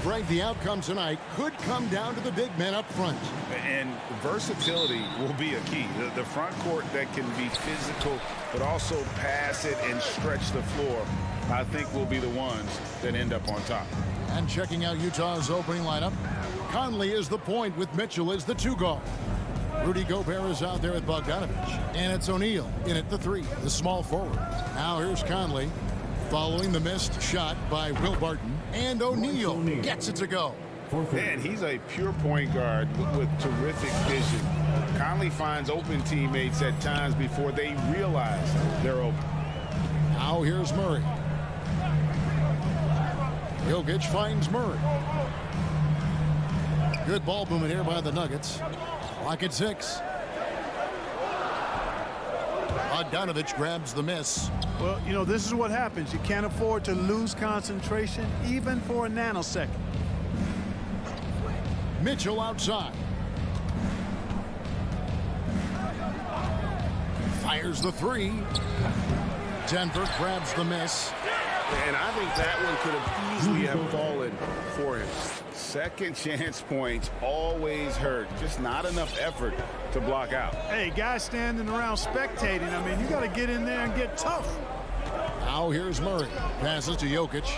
Greg, the outcome tonight could come down to the big men up front. And versatility will be a key. The front court that can be physical but also pass it and stretch the floor, I think, will be the ones that end up on top. And checking out Utah's opening lineup, Conley is the point with Mitchell as the 2 guard. Rudy Gobert is out there with Bogdanovich. And it's O'Neal in at the 3, the small forward. Now here's Conley following the missed shot by Will Barton. And O'Neal gets it to go. Man, he's a pure point guard with terrific vision. Conley finds open teammates at times before they realize they're open. Now here's Murray. Jokic finds Murray. Good ball movement here by the Nuggets. Clock at 6. Bogdanovich grabs the miss. Well, you know, this is what happens. You can't afford to lose concentration even for a nanosecond. Mitchell outside. Fires the 3. Denver grabs the miss. And I think that one could have easily have fallen for him. Second chance points always hurt. Just not enough effort to block out. Hey, guys standing around spectating, I mean, you got to get in there and get tough. Now here's Murray. Passes to Jokic.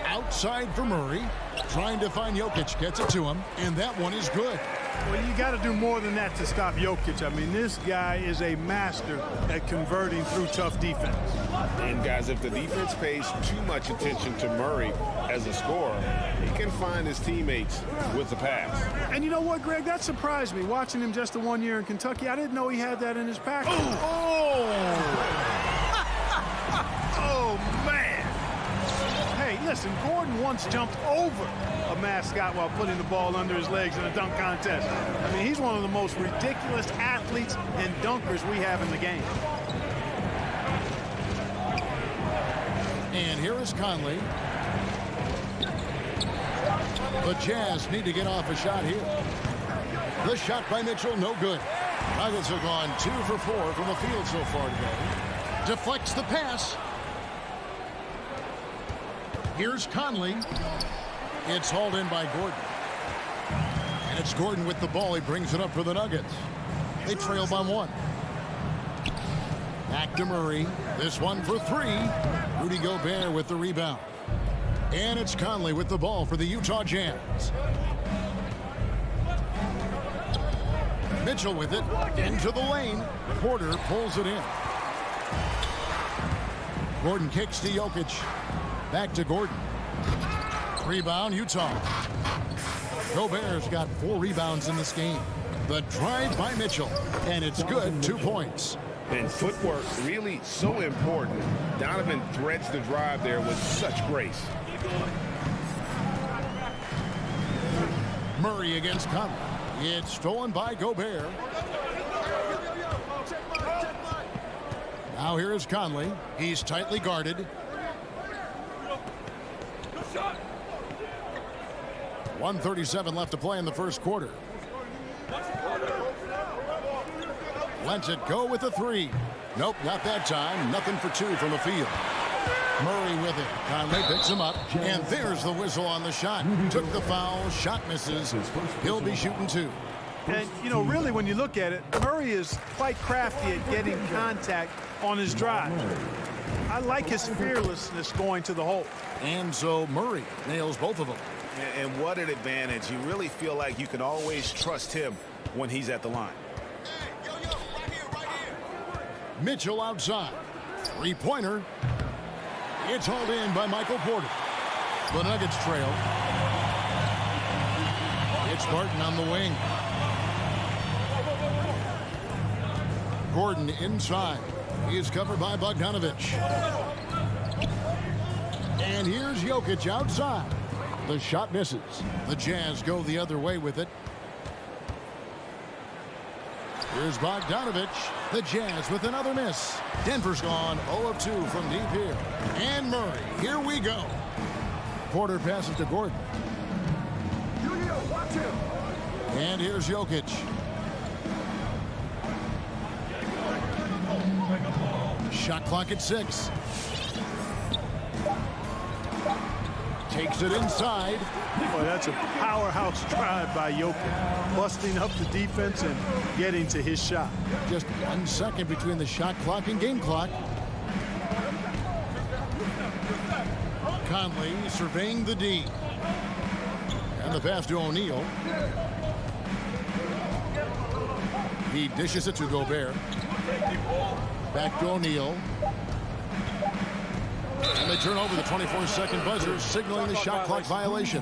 Outside for Murray. Trying to find Jokic. Gets it to him. And that one is good. Well, you got to do more than that to stop Jokic. I mean, this guy is a master at converting through tough defense. And, guys, if the defense pays too much attention to Murray as a scorer, he can find his teammates with the pass. And you know what, Greg? That surprised me. Watching him just the 1 year in Kentucky, I didn't know he had that in his package. Oh, man. Hey, listen, Gordon once jumped over a mascot while putting the ball under his legs in a dunk contest. I mean, he's one of the most ridiculous athletes and dunkers we have in the game. And here is Conley. The Jazz need to get off a shot here. The shot by Mitchell, no good. Nuggets have gone 2 for 4 from the field so far today. Deflects the pass. Here's Conley. It's hauled in by Gordon. And it's Gordon with the ball. He brings it up for the Nuggets. They trail by 1. Back to Murray. This one for 3. Rudy Gobert with the rebound. And it's Conley with the ball for the Utah Jazz. Mitchell with it. Into the lane. Porter pulls it in. Gordon kicks to Jokic. Back to Gordon. Rebound, Utah. Gobert's got 4 rebounds in this game. The drive by Mitchell. And it's good, 2 points. And footwork really so important. Donovan threads the drive there with such grace. Murray against Conley. It's stolen by Gobert. Now here is Conley. He's tightly guarded. 1:37 left to play in the first quarter. Lets it go with a 3. Nope, not that time. Nothing for 2 from the field. Murray with it. Conley picks him up. And there's the whistle on the shot. Took the foul. Shot misses. He'll be shooting 2. And, you know, really, when you look at it, Murray is quite crafty at getting contact on his drive. I like his fearlessness going to the hole. And so Murray nails both of them. And what an advantage. You really feel like you can always trust him when he's at the line. Mitchell outside. 3-pointer. It's hauled in by Michael Porter. The Nuggets trail. It's Barton on the wing. Gordon inside. He is covered by Bogdanovich. And here's Jokic outside. The shot misses. The Jazz go the other way with it. Here's Bogdanovich. The Jazz with another miss. Denver's gone 0 of 2 from deep here. And Murray. Here we go. Porter passes to Gordon. And here's Jokic. Shot clock at 6. Takes it inside. Boy, that's a powerhouse drive by Jokic, busting up the defense and getting to his shot. Just 1 second between the shot clock and game clock. Conley surveying the D. And the pass to O'Neal. He dishes it to Gobert. Back to O'Neal. And they turn over the 24-second buzzer, signaling the shot clock violation.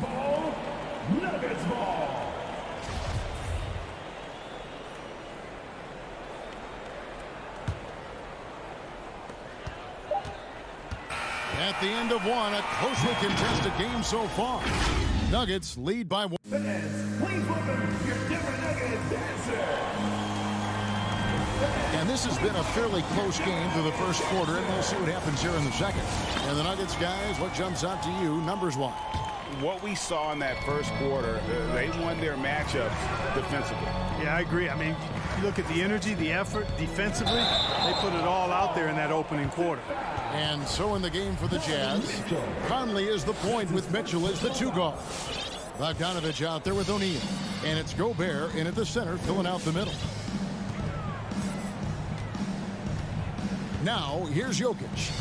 At the end of one, a closely contested game so far. Nuggets lead by 1. Fans, please welcome your Denver Nuggets dancer. And this has been a fairly close game through the first quarter, and we'll see what happens here in the second. And the Nuggets guys, what jumps out to you, numbers-wise? What we saw in that first quarter, they won their matchups defensively. Yeah, I agree. I mean, you look at the energy, the effort, defensively, they put it all out there in that opening quarter. And so in the game for the Jazz, Conley is the point with Mitchell as the 2 guard. Bogdanovich out there with O'Neal. And it's Gobert in at the center, filling out the middle. Now, here's Jokic.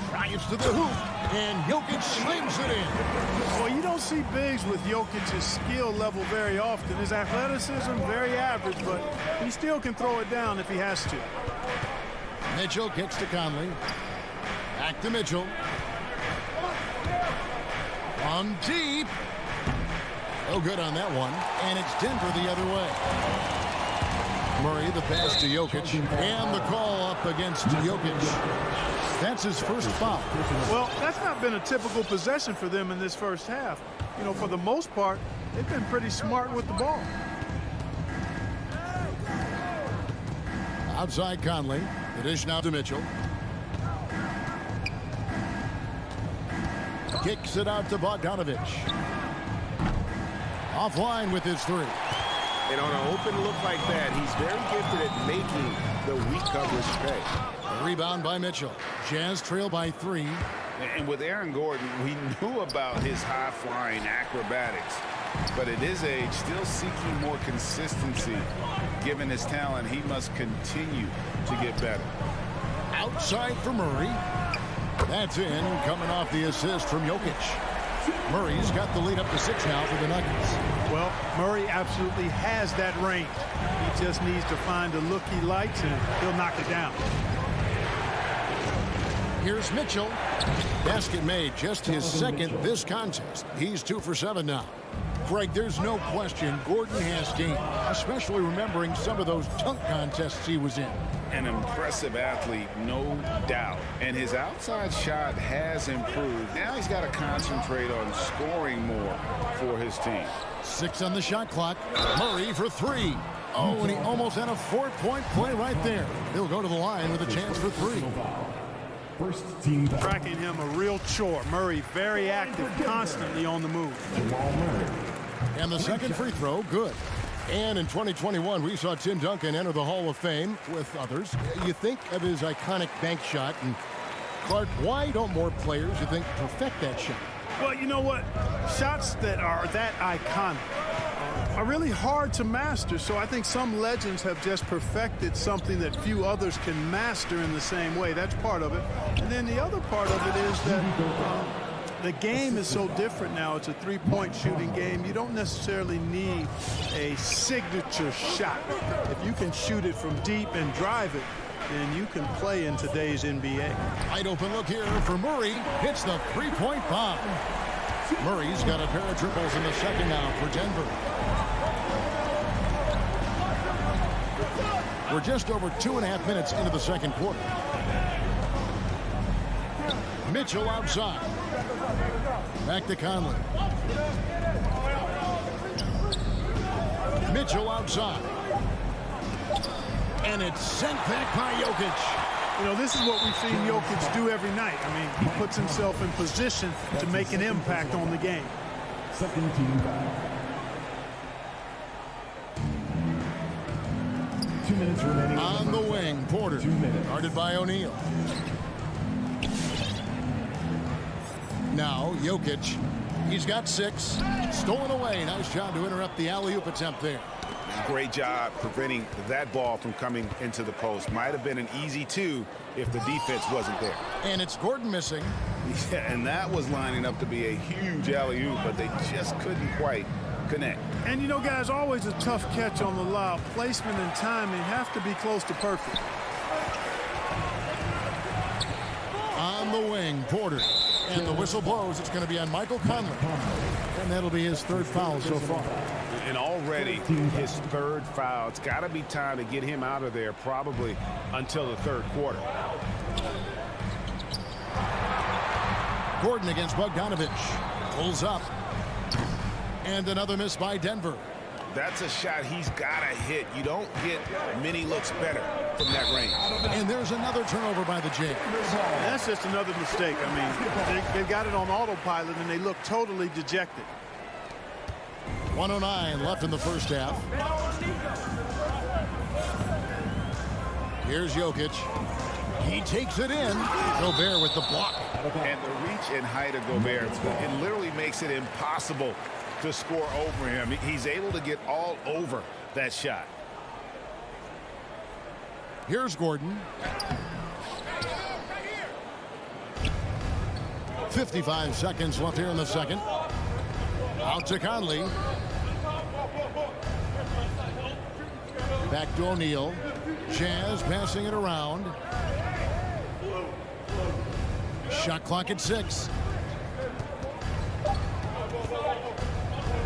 Drives to the hoop, and Jokic slings it in. Well, you don't see bigs with Jokic's skill level very often. His athleticism, very average, but he still can throw it down if he has to. Mitchell kicks to Conley. Back to Mitchell. On deep. No good on that one. And it's Denver the other way. Murray, the pass to Jokic. And the call up against Jokic. That's his first foul. Well, that's not been a typical possession for them in this first half. You know, for the most part, they've been pretty smart with the ball. Outside Conley. The dish now to Mitchell. Kicks it out to Bogdanovich. Offline with his 3. And on an open look like that, he's very gifted at making the weak coverage pay. A rebound by Mitchell. Jazz trail by 3. And with Aaron Gordon, we knew about his high-flying acrobatics. But at his age, still seeking more consistency. Given his talent, he must continue to get better. Outside for Murray. That's in, coming off the assist from Jokic. Murray's got the lead up to 6 now for the Nuggets. Well, Murray absolutely has that range. He just needs to find the look he likes, and he'll knock it down. Here's Mitchell. Basket made, just his second this contest. He's 2 for 7 now. Greg, there's no question Gordon has game, especially remembering some of those dunk contests he was in. An impressive athlete, no doubt. And his outside shot has improved. Now he's got to concentrate on scoring more for his team. 6 on the shot clock. Murray for 3. Oh, and he almost had a 4-point play right there. He'll go to the line with a chance for 3. First team foul. Tracking him a real chore. Murray very active, constantly on the move. Jamal Murray. And the second free throw, good. And in 2021, we saw Tim Duncan enter the Hall of Fame with others. You think of his iconic bank shot, and Clark, why don't more players, you think, perfect that shot? Well, you know what? Shots that are that iconic are really hard to master, so I think some legends have just perfected something that few others can master in the same way. That's part of it. And then the other part of it is that the game is so different now. It's a three-point shooting game. You don't necessarily need a signature shot. If you can shoot it from deep and drive it, then you can play in today's NBA. Wide open look here for Murray. Hits the three-point bomb. Murray's got a pair of triples in the second now for Denver. We're just over 2.5 minutes into the second quarter. Mitchell outside. Back to Conley. Mitchell outside. And it's sent back by Jokic. You know, this is what we've seen Jokic do every night. I mean, he puts himself in position to make an impact on the game. Second team foul. 2 minutes remaining. On the wing, Porter. 2 minutes. Guarded by O'Neal. Now, Jokic. He's got 6. Stolen away. Nice job to interrupt the alley-oop attempt there. Great job preventing that ball from coming into the post. Might have been an easy 2 if the defense wasn't there. And it's Gordon missing. Yeah, and that was lining up to be a huge alley-oop, but they just couldn't quite connect. And you know, guys, always a tough catch on the lob. Placement and timing have to be close to perfect. On the wing, Porter. And the whistle blows. It's going to be on Michael Conley. And that'll be his 3rd foul so far. And already his 3rd foul. It's got to be time to get him out of there probably until the 3rd quarter. Gordon against Bogdanovich. Pulls up. And another miss by Denver. That's a shot he's got to hit. You don't get many looks better from that range. And there's another turnover by the Jays. That's just another mistake. I mean, they got it on autopilot, and they look totally dejected. 1:09 left in the first half. Here's Jokic. He takes it in. Gobert with the block. And the reach and height of Gobert, it literally makes it impossible to score over him. He's able to get all over that shot. Here's Gordon. 55 seconds left here in the second. Out to Conley. Back to O'Neal. Jazz passing it around. Shot clock at 6.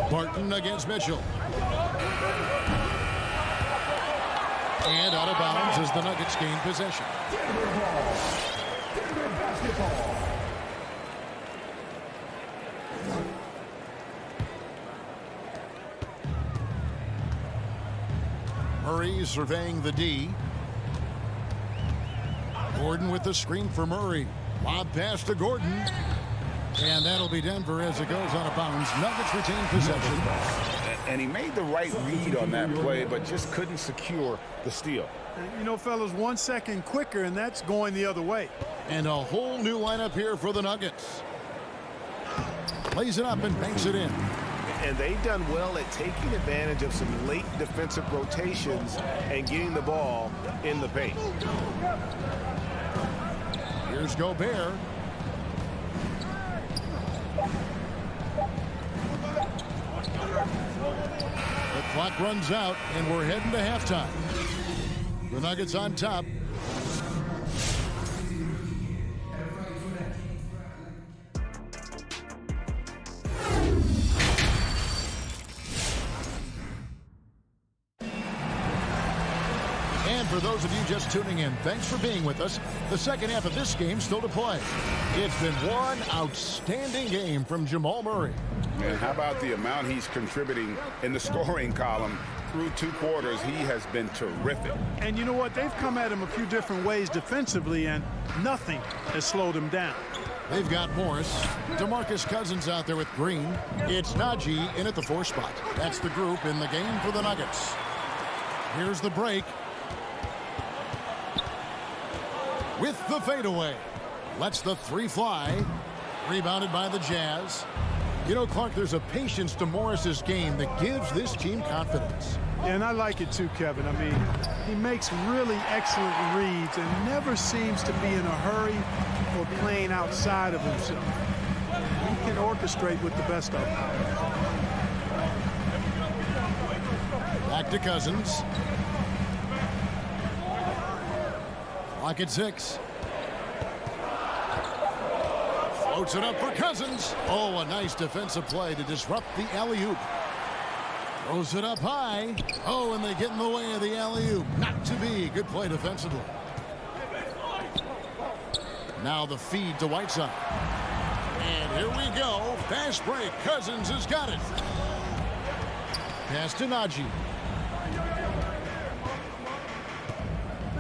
Barton against Mitchell. And out of bounds as the Nuggets gain possession. Murray surveying the D. Gordon with the screen for Murray. Lob pass to Gordon. And that'll be Denver as it goes out of bounds. Nuggets retain possession. And he made the right read on that play, but just couldn't secure the steal. You know, fellas, 1 second quicker, and that's going the other way. And a whole new lineup here for the Nuggets. Plays it up and banks it in. And they've done well at taking advantage of some late defensive rotations and getting the ball in the paint. Here's Gobert. The clock runs out, and we're heading to halftime. The Nuggets on top. And for those of you just tuning in, thanks for being with us. The second half of this game still to play. It's been one outstanding game from Jamal Murray. And how about the amount he's contributing in the scoring column through 2 quarters? He has been terrific. And you know what? They've come at him a few different ways defensively, and nothing has slowed him down. They've got Morris. DeMarcus Cousins out there with Green. It's Najee in at the 4 spot. That's the group in the game for the Nuggets. Here's the break. With the fadeaway. Lets the 3 fly. Rebounded by the Jazz. You know, Clark, there's a patience to Morris's game that gives this team confidence. And I like it too, Kevin. I mean, he makes really excellent reads and never seems to be in a hurry or playing outside of himself. He can orchestrate with the best of them. Back to Cousins. Clock at 6. Floats it up for Cousins. Oh, a nice defensive play to disrupt the alley-oop. Throws it up high. Oh, and they get in the way of the alley-oop. Not to be. Good play defensively. Now the feed to Whiteside. And here we go. Fast break. Cousins has got it. Pass to Najee.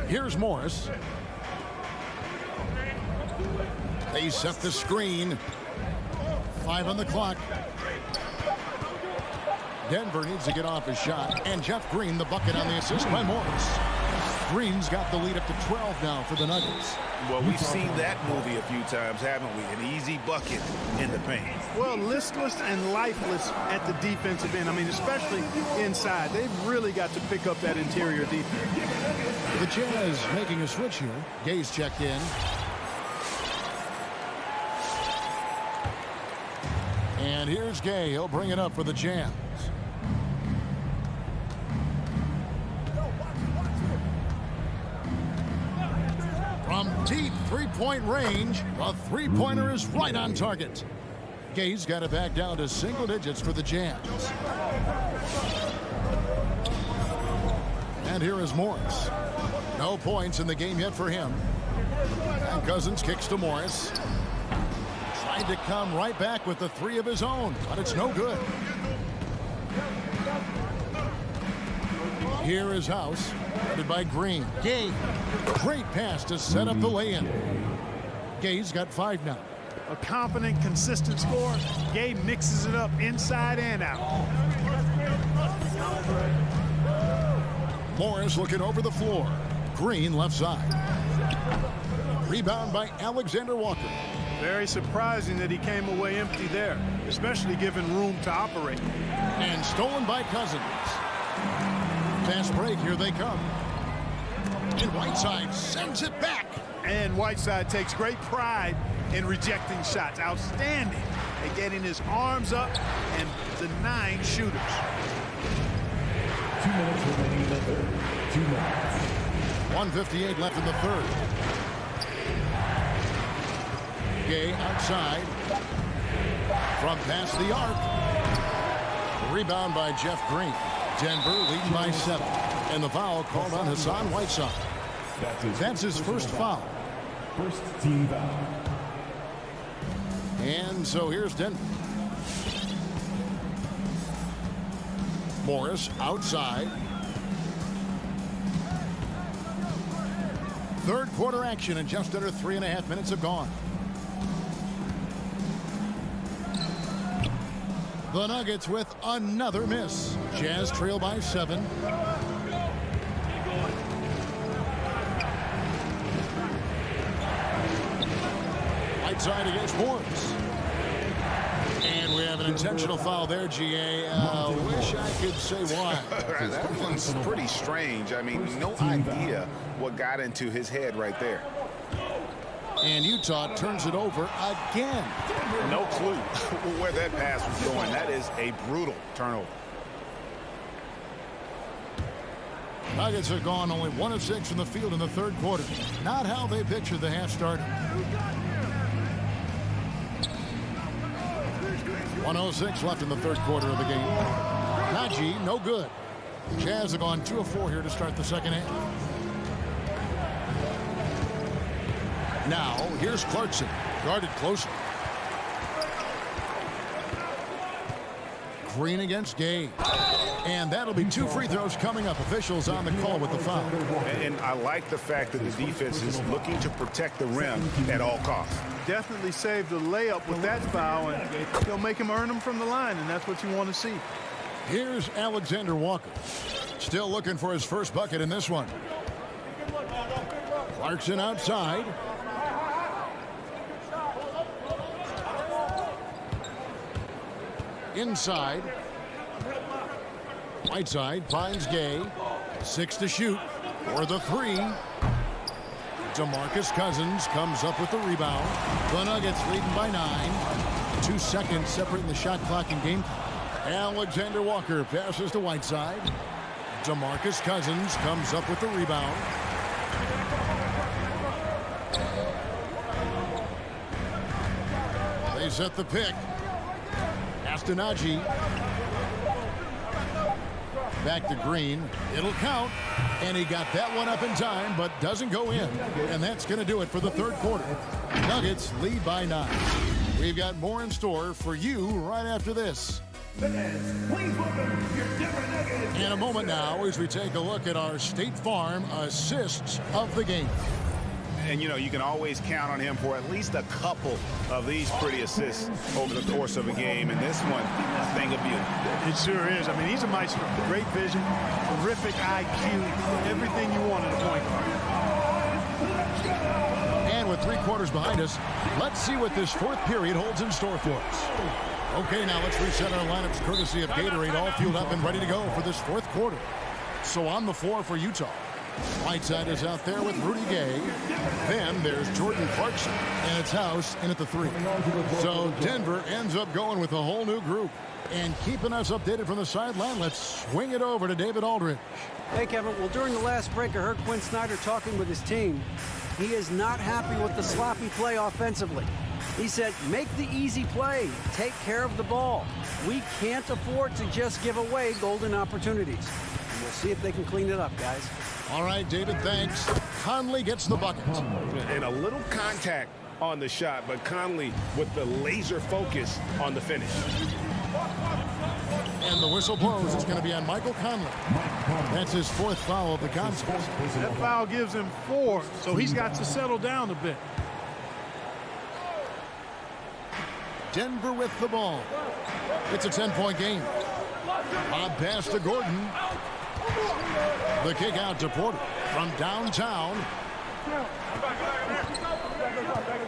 Here's Morris. They set the screen. 5 on the clock. Denver needs to get off his shot. And Jeff Green, the bucket on the assist by Morris. Green's got the lead up to 12 now for the Nuggets. Well, we've seen that movie a few times, haven't we? An easy bucket in the paint. Well, listless and lifeless at the defensive end. I mean, especially inside. They've really got to pick up that interior defense. The Jazz making a switch here. Gay's checked in. And here's Gay. He'll bring it up for the Jazz. From deep three-point range, the three-pointer is right on target. Gay's got it back down to single digits for the Jazz. And here is Morris. No points in the game yet for him. And Cousins kicks to Morris. Tried to come right back with the three of his own, but it's no good. Here is House, headed by Green. Gay, great pass to set up the lay-in. Gay's got 5 now. A confident, consistent score. Gay mixes it up inside and out. Morris looking over the floor. Green left side. Rebound by Alexander Walker. Very surprising that he came away empty there, especially given room to operate. And stolen by Cousins. Fast break, here they come. And Whiteside sends it back. And Whiteside takes great pride in rejecting shots. Outstanding at getting his arms up and denying shooters. 2 minutes remaining in the third. 2 minutes. 1:58 left in the third. Gay outside. From past the arc. Rebound by Jeff Green. Denver leading by 7. And the foul called on Hassan Whiteside. That's his first foul. First team foul. And so here's Denver. Morris outside. Third quarter action, and just under 3.5 minutes have gone. The Nuggets with another miss. Jazz trail by 7. Whiteside against Morris. And we have an intentional foul there, GA. Wish I could say why. That one's pretty strange. I mean, no idea what got into his head right there. And Utah turns it over again. No clue where that pass was going. That is a brutal turnover. Nuggets have gone only 1 of 6 from the field in the third quarter. Not how they pictured the half started. 1:06 left in the third quarter of the game. Najee, no good. Jazz have gone 2 of 4 here to start the second half. Now, here's Clarkson, guarded closely. Green against Gay. And that'll be 2 free throws coming up. Officials on the call with the foul. And I like the fact that the defense is looking to protect the rim at all costs. Definitely saved the layup with that foul, and he'll make him earn them from the line, and that's what you want to see. Here's Alexander Walker. Still looking for his first bucket in this one. Clarkson outside. Inside. Whiteside finds Gay. 6 to shoot for the 3. DeMarcus Cousins comes up with the rebound. The Nuggets leading by 9. 2 seconds separating the shot clock and game clock. Alexander Walker passes to Whiteside. DeMarcus Cousins comes up with the rebound. They set the pick. Najee. Back to Green. It'll count. And he got that one up in time, but doesn't go in. And that's going to do it for the third quarter. Nuggets lead by 9. We've got more in store for you right after this. Fans, please welcome your Denver Nuggets. In a moment now, as we take a look at our State Farm assists of the game. And, you know, you can always count on him for at least a couple of these pretty assists over the course of a game. And this one, a thing of beauty. It sure is. I mean, he's a maestro. Great vision, terrific IQ, everything you want in a point guard. 3 quarters behind us. Let's see what this 4th period holds in store for us. Okay, now let's reset our lineups courtesy of Gatorade, all fueled up and ready to go for this 4th quarter. So on the floor for Utah, Whiteside is out there with Rudy Gay. Then there's Jordan Clarkson, and it's House in at the 3. So Denver ends up going with a whole new group. And keeping us updated from the sideline, let's swing it over to David Aldridge. Hey, Kevin. Well, during the last break, I heard Quinn Snyder talking with his team. He is not happy with the sloppy play offensively. He said, make the easy play. Take care of the ball. We can't afford to just give away golden opportunities. And we'll see if they can clean it up, guys. All right, David, thanks. Conley gets the bucket. And a little contact on the shot, but Conley with the laser focus on the finish. And the whistle blows. It's going to be on Michael Conley. That's his 4th foul of the contest. That foul gives him 4, so he's got to settle down a bit. Denver with the ball. It's a 10-point game. Bob pass to Gordon. The kick out to Porter from downtown.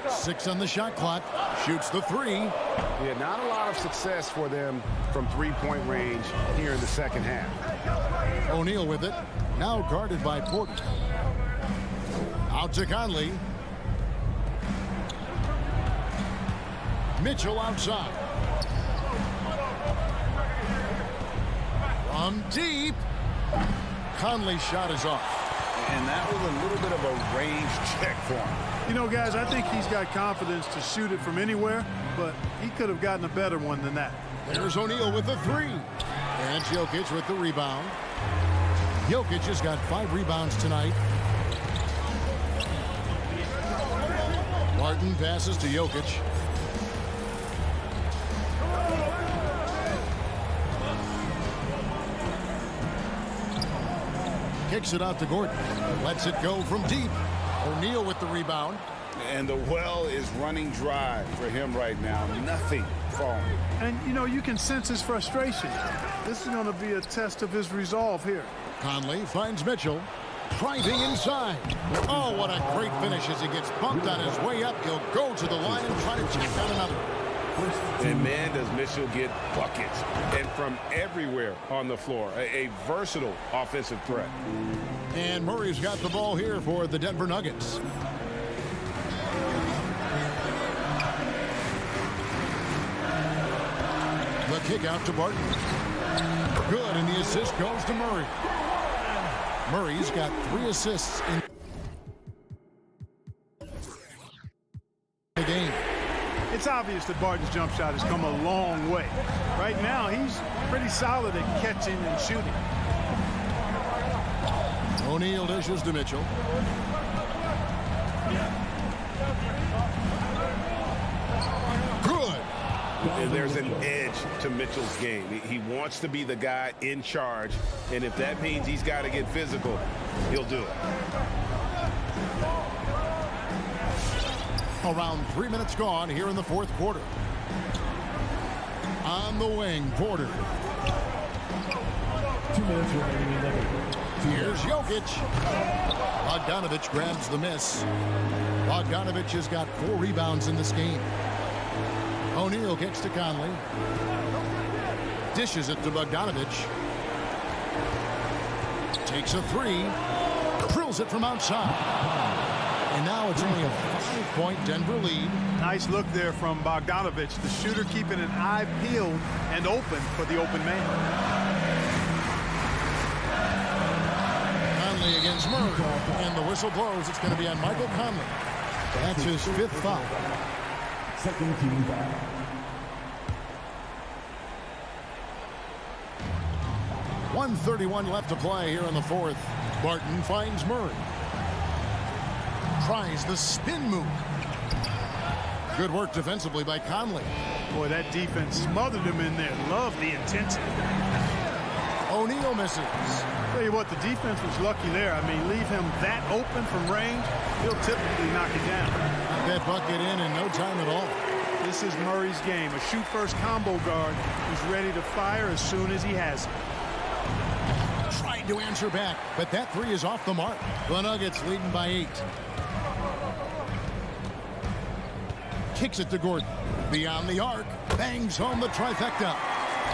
6 on the shot clock. Shoots the 3. Yeah, not a lot of success for them from 3-point range here in the second half. O'Neal with it. Now guarded by Porter. Out to Conley. Mitchell outside. From deep. Conley's shot is off. And that was a little bit of a range check for him. You know, guys, I think he's got confidence to shoot it from anywhere, but he could have gotten a better one than that. There's O'Neal with the 3. And Jokic with the rebound. Jokic has got 5 rebounds tonight. Martin passes to Jokic. Kicks it out to Gordon. Lets it go from deep. O'Neal with the rebound. And the well is running dry for him right now. Nothing falling. And, you know, you can sense his frustration. This is going to be a test of his resolve here. Conley finds Mitchell. Driving inside. Oh, what a great finish as he gets bumped on his way up. He'll go to the line and try to check out another. And man, does Mitchell get buckets. And from everywhere on the floor. A versatile offensive threat. And Murray's got the ball here for the Denver Nuggets. The kick out to Barton. Good, and the assist goes to Murray. Murray's got 3 assists in the game. It's obvious that Barton's jump shot has come a long way. Right now, he's pretty solid at catching and shooting. O'Neal dishes to Mitchell. Good. And there's an edge to Mitchell's game. He wants to be the guy in charge, and if that means he's got to get physical, he'll do it. Around 3 minutes gone here in the 4th quarter. On the wing, Porter. 2 minutes remaining. Here's Jokic. Bogdanovic grabs the miss. Bogdanovic has got 4 rebounds in this game. O'Neal kicks to Conley. Dishes it to Bogdanovic. Takes a 3. Drills it from outside. And now it's only a 5-point Denver lead. Nice look there from Bogdanovic, the shooter keeping an eye peeled and open for the open man. Conley against Murray. And the whistle blows. It's going to be on Michael Conley. That's his 5th foul. Second team foul. .131 left to play here in the 4th. Barton finds Murray. Tries the spin move. Good work defensively by Conley. Boy, that defense smothered him in there. Love the intensity. O'Neal misses. Tell you what, the defense was lucky there. I mean, leave him that open from range, he'll typically knock it down. That bucket in no time at all. This is Murray's game, a shoot-first combo guard who's ready to fire as soon as he has it. Tried to answer back, but that 3 is off the mark. The Nuggets leading by 8. kicks it to Gordon. Beyond the arc, bangs home the trifecta.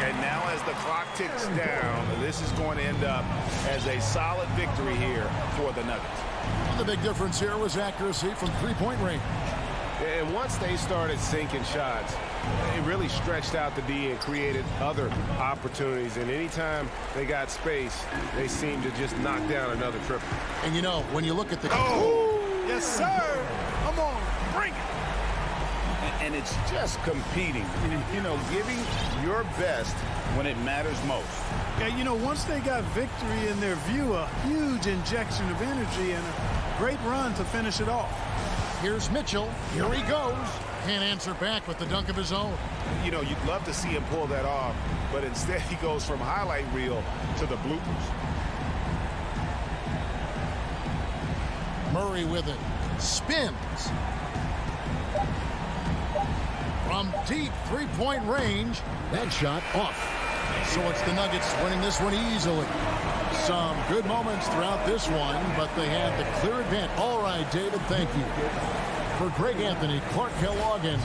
And now as the clock ticks down, this is going to end up as a solid victory here for the Nuggets. The big difference here was accuracy from three-point range. And once they started sinking shots, it really stretched out the D and created other opportunities. And anytime they got space, they seemed to just knock down another triple. And you know, when you look at the... Oh, yes, sir. Come on, bring it. And it's just competing, you know, giving your best when it matters most. Yeah, you know, once they got victory in their view, a huge injection of energy and a great run to finish it off. Here's Mitchell. Here he goes. Can't answer back with the dunk of his own. You know, you'd love to see him pull that off, but instead he goes from highlight reel to the bloopers. Murray with it. Spins. From deep three-point range, that shot off. So it's the Nuggets winning this one easily. Some good moments throughout this one, but they had the clear advantage. All right, David, thank you. For Greg Anthony, Clark Kellogg, and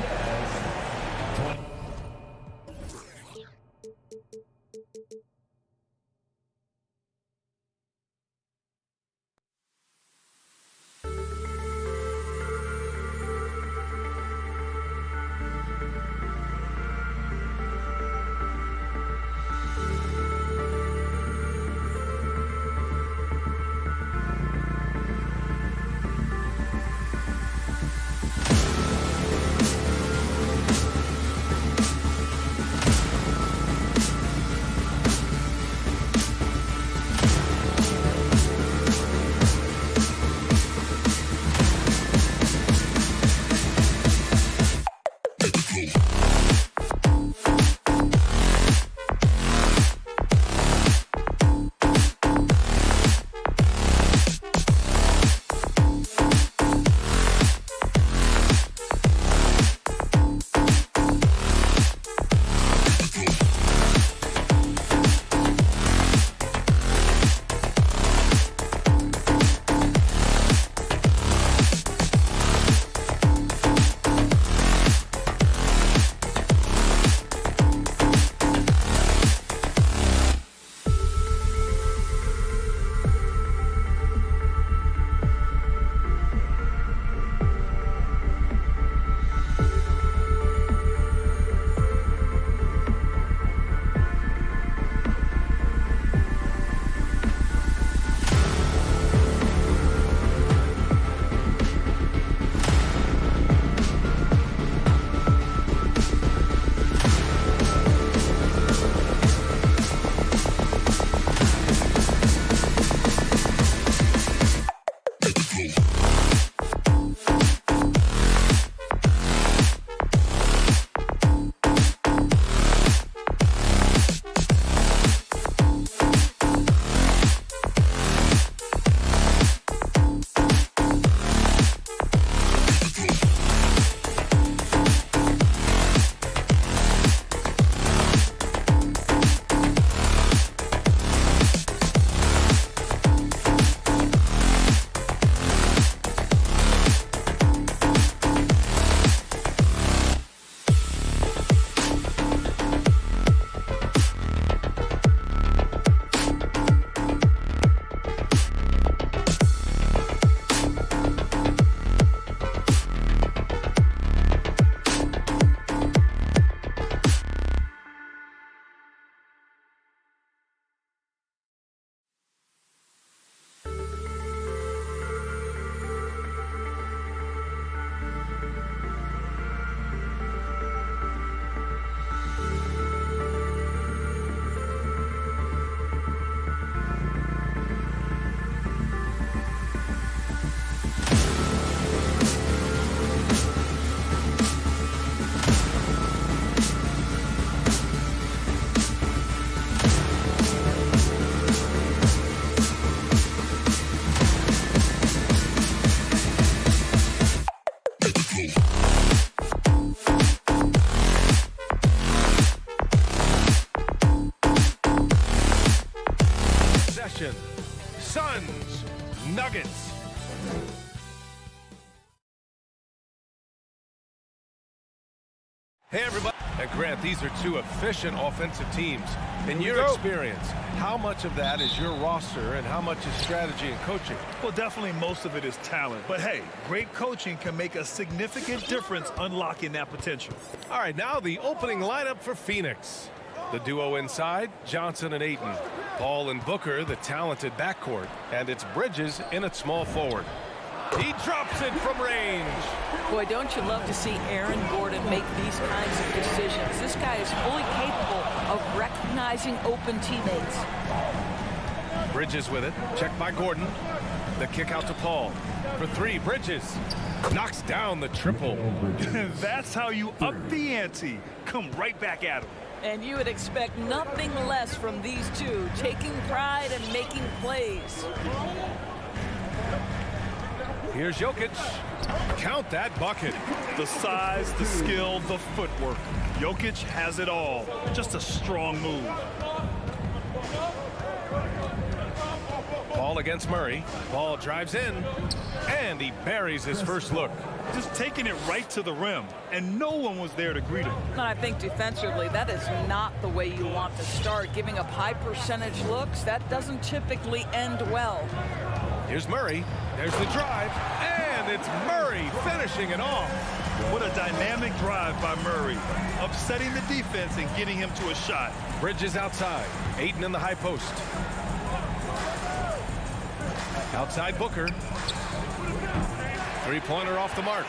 Suns, Nuggets. Hey, everybody. And Grant, these are two efficient offensive teams. In your experience, how much of that is your roster and how much is strategy and coaching? Well, definitely most of it is talent. But hey, great coaching can make a significant difference unlocking that potential. All right, now the opening lineup for Phoenix. The duo inside, Johnson and Ayton. Paul and Booker, the talented backcourt. And it's Bridges in at small forward. He drops it from range. Boy, don't you love to see Aaron Gordon make these kinds of decisions. This guy is fully capable of recognizing open teammates. Bridges with it. Checked by Gordon. The kick out to Paul. For three, Bridges knocks down the triple. That's how you up the ante. Come right back at him. And you would expect nothing less from these two, taking pride and making plays. Here's Jokic. Count that bucket. The size, the skill, the footwork. Jokic has it all. Just a strong move. Ball against Murray. Ball drives in. And he buries his first look. Just taking it right to the rim. And no one was there to greet him. And I think defensively, that is not the way you want to start. Giving up high percentage looks, that doesn't typically end well. Here's Murray. There's the drive. And it's Murray finishing it off. What a dynamic drive by Murray. Upsetting the defense and getting him to a shot. Bridges outside. Ayton in the high post. Outside Booker. Three-pointer off the mark.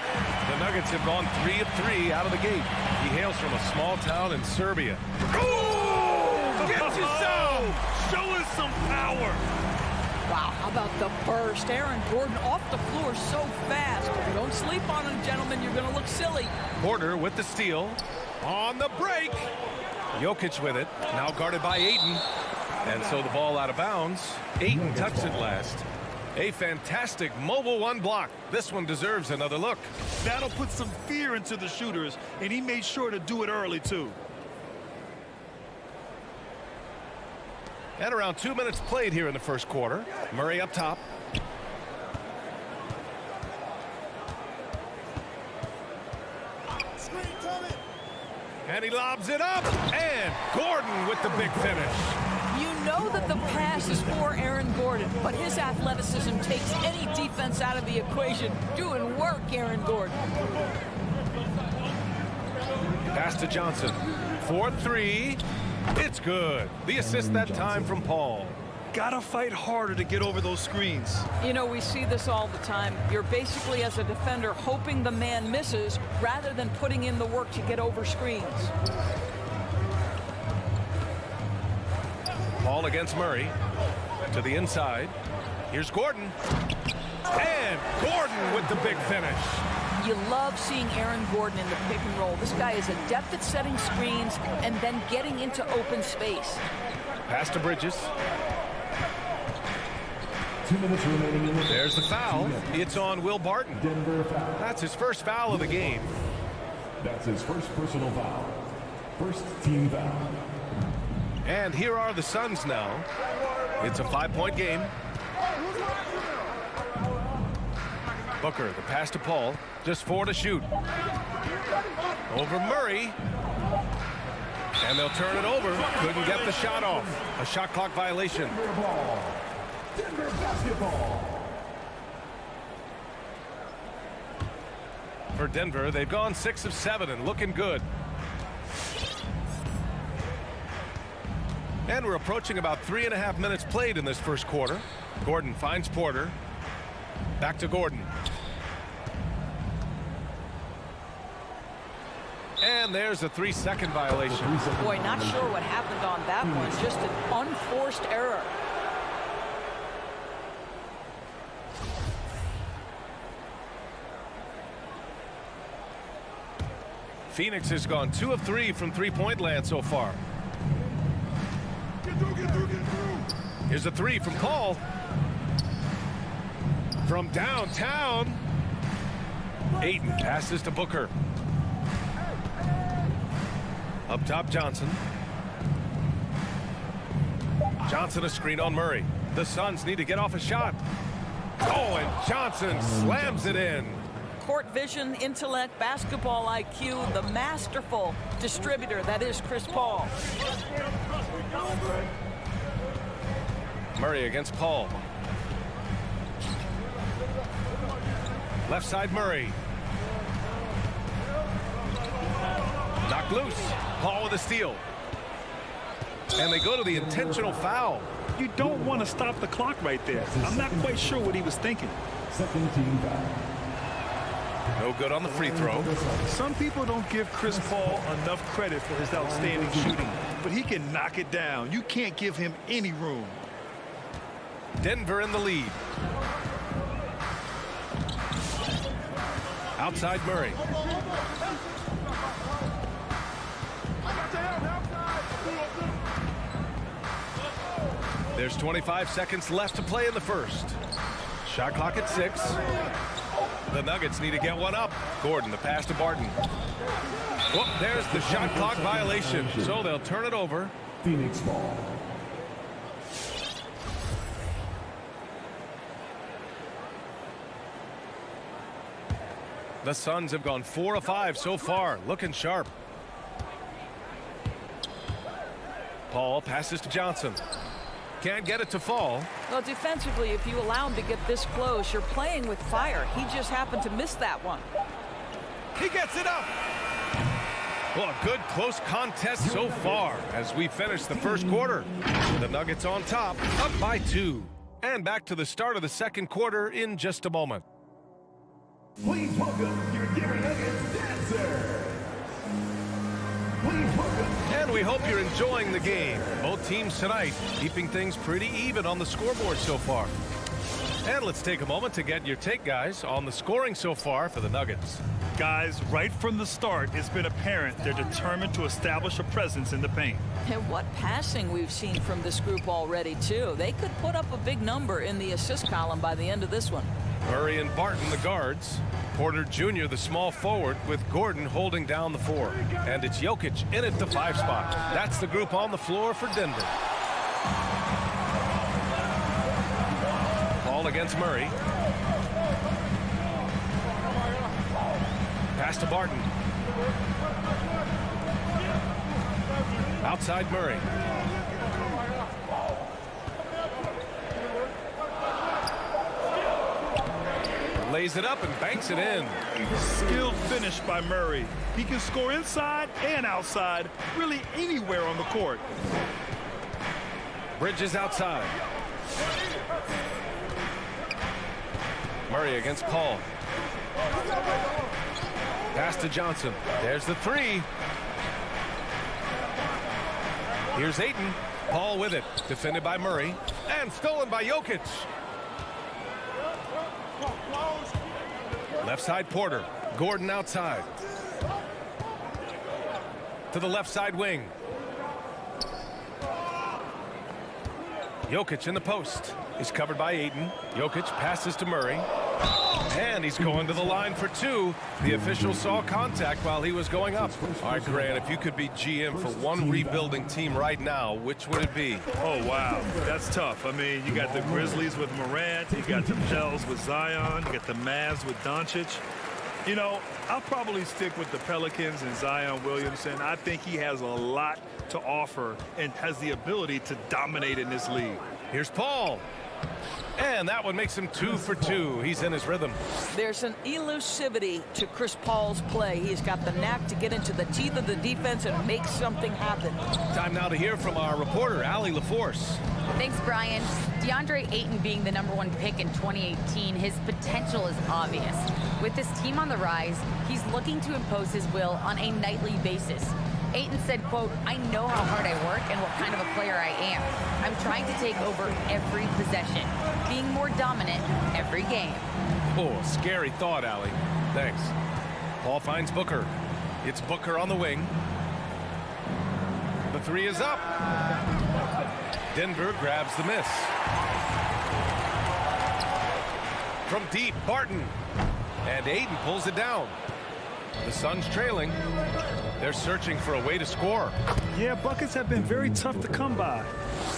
The Nuggets have gone 3 of 3 out of the gate. He hails from a small town in Serbia. Oh! Get you some! Show us some power! Wow, how about the burst? Aaron Gordon off the floor so fast. Don't sleep on him, gentlemen. You're going to look silly. Porter with the steal. On the break. Jokic with it. Now guarded by Ayton. And so the ball out of bounds. Ayton touched it last. A fantastic mobile one block. This one deserves another look. That'll put some fear into the shooters, and he made sure to do it early, too. And around 2 minutes played here in the first quarter. Murray up top. And he lobs it up. And Gordon with the big finish. You know that the pass is for Aaron Gordon, but his athleticism takes any defense out of the equation. Doing work, Aaron Gordon. Pass to Johnson. 4-3. It's good. The assist that time from Paul. Gotta fight harder to get over those screens. You know, we see this all the time. You're basically, as a defender, hoping the man misses rather than putting in the work to get over screens. Ball against Murray. To the inside. Here's Gordon. And Gordon with the big finish. You love seeing Aaron Gordon in the pick and roll. This guy is adept at setting screens and then getting into open space. Pass to Bridges. 2 minutes remaining in the There's the foul. It's on Will Barton. Denver foul. That's his first foul of the game. That's his first personal foul. First team foul. And here are the Suns now. It's a 5-point game. Booker, the pass to Paul. Just 4 to shoot. Over Murray. And they'll turn it over. Couldn't get the shot off. A shot clock violation. Denver ball. Denver basketball. For Denver, they've gone 6 of 7 and looking good. And we're approaching about 3.5 minutes played in this first quarter. Gordon finds Porter. Back to Gordon. And there's a 3-second violation. Boy, not sure what happened on that one. Just an unforced error. Phoenix has gone 2 of 3 from three-point land so far. Here's a 3 from Paul. From downtown. Ayton passes to Booker. Up top, Johnson. Johnson a screen on Murray. The Suns need to get off a shot. Oh, and Johnson slams it in. court vision, intellect, basketball IQ, the masterful distributor that is Chris Paul. Murray against Paul. Left side Murray. Knocked loose. Paul with a steal. And they go to the intentional foul. You don't want to stop the clock right there. I'm not quite sure what he was thinking. Second team foul. No good on the free throw. Some people don't give Chris Paul enough credit for his outstanding shooting, but he can knock it down. You can't give him any room. Denver in the lead. Outside Murray. There's 25 seconds left to play in the first. Shot clock at 6. The Nuggets need to get one up. Gordon, the pass to Barton. Whoop, there's the shot clock violation. So they'll turn it over. Phoenix ball. The Suns have gone 4 of 5 so far, looking sharp. Paul passes to Johnson. Can't get it to fall. Well, defensively, if you allow him to get this close, you're playing with fire. He just happened to miss that one. He gets it up. Well, a good close contest so far as we finish the first quarter. The Nuggets on top, up by 2. And back to the start of the second quarter in just a moment. Please welcome your Denver Nuggets dancer. Please welcome. And we hope you're enjoying the game. Both teams tonight keeping things pretty even on the scoreboard so far. And let's take a moment to get your take, guys, on the scoring so far for the Nuggets. Guys, right from the start, it's been apparent they're determined to establish a presence in the paint. And what passing we've seen from this group already, too. They could put up a big number in the assist column by the end of this one. Murray and Barton, the guards. Porter Jr., the small forward, with Gordon holding down the 4. And it's Jokic in at the 5 spot. That's the group on the floor for Denver. Paul against Murray. Pass to Barton. Outside Murray. Lays it up and banks it in. Skilled finish by Murray. He can score inside and outside, really anywhere on the court. Bridges outside. Murray against Paul. Pass to Johnson. There's the 3. Here's Ayton. Paul with it. Defended by Murray. And stolen by Jokic. Left side Porter. Gordon outside. To the left side wing. Jokic in the post. He's covered by Ayton. Jokic passes to Murray. And he's going to the line for 2. The official saw contact while he was going up. All right, Grant, if you could be GM for one rebuilding team right now, which would it be? Oh, wow. That's tough. I mean, you got the Grizzlies with Morant. You got the Pels with Zion. You got the Mavs with Doncic. You know, I'll probably stick with the Pelicans and Zion Williamson. I think he has a lot to offer and has the ability to dominate in this league. Here's Paul. And that one makes him 2 for 2. He's in his rhythm. There's an elusivity to Chris Paul's play. He's got the knack to get into the teeth of the defense and make something happen. Time now to hear from our reporter, Allie LaForce. Thanks, Brian. DeAndre Ayton being the #1 pick in 2018, his potential is obvious. With his team on the rise, he's looking to impose his will on a nightly basis. Ayton said, quote, "I know how hard I work and what kind of a player I am. I'm trying to take over every possession, being more dominant every game." Oh, scary thought, Allie. Thanks. Paul finds Booker. It's Booker on the wing. The 3 is up. Denver grabs the miss. From deep, Barton. And Ayton pulls it down. The Suns trailing. They're searching for a way to score. Yeah, buckets have been very tough to come by.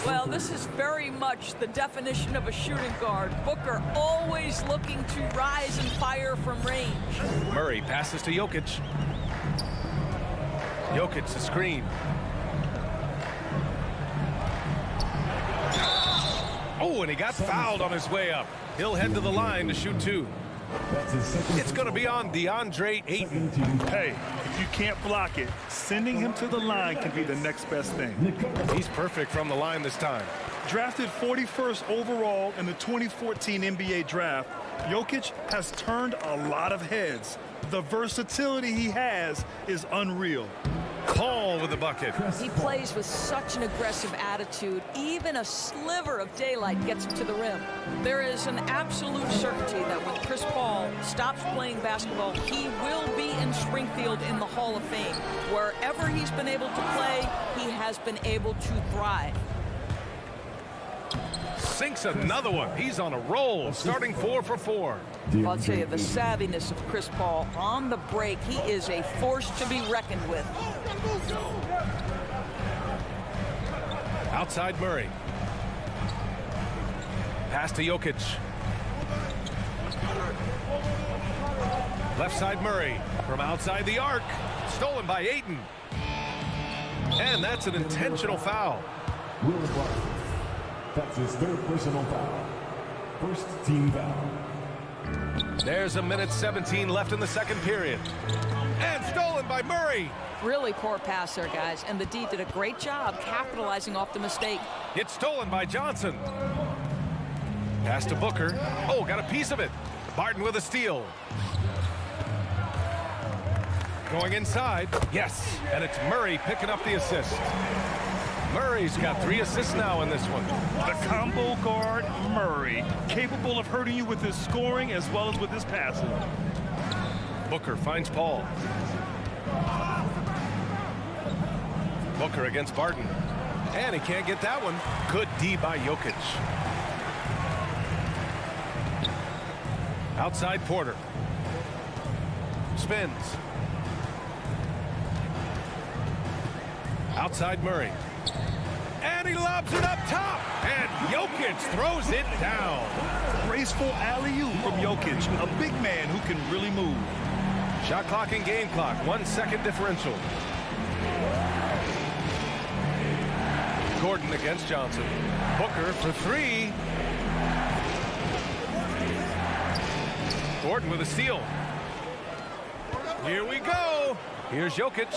Well, this is very much the definition of a shooting guard. Booker always looking to rise and fire from range. Murray passes to Jokic. Jokic, the screen. Oh, and he got fouled on his way up. He'll head to the line to shoot 2. It's going to be on DeAndre Ayton. Hey, if you can't block it, sending him to the line can be the next best thing. He's perfect from the line this time. Drafted 41st overall in the 2014 NBA draft, Jokic has turned a lot of heads. The versatility he has is unreal. Paul with the bucket. He plays with such an aggressive attitude. Even a sliver of daylight gets him to the rim. There is an absolute certainty that when Chris Paul stops playing basketball, he will be in Springfield in the Hall of Fame. Wherever he's been able to play, he has been able to thrive. Sinks another one. He's on a roll, starting 4 for 4. I'll tell you, the savviness of Chris Paul on the break, he is a force to be reckoned with. Outside Murray. Pass to Jokic. Left side Murray from outside the arc. Stolen by Ayton. And that's an intentional foul. Will Barton. That's his 3rd personal foul. First team foul. There's a minute 17 left in the second period. And stolen by Murray. Really poor pass there, guys, and the D did a great job capitalizing off the mistake. It's stolen by Johnson. Pass to Booker. Oh, got a piece of it. Barton with a steal. Going inside. Yes, and it's Murray picking up the assist. Murray's got 3 assists now in this one. The combo guard, Murray, capable of hurting you with his scoring as well as with his passing. Booker finds Paul. Booker against Barton. And he can't get that one. Good D by Jokic. Outside Porter. Spins. Outside Murray. And he lobs it up top. And Jokic throws it down. Graceful alley-oop from Jokic, a big man who can really move. Shot clock and game clock, 1 second differential. Gordon against Johnson. Booker for 3. Gordon with a steal. Here we go. Here's Jokic.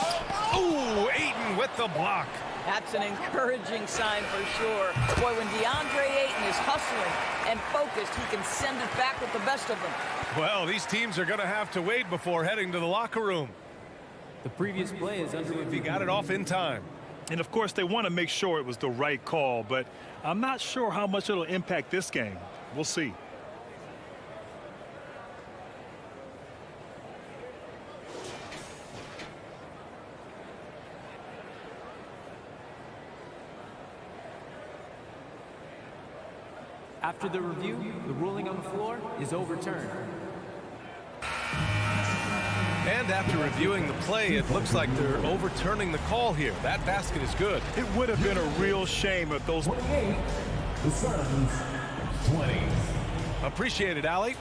Ooh, Ayton with the block. That's an encouraging sign for sure. Boy, when DeAndre Ayton is hustling and focused, he can send it back with the best of them. Well, these teams are going to have to wait before heading to the locker room. The previous play is under If he got it off in time. And of course, they want to make sure it was the right call, but I'm not sure how much it'll impact this game. We'll see. After the review, the ruling on the floor is overturned. And after reviewing the play, it looks like they're overturning the call here. That basket is good. It would have been a real shame if those... 28. The Suns, 20. Appreciate it, Allie.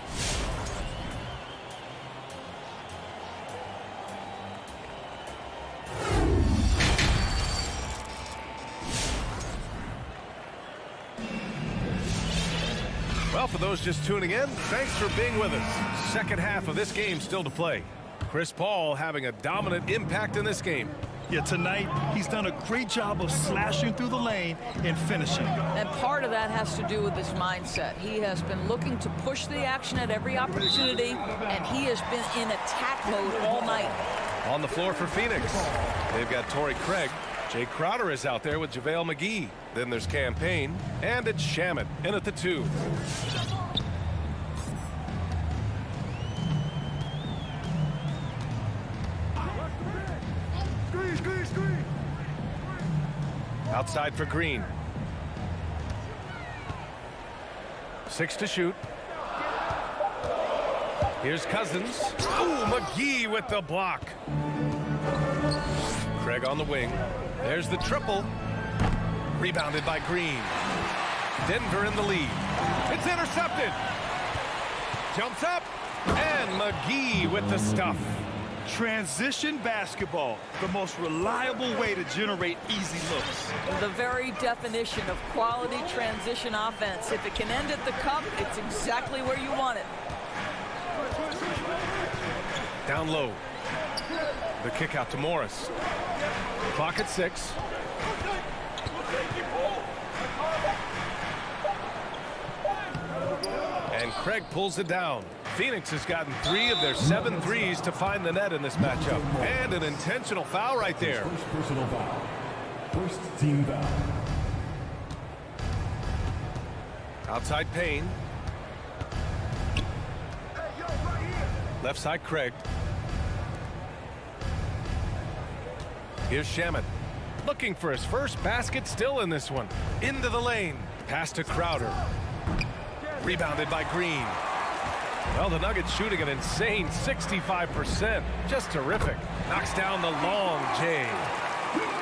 Well, for those just tuning in, thanks for being with us. Second half of this game still to play. Chris Paul having a dominant impact in this game. Yeah, tonight, he's done a great job of slashing through the lane and finishing. And part of that has to do with his mindset. He has been looking to push the action at every opportunity, and he has been in attack mode all night. On the floor for Phoenix, they've got Torrey Craig. Jay Crowder is out there with JaVale McGee. Then there's Campaign, and it's Shamet in at the 2. Outside for Green. 6 to shoot. Here's Cousins. Ooh, McGee with the block. Craig on the wing. There's the triple. Rebounded by Green. Denver in the lead. It's intercepted. Jumps up, and McGee with the stuff. Transition basketball, the most reliable way to generate easy looks. The very definition of quality transition offense. If it can end at the cup, it's exactly where you want it. Down low. The kick out to Morris. Clock at 6. And Craig pulls it down. Phoenix has gotten 3 of their 7 threes to find the net in this matchup. And an intentional foul right there. First personal foul. First team foul. Outside Payne. Left side Craig. Here's Shamet. Looking for his first basket still in this one. Into the lane. Pass to Crowder. Rebounded by Green. Well, the Nuggets shooting an insane 65%. Just terrific. Knocks down the long J.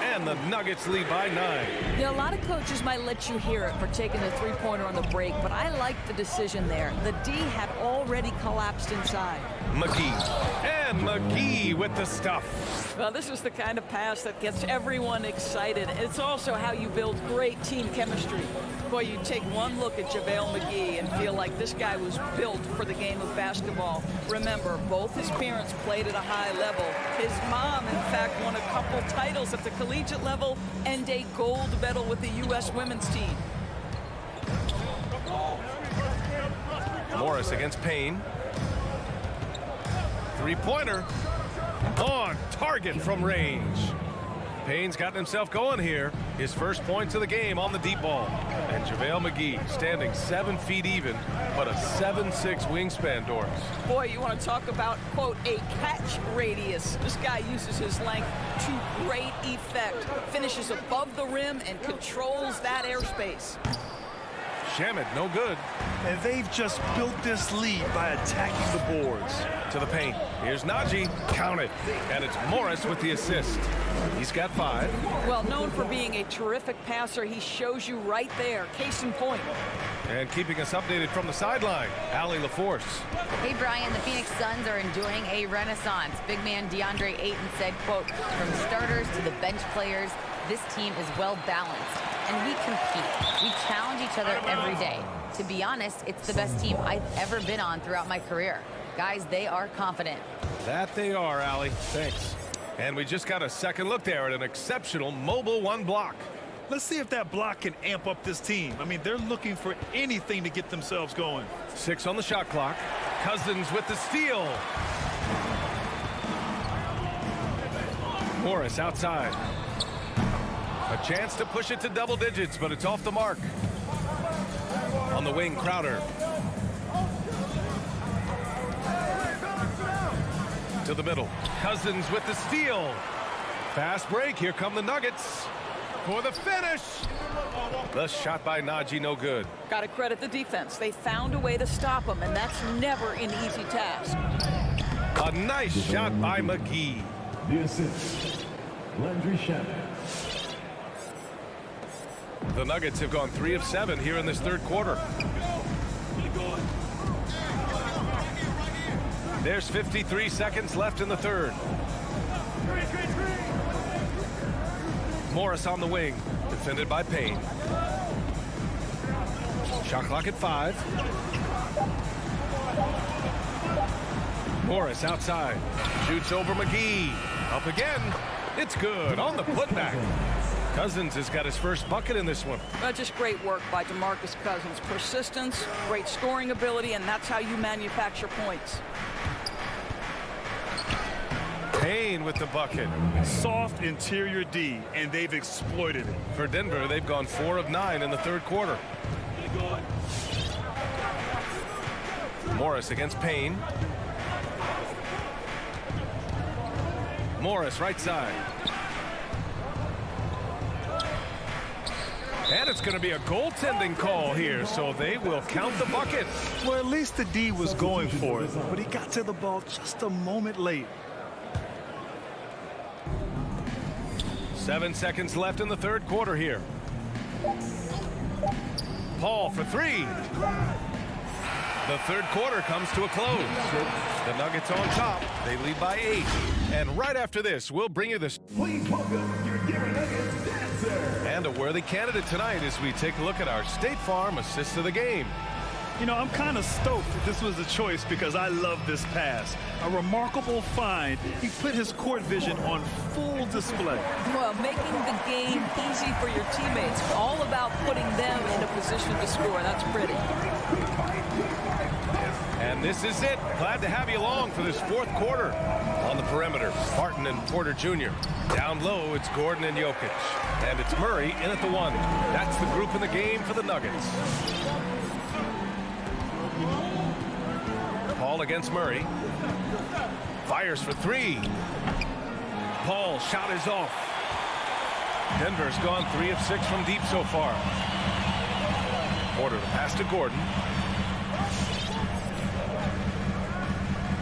And the Nuggets lead by 9. Yeah, a lot of coaches might let you hear it for taking the three-pointer on the break, but I like the decision there. The D had already collapsed inside. McGee. And McGee with the stuff. Well, this is the kind of pass that gets everyone excited. It's also how you build great team chemistry. Boy, you take one look at JaVale McGee and feel like this guy was built for the game of basketball. Remember, both his parents played at a high level. His mom, in fact, won a couple titles at the collegiate level and a gold medal with the U.S. women's team. Morris against Payne. Three-pointer. On target from range. Payne's gotten himself going here. His first points of the game on the deep ball. And JaVale McGee standing 7 feet even, but a 7'6" wingspan, Doris. Boy, you want to talk about, quote, a catch radius. This guy uses his length to great effect. Finishes above the rim and controls that airspace. Shamet, no good. And they've just built this lead by attacking the boards. To the paint. Here's Najee. Count it. And it's Morris with the assist. He's got 5. Well, known for being a terrific passer, he shows you right there. Case in point. And keeping us updated from the sideline, Allie LaForce. Hey, Brian, the Phoenix Suns are enjoying a renaissance. Big man DeAndre Ayton said, quote, from starters to the bench players, this team is well balanced. And we compete. We challenge each other every day. To be honest, it's the best team I've ever been on throughout my career. Guys, they are confident. That they are, Allie. Thanks. And we just got a second look there at an exceptional mobile 1 block. Let's see if that block can amp up this team. I mean, they're looking for anything to get themselves going. 6 on the shot clock. Cousins with the steal. Morris outside. A chance to push it to double digits, but it's off the mark. On the wing, Crowder. To the middle. Cousins with the steal. Fast break. Here come the Nuggets for the finish. The shot by Najee, no good. Got to credit the defense. They found a way to stop him, and that's never an easy task. A nice shot by McGee. The assist. Landry Shamet. The Nuggets have gone 3 of 7 here in this third quarter. There's 53 seconds left in the third. Morris on the wing, defended by Payne. Shot clock at 5. Morris outside, shoots over McGee. Up again, it's good on the putback. Cousins has got his first bucket in this one. Just great work by DeMarcus Cousins. Persistence, great scoring ability, and that's how you manufacture points. Payne with the bucket. Soft interior D, and they've exploited it. For Denver, they've gone 4 of 9 in the third quarter. Morris against Payne. Morris right side. And it's going to be a goaltending call here, so they will count the bucket. Well, at least the D was going for it, but he got to the ball just a moment late. 7 seconds left in the third quarter here. Paul for three. The third quarter comes to a close. The Nuggets on top. They lead by 8. And right after this, we'll bring you this. Please welcome your Denver Nuggets dancer. And a worthy candidate tonight as we take a look at our State Farm assist of the game. You know, I'm kind of stoked that this was a choice because I love this pass. A remarkable find. He put his court vision on full display. Well, making the game easy for your teammates. All about putting them in a position to score. That's pretty. And this is it. Glad to have you along for this fourth quarter. On the perimeter, Barton and Porter Jr. Down low, it's Gordon and Jokic. And it's Murray in at the 1. That's the group in the game for the Nuggets. Paul against Murray. Fires for 3. Paul shot is off. Denver's gone 3 of 6 from deep so far. Porter the pass to Gordon.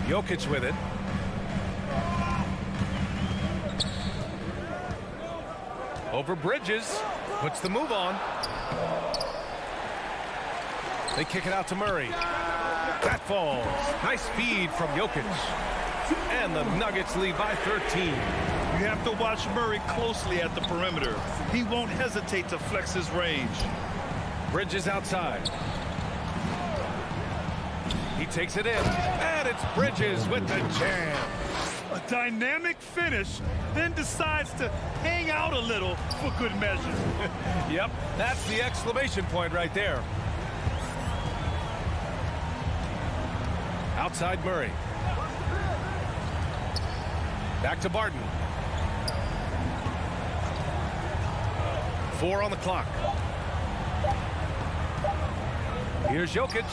Jokic with it. Over Bridges. Puts the move on. They kick it out to Murray. That falls. Nice feed from Jokic. And the Nuggets lead by 13. You have to watch Murray closely at the perimeter. He won't hesitate to flex his range. Bridges outside. He takes it in. And it's Bridges with the jam. A dynamic finish, then decides to hang out a little for good measure. Yep, that's the exclamation point right there. Outside Murray. Back to Barton. 4 on the clock. Here's Jokic.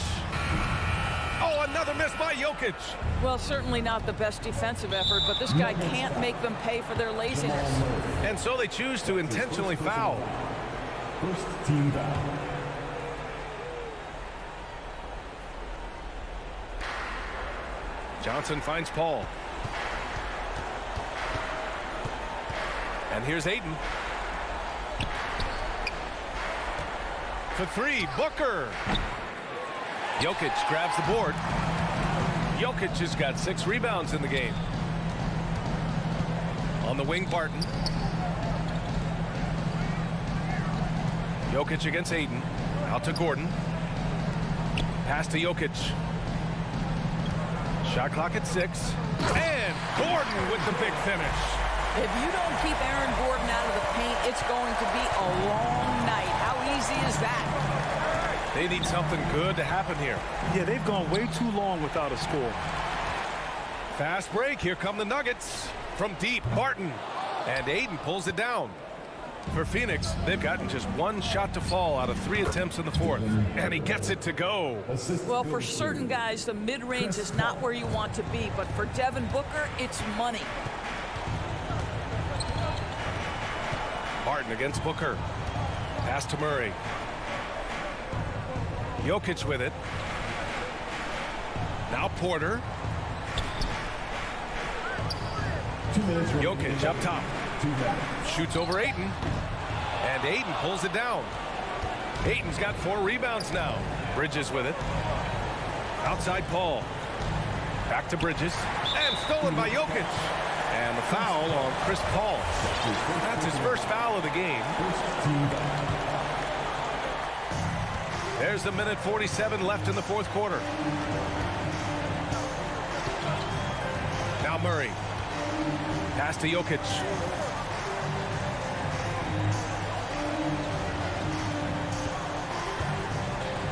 Oh, another miss by Jokic. Well, certainly not the best defensive effort, but this guy can't make them pay for their laziness. And so they choose to intentionally foul. First team foul. Johnson finds Paul. And here's Ayton. For 3, Booker. Jokic grabs the board. Jokic has got 6 rebounds in the game. On the wing, Barton. Jokic against Ayton. Out to Gordon. Pass to Jokic. Shot clock at 6. And Gordon with the big finish. If you don't keep Aaron Gordon out of the paint, it's going to be a long night. How easy is that? They need something good to happen here. Yeah, they've gone way too long without a score. Fast break. Here come the Nuggets. From deep, Barton. And Ayton pulls it down. For Phoenix, they've gotten just 1 shot to fall out of 3 attempts in the fourth. And he gets it to go. Well, for certain guys, the mid-range is not where you want to be. But for Devin Booker, it's money. Barton against Booker. Pass to Murray. Jokic with it. Now Porter. Jokic up top. Shoots over Ayton. And Ayton pulls it down. Ayton's got 4 rebounds now. Bridges with it. Outside Paul. Back to Bridges. And stolen by Jokic. And the foul on Chris Paul. That's his first foul of the game. There's 1:47 left in the fourth quarter. Now Murray. Pass to Jokic.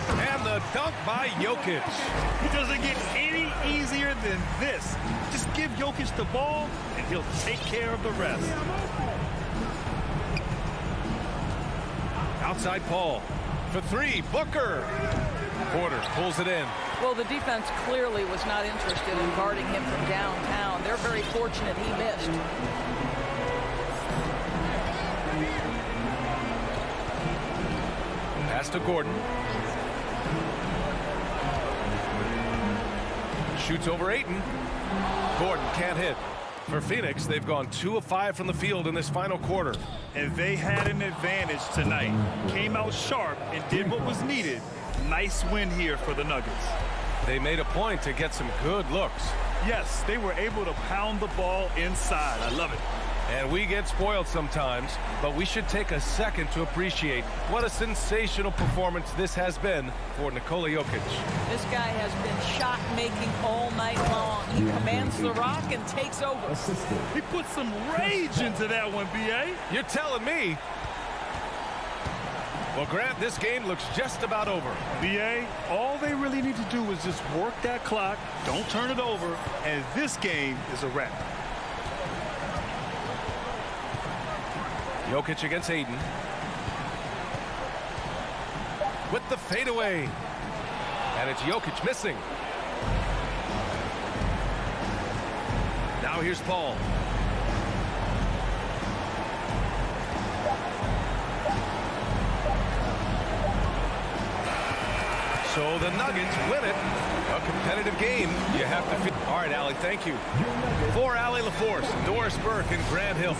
And the dunk by Jokic. It doesn't get any easier than this. Just give Jokic the ball, and he'll take care of the rest. Outside Paul. For 3, Booker. Porter pulls it in. Well, the defense clearly was not interested in guarding him from downtown. They're very fortunate he missed. Pass to Gordon. Shoots over Ayton. Gordon can't hit. For Phoenix, they've gone 2 of 5 from the field in this final quarter. And they had an advantage tonight. Came out sharp and did what was needed. Nice win here for the Nuggets. They made a point to get some good looks. Yes, they were able to pound the ball inside. I love it. And we get spoiled sometimes, but we should take a second to appreciate what a sensational performance this has been for Nikola Jokic. This guy has been shot-making all night long. He commands the rock and takes over. He put some rage into that one, B.A. You're telling me? Well, Grant, this game looks just about over. B.A., all they really need to do is just work that clock, don't turn it over, and this game is a wrap. Jokic against Ayton. With the fadeaway. And it's Jokic missing. Now here's Paul. So the Nuggets win it. A competitive game. You have to feel. All right, Allie, thank you. For Allie LaForce, Doris Burke, and Grant Hill.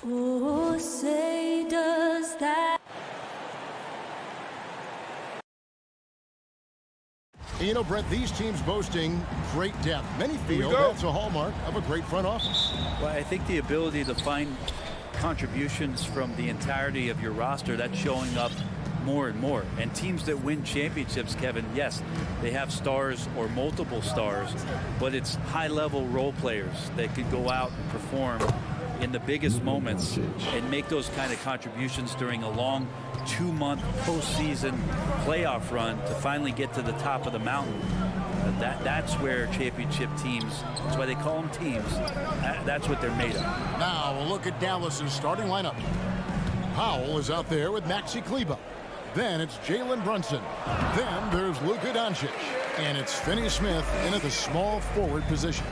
Oh, say does that. You know, Brett, these teams boasting great depth. Many feel that's a hallmark of a great front office. Well, I think the ability to find contributions from the entirety of your roster, that's showing up more and more. And teams that win championships, Kevin, yes, they have stars or multiple stars, but it's high-level role players that could go out and perform in the biggest moments and make those kind of contributions during a long 2-month postseason playoff run to finally get to the top of the mountain. That's where championship teams, that's why they call them teams, that's what they're made of. Now a look at Dallas's starting lineup. Powell is out there with Maxi Kleber. Then it's Jalen Brunson. Then there's Luka Doncic. And it's Finney Smith in at the small forward position.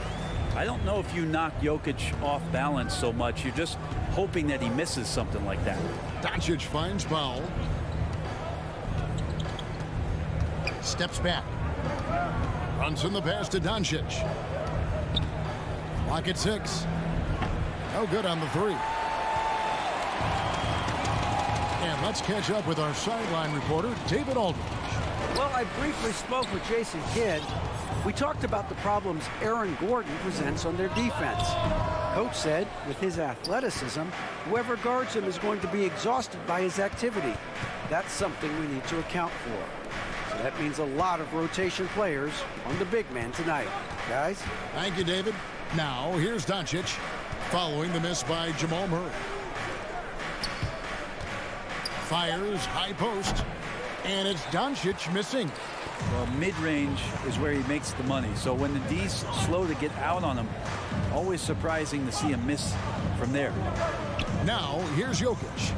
I don't know if you knock Jokic off balance so much. You're just hoping that he misses something like that. Doncic finds Powell. Steps back. Runs in the pass to Doncic. Clock at 6. No good on the 3. And let's catch up with our sideline reporter, David Aldridge. Well, I briefly spoke with Jason Kidd. We talked about the problems Aaron Gordon presents on their defense. Coach said with his athleticism, whoever guards him is going to be exhausted by his activity. That's something we need to account for. So that means a lot of rotation players on the big man tonight. Guys? Thank you, David. Now, here's Doncic following the miss by Jamal Murray. Fires high post, and it's Doncic missing. Well, mid-range is where he makes the money. So when the D's slow to get out on him, always surprising to see him miss from there. Now, here's Jokic.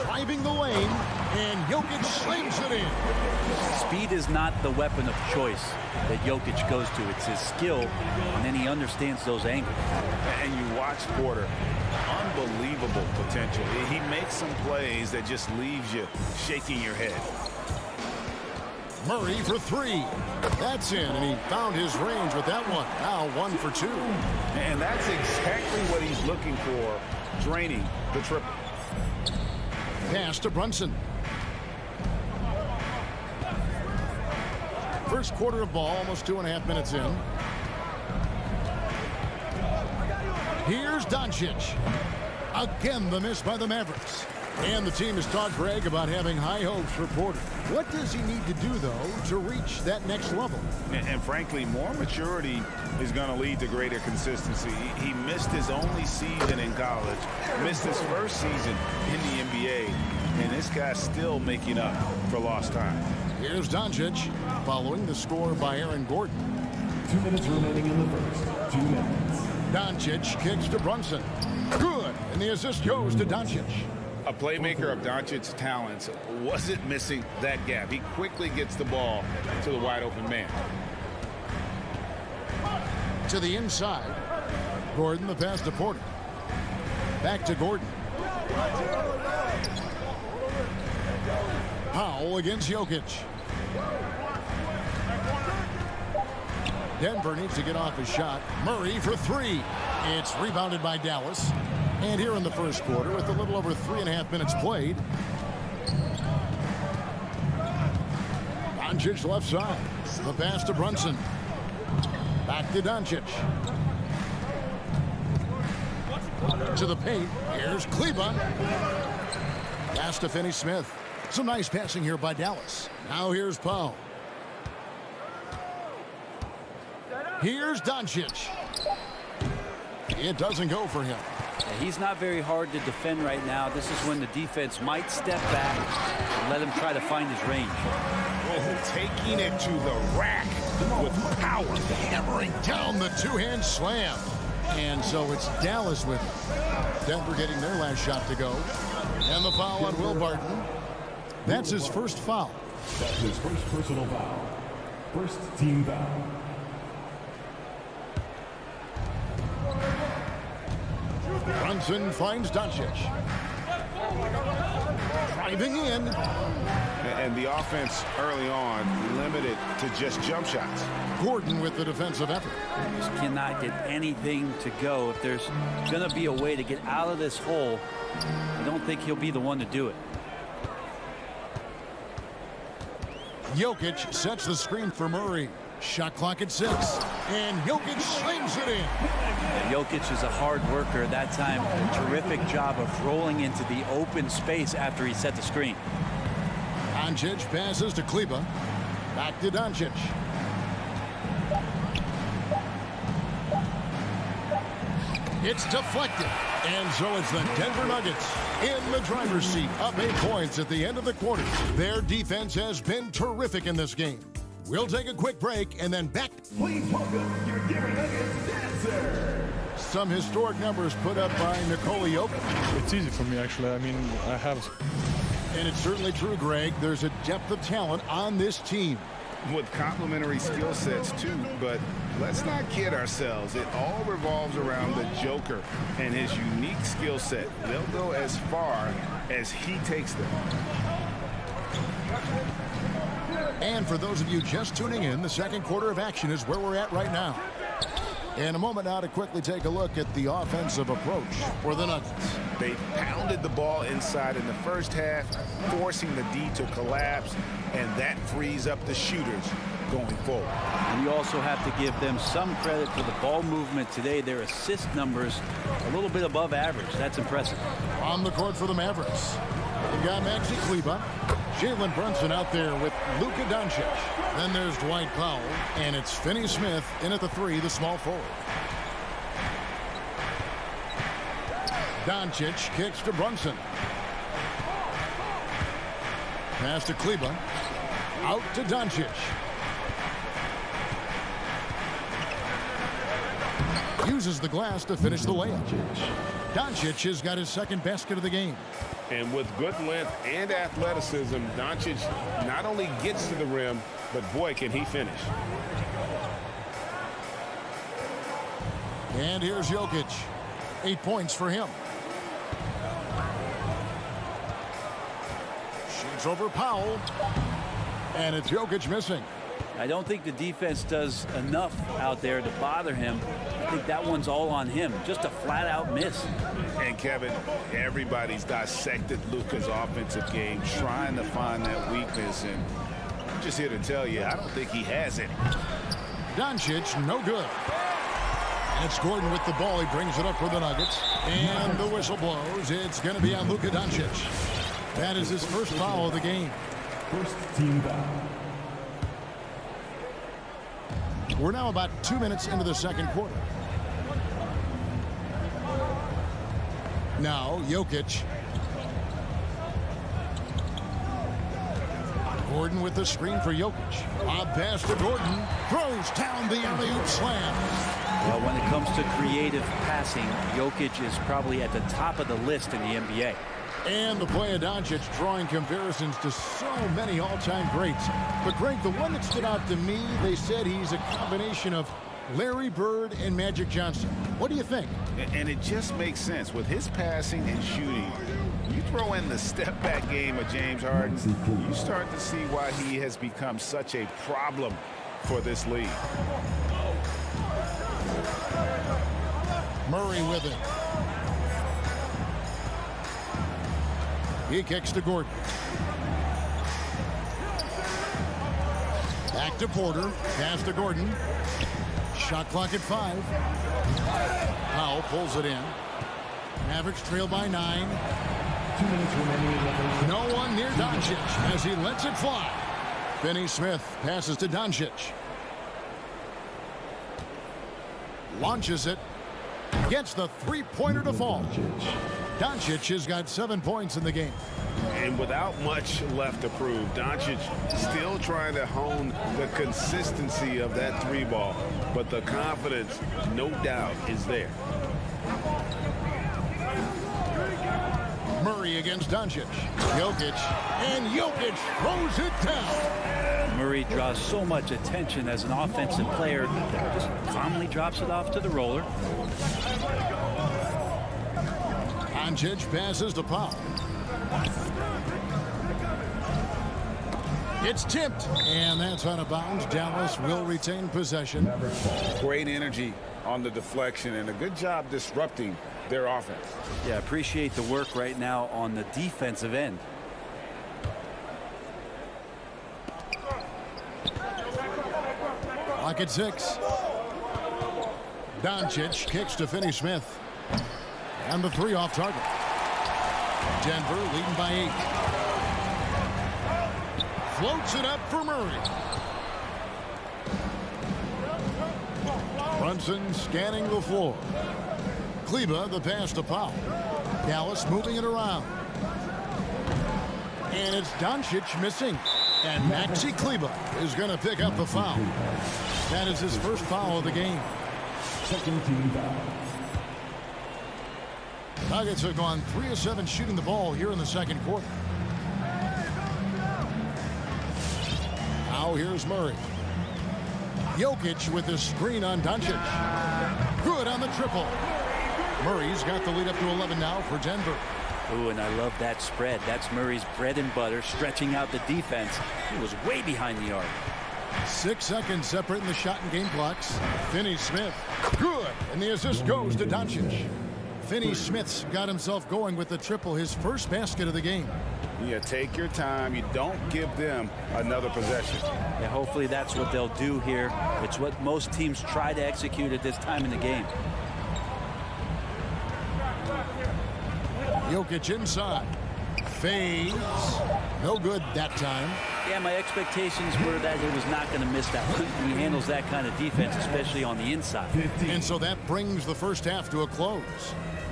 Driving the lane, and Jokic slings it in. Speed is not the weapon of choice that Jokic goes to. It's his skill, and then he understands those angles. And you watch Porter. Unbelievable potential. He makes some plays that just leaves you shaking your head. Murray for 3. That's in, and he found his range with that one. Now 1 for 2. And that's exactly what he's looking for, draining the triple. Pass to Brunson. First quarter of ball, almost 2.5 minutes in. Here's Doncic. Again, the miss by the Mavericks. And the team has talked Greg about having high hopes for Porter. What does he need to do, though, to reach that next level? And frankly, more maturity is going to lead to greater consistency. He missed his only season in college, missed his first season in the NBA, and this guy's still making up for lost time. Here's Doncic following the score by Aaron Gordon. 2 minutes remaining in the first. 2 minutes. Doncic kicks to Brunson. Good. And the assist goes to Doncic. A playmaker of Doncic's talents wasn't missing that gap. He quickly gets the ball to the wide open man. To the inside. Gordon, the pass to Porter. Back to Gordon. Powell against Jokic. Denver needs to get off his shot. Murray for 3. It's rebounded by Dallas. And here in the first quarter, with a little over 3.5 minutes played, Doncic left side. The pass to Brunson. Back to Doncic. To the paint. Here's Kleber. Pass to Finney Smith. Some nice passing here by Dallas. Now here's Powell. Here's Doncic. It doesn't go for him. He's not very hard to defend right now. This is when the defense might step back and let him try to find his range. Oh, taking it to the rack with power. Hammering down the two-hand slam. And so it's Dallas with it. Denver getting their last shot to go. And the foul on Will Barton. That's his first foul. That's his first personal foul. First team foul. Brunson finds Doncic. Driving in. And the offense early on limited to just jump shots. Gordon with the defensive effort. Just cannot get anything to go. If there's going to be a way to get out of this hole, I don't think he'll be the one to do it. Jokic sets the screen for Murray. Shot clock at 6. And Jokic slings it in. Yeah, Jokic is a hard worker. That time, a terrific job of rolling into the open space after he set the screen. Doncic passes to Kleber. Back to Doncic. It's deflected. And so it's the Denver Nuggets in the driver's seat, up 8 points at the end of the quarter. Their defense has been terrific in this game. We'll take a quick break and then back. Please welcome your Denver Nuggets dancer. Some historic numbers put up by Nikola Jokic. It's easy for me, actually. I mean, I have. And it's certainly true, Greg. There's a depth of talent on this team. With complementary skill sets, too. But let's not kid ourselves. It all revolves around the Joker and his unique skill set. They'll go as far as he takes them. And for those of you just tuning in, the second quarter of action is where we're at right now. In a moment now to quickly take a look at the offensive approach for the Nuggets. They pounded the ball inside in the first half, forcing the D to collapse, and that frees up the shooters going forward. And you also have to give them some credit for the ball movement today. Their assist numbers a little bit above average. That's impressive. On the court for the Mavericks, we've got Maxi Kleber, Jalen Brunson out there with Luka Doncic. Then there's Dwight Powell, and it's Finney Smith in at the 3, the small forward. Doncic kicks to Brunson. Pass to Kleber. Out to Doncic. Uses the glass to finish the layup. Doncic has got his second basket of the game. And with good length and athleticism, Doncic not only gets to the rim, but boy, can he finish. And here's Jokic. 8 points for him. Shoots over Powell. And it's Jokic missing. I don't think the defense does enough out there to bother him. I think that one's all on him. Just a flat-out miss. And, Kevin, everybody's dissected Luka's offensive game, trying to find that weakness. And I'm just here to tell you, I don't think he has it. Doncic, no good. And it's Gordon with the ball. He brings it up for the Nuggets. And the whistle blows. It's going to be on Luka Doncic. That is his first foul of the game. First team foul. We're now about 2 minutes into the second quarter. Now, Jokic. Gordon with the screen for Jokic. Lob pass to Gordon. Throws down the alley-oop slam. Well, when it comes to creative passing, Jokic is probably at the top of the list in the NBA. And the play of Doncic drawing comparisons to so many all-time greats. But, Greg, the one that stood out to me, they said he's a combination of Larry Bird and Magic Johnson. What do you think? And it just makes sense. With his passing and shooting, you throw in the step-back game of James Harden, you start to see why he has become such a problem for this league. Murray with it. He kicks to Gordon. Back to Porter. Pass to Gordon. Shot clock at 5. Powell pulls it in. Mavericks trail by 9. 2 minutes remaining. No one near Doncic as he lets it fly. Finney Smith passes to Doncic. Launches it. Gets the three-pointer to fall. Doncic has got 7 points in the game. And without much left to prove, Doncic still trying to hone the consistency of that 3-ball. But the confidence, no doubt, is there. Murray against Doncic. Jokic. And Jokic throws it down. Murray draws so much attention as an offensive player. Just calmly drops it off to the roller. Doncic passes to Powell. It's tipped, and that's out of bounds. Dallas will retain possession. Great energy on the deflection and a good job disrupting their offense. Yeah, appreciate the work right now on the defensive end. Lock at 6. Doncic kicks to Finney-Smith. And the 3 off target. Denver leading by 8. Floats it up for Murray. Brunson scanning the floor. Kleba the pass to Powell. Dallas moving it around. And it's Doncic missing. And Maxi Kleba is going to pick up the foul. That is his first foul of the game. Second team foul. Nuggets have gone 3 of 7 shooting the ball here in the second quarter. Now here's Murray. Jokic with the screen on Doncic. Good on the triple. Murray's got the lead up to 11 now for Denver. Ooh, and I love that spread. That's Murray's bread and butter, stretching out the defense. He was way behind the arc. 6 seconds separating the shot and game clocks. Finney-Smith. Good. And the assist goes to Doncic. Finney-Smith's got himself going with the triple, his first basket of the game. Yeah, take your time. You don't give them another possession. Yeah, hopefully that's what they'll do here. It's what most teams try to execute at this time in the game. Jokic inside. Fades. No good that time. Yeah, my expectations were that he was not going to miss that one. He handles that kind of defense, especially on the inside. And so that brings the first half to a close.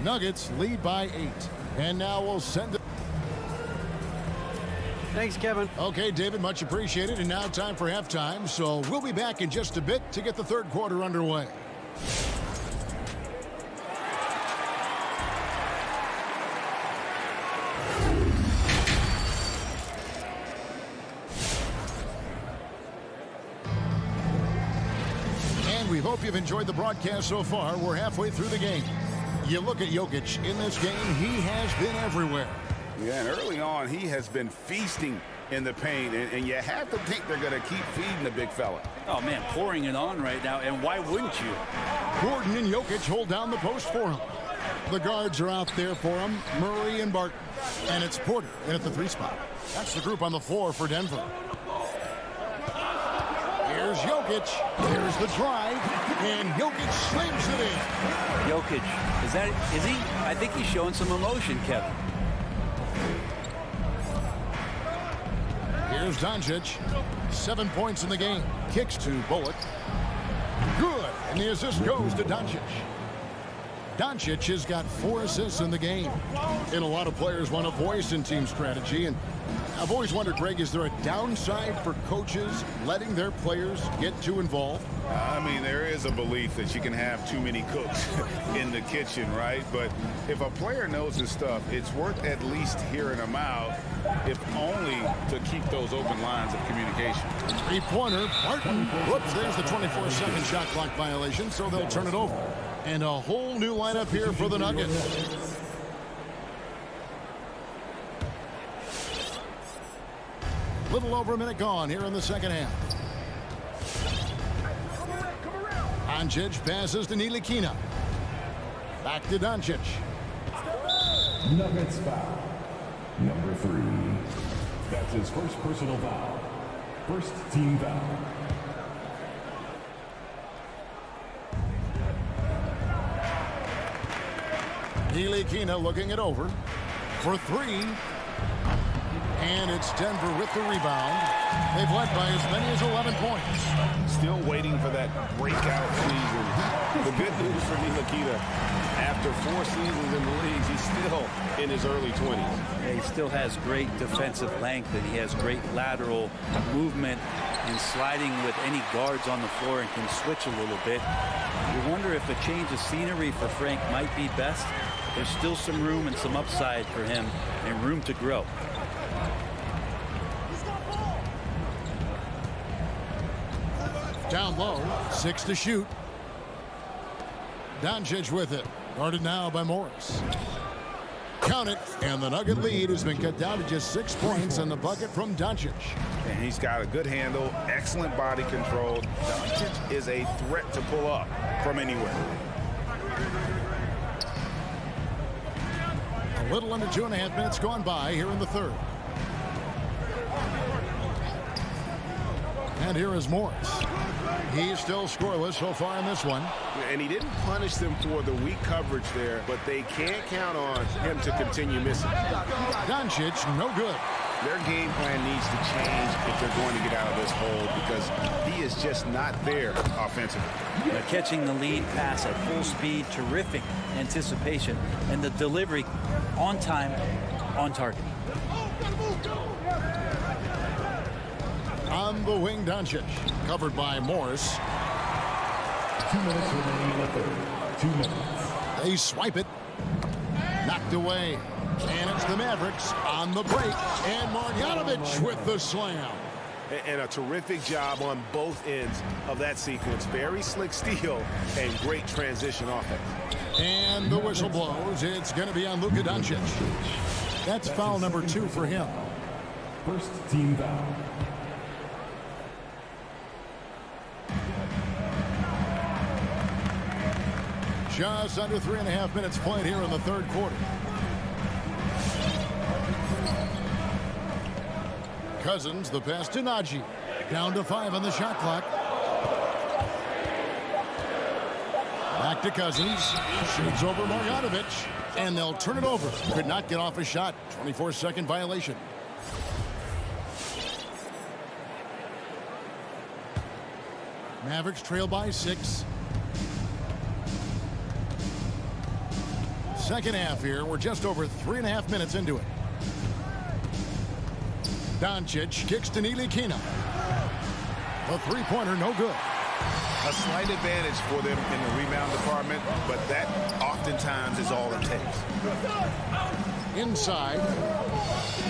Nuggets lead by 8. And now we'll send it. Thanks, Kevin. Okay, David, much appreciated. And now time for halftime. So we'll be back in just a bit to get the third quarter underway. We hope you've enjoyed the broadcast so far. We're halfway through the game. You look at Jokic in this game, he has been everywhere. Yeah, and early on, he has been feasting in the paint, and you have to think they're going to keep feeding the big fella. Oh, man, pouring it on right now, and why wouldn't you? Gordon and Jokic hold down the post for him. The guards are out there for him, Murray and Barton. And it's Porter in at the 3 spot. That's the group on the floor for Denver. Here's Jokic. Here's the drive. And Jokic slams it in. Jokic, is he? I think he's showing some emotion, Kevin. Here's Doncic. 7 points in the game. Kicks to Bullock. Good. And the assist goes to Doncic. Doncic has got 4 assists in the game. And a lot of players want a voice in team strategy. And I've always wondered, Greg, is there a downside for coaches letting their players get too involved? I mean, there is a belief that you can have too many cooks in the kitchen, right? But if a player knows his stuff, it's worth at least hearing him out, if only to keep those open lines of communication. 3-pointer, Barton. Whoops, there's the 24-second shot clock violation, so they'll turn it over. And a whole new lineup here for the Nuggets. Little over a minute gone here in the second half. Doncic passes to Ntilikina. Back to Doncic. Nuggets foul. Number 3. That's his first personal foul. First team foul. Ntilikina looking it over for 3. And it's Denver with the rebound. They've led by as many as 11 points. Still waiting for that breakout season. The good news for Ntilikina, after 4 seasons in the league, he's still in his early 20s. Yeah, he still has great defensive length, and he has great lateral movement in sliding with any guards on the floor and can switch a little bit. You wonder if a change of scenery for Frank might be best. There's still some room and some upside for him and room to grow. Down low, 6 to shoot. Doncic with it. Guarded now by Morris. Count it, and the Nugget lead has been cut down to just 6 points in the bucket from Doncic. And he's got a good handle, excellent body control. Doncic is a threat to pull up from anywhere. A little under 2.5 minutes gone by here in the third. And here is Morris. He's still scoreless so far in this one. And he didn't punish them for the weak coverage there, but they can't count on him to continue missing. Doncic, no good. Their game plan needs to change if they're going to get out of this hole because he is just not there offensively. They're catching the lead pass at full speed, terrific anticipation, and the delivery on time, on target. On the wing, Doncic, covered by Morris. 2 minutes remaining in the third. 2 minutes. They swipe it. Knocked away. And it's the Mavericks on the break. And Marjanovic with the slam. And a terrific job on both ends of that sequence. Very slick steal and great transition offense. And the whistle blows. It's going to be on Luka Doncic. That's foul number 2 for him. First team foul. Just under 3.5 minutes played here in the third quarter. Cousins, the pass to Najee. Down to 5 on the shot clock. Back to Cousins. Shoots over Marjanovic. And they'll turn it over. Could not get off a shot. 24-second violation. Mavericks trail by 6. Second half here. We're just over 3.5 minutes into it. Doncic kicks to Ntilikina. The three-pointer, no good. A slight advantage for them in the rebound department, but that oftentimes is all it takes. Inside.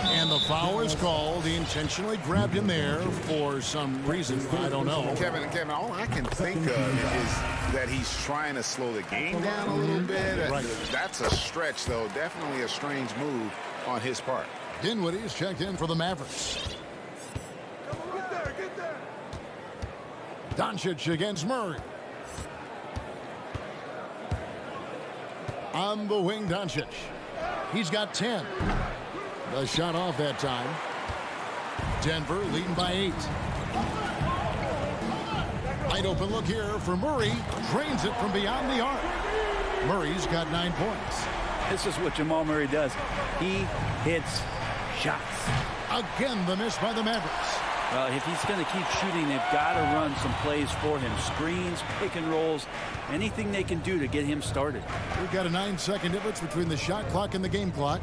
And the foul is called. He intentionally grabbed him there for some reason. I don't know. Kevin, all I can think of is that he's trying to slow the game down a little bit. Right. That's a stretch, though. Definitely a strange move on his part. Dinwiddie's checked in for the Mavericks. Doncic against Murray. On the wing, Doncic. He's got 10. The shot off that time. Denver leading by 8. Wide open look here for Murray. Drains it from beyond the arc. Murray's got 9 points. This is what Jamal Murray does. He hits shots. Again, the miss by the Mavericks. Well, if he's going to keep shooting, they've got to run some plays for him. Screens, pick and rolls, anything they can do to get him started. We've got a 9-second difference between the shot clock and the game clock.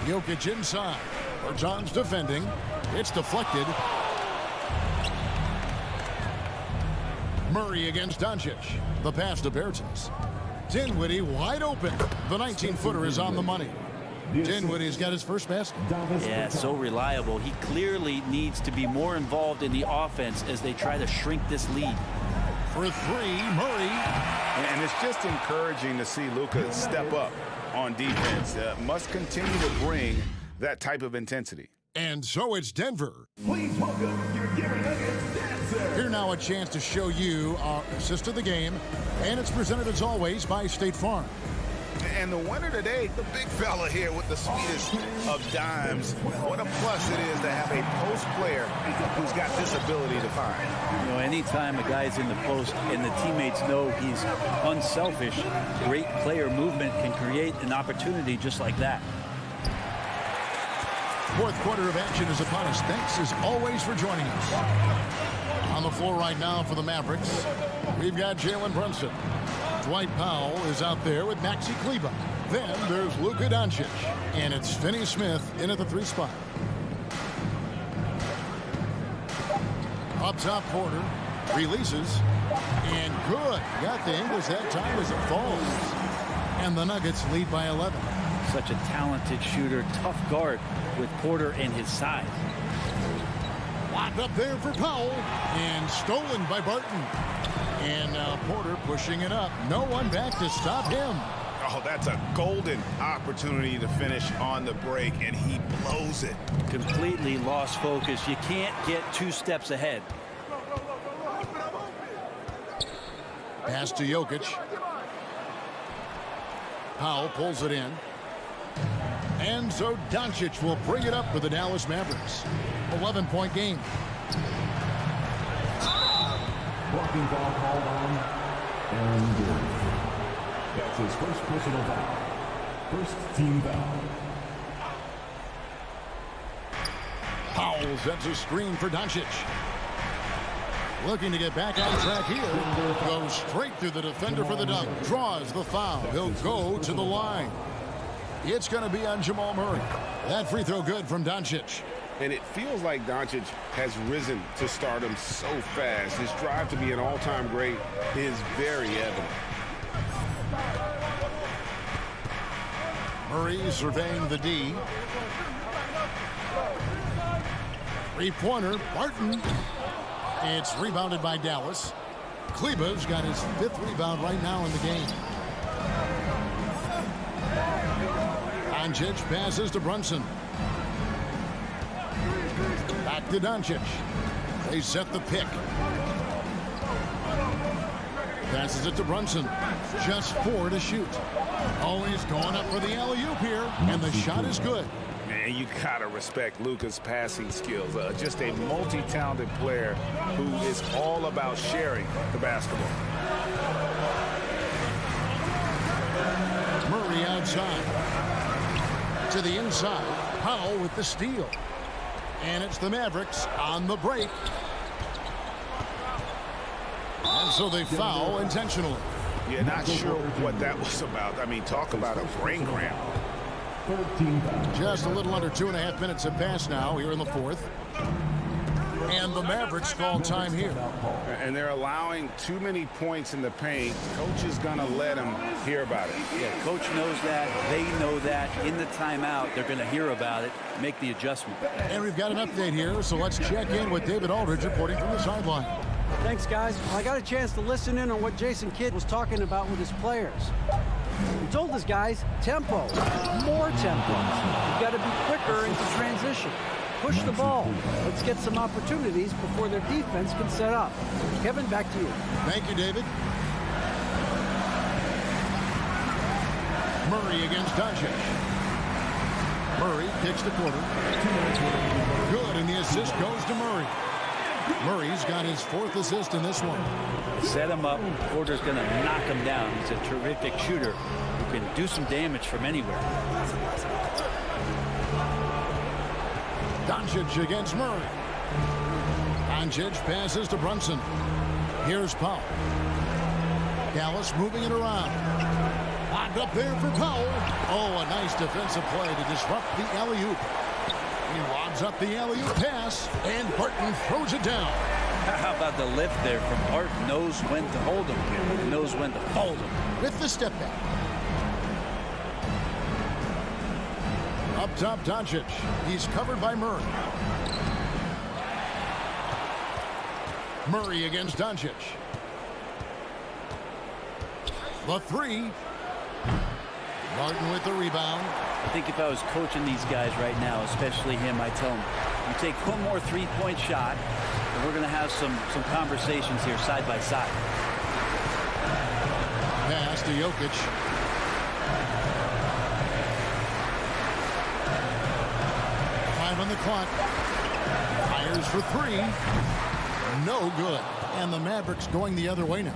Jokic inside. Bertans defending. It's deflected. Murray against Doncic. The pass to Bertans. Dinwiddie wide open. The 19-footer is on the money. Dinwiddie's got his first basket. Yeah, so reliable. He clearly needs to be more involved in the offense as they try to shrink this lead. For 3, Murray. And it's just encouraging to see Luka step up on defense. Must continue to bring that type of intensity. And so it's Denver. Please welcome your Gary Nuggets dancer. Here now a chance to show you our assist of the game. And it's presented as always by State Farm. And the winner today, the big fella here with the sweetest of dimes. What a plus it is to have a post player who's got this ability to find. You know, anytime a guy's in the post and the teammates know he's unselfish, great player movement can create an opportunity just like that. Fourth quarter of action is upon us. Thanks as always for joining us. On the floor right now for the Mavericks, we've got Jalen Brunson. Dwight Powell is out there with Maxi Kleber. Then there's Luka Doncic. And it's Finney Smith in at the 3 spot. Up top, Porter releases. And good. Got the Ingles that time as it falls. And the Nuggets lead by 11. Such a talented shooter, tough guard with Porter and his size. Locked up there for Powell. And stolen by Barton. And now Porter pushing it up. No one back to stop him. Oh, that's a golden opportunity to finish on the break, and he blows it. Completely lost focus. You can't get 2 steps ahead. Pass to Jokic. Powell pulls it in. And so Doncic will bring it up for the Dallas Mavericks. 11-point game. Blocking foul called on Aaron Gordon. That's his first personal foul. First team foul. Powell sets a screen for Doncic. Looking to get back on track here. Goes straight through the defender for the dunk. Draws the foul. He'll go to the line. It's going to be on Jamal Murray. That free throw good from Doncic. And it feels like Doncic has risen to stardom so fast. His drive to be an all-time great is very evident. Murray surveying the D. Three-pointer, Barton. It's rebounded by Dallas. Kleba's got his 5th rebound right now in the game. Doncic passes to Brunson. Back to Doncic. They set the pick. Passes it to Brunson. Just 4 to shoot. Always going up for the alley-oop here, and the shot is good. Man, you gotta respect Luka's passing skills. Just a multi-talented player who is all about sharing the basketball. Murray outside. To the inside. Powell with the steal. And it's the Mavericks on the break. And so they foul intentionally. Yeah, not sure what that was about. I mean, talk about a brain cramp. Just a little under 2.5 minutes have passed now here in the 4th. And the Mavericks call time here. And they're allowing too many points in the paint. Coach is going to let them hear about it. Yeah, coach knows that. They know that. In the timeout, they're going to hear about it, make the adjustment. And we've got an update here, so let's check in with David Aldridge reporting from the sideline. Thanks, guys. I got a chance to listen in on what Jason Kidd was talking about with his players. He told his guys, tempo, more tempo. You've got to be quicker into transition. Push the ball. Let's get some opportunities before their defense can set up. Kevin, back to you. Thank you, David. Murray against Doncic. Murray kicks the quarter. Good, and the assist goes to Murray. Murray's got his 4th assist in this one. Set him up. Porter's going to knock him down. He's a terrific shooter who can do some damage from anywhere. Doncic against Murray. Doncic passes to Brunson. Here's Powell. Dallas moving it around. Locked up there for Powell. Oh, a nice defensive play to disrupt the alley-oop. He lobs up the alley-oop pass, and Barton throws it down. How about the lift there from Barton? Knows when to hold him, knows when to fold him. With the step back. Up top, Doncic. He's covered by Murray. Murray against Doncic. The 3. Barton with the rebound. I think if I was coaching these guys right now, especially him, I'd tell him, you take one more 3-point shot, and we're going to have some conversations here side by side. Pass to Jokic. On the clock. Fires for 3. No good. And the Mavericks going the other way now.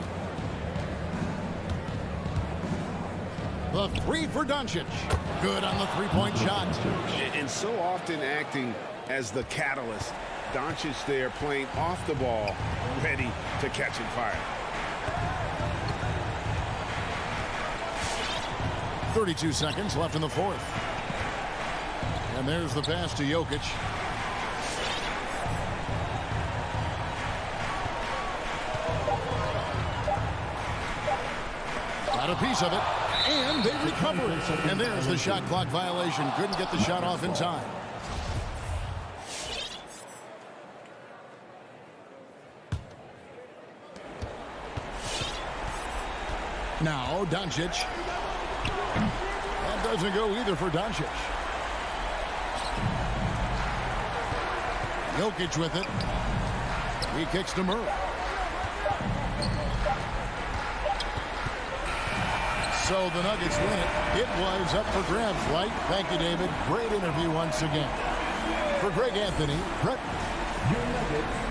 The 3 for Doncic. Good on the 3-point shot. And so often acting as the catalyst. Doncic there playing off the ball, ready to catch and fire. 32 seconds left in the 4th. And there's the pass to Jokic. Got a piece of it. And they recover it. And there's the shot clock violation. Couldn't get the shot off in time. Now, Doncic. That doesn't go either for Doncic. Jokic with it. He kicks to Murray. So the Nuggets win it. It was up for grabs, right? Thank you, David. Great interview once again. For Greg Anthony, Brett. Your Nuggets.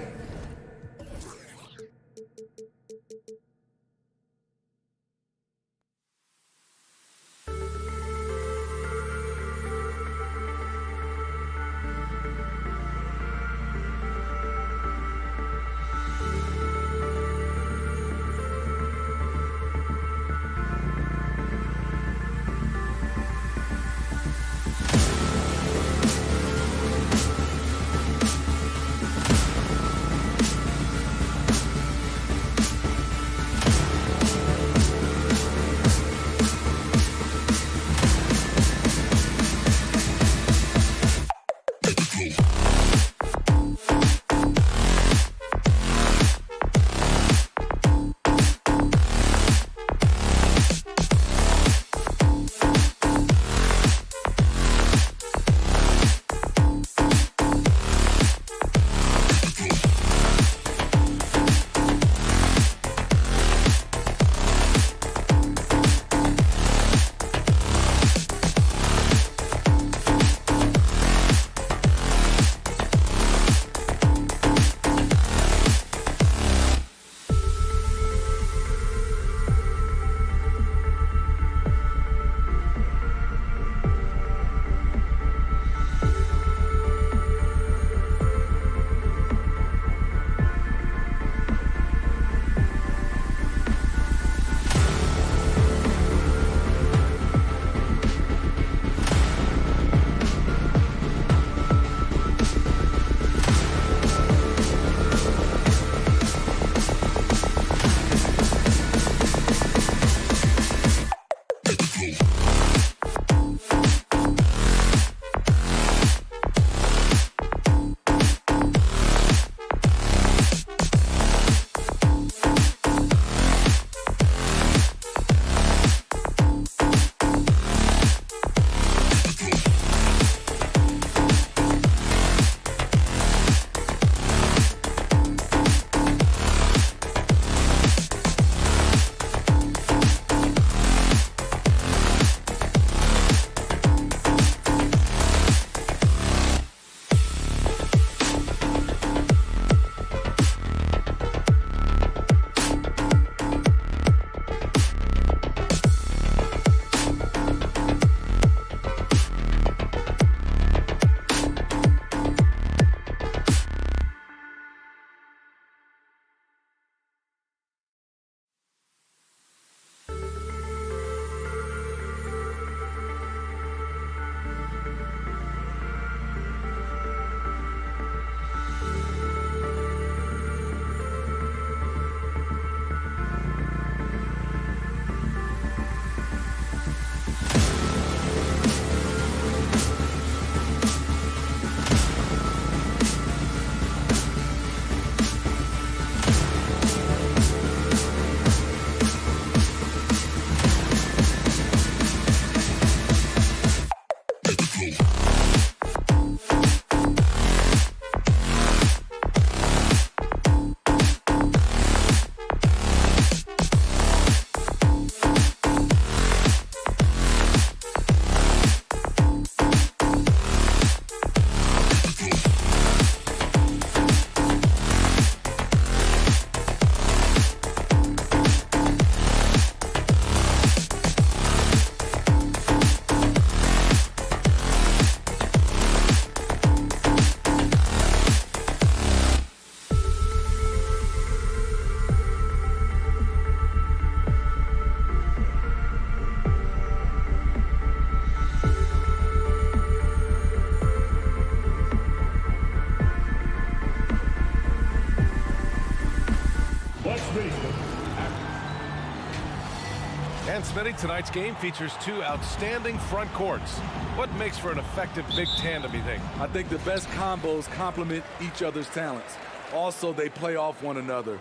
And Smitty, tonight's game features two outstanding front courts. What makes for an effective big tandem, you think? I think the best combos complement each other's talents. Also, they play off one another.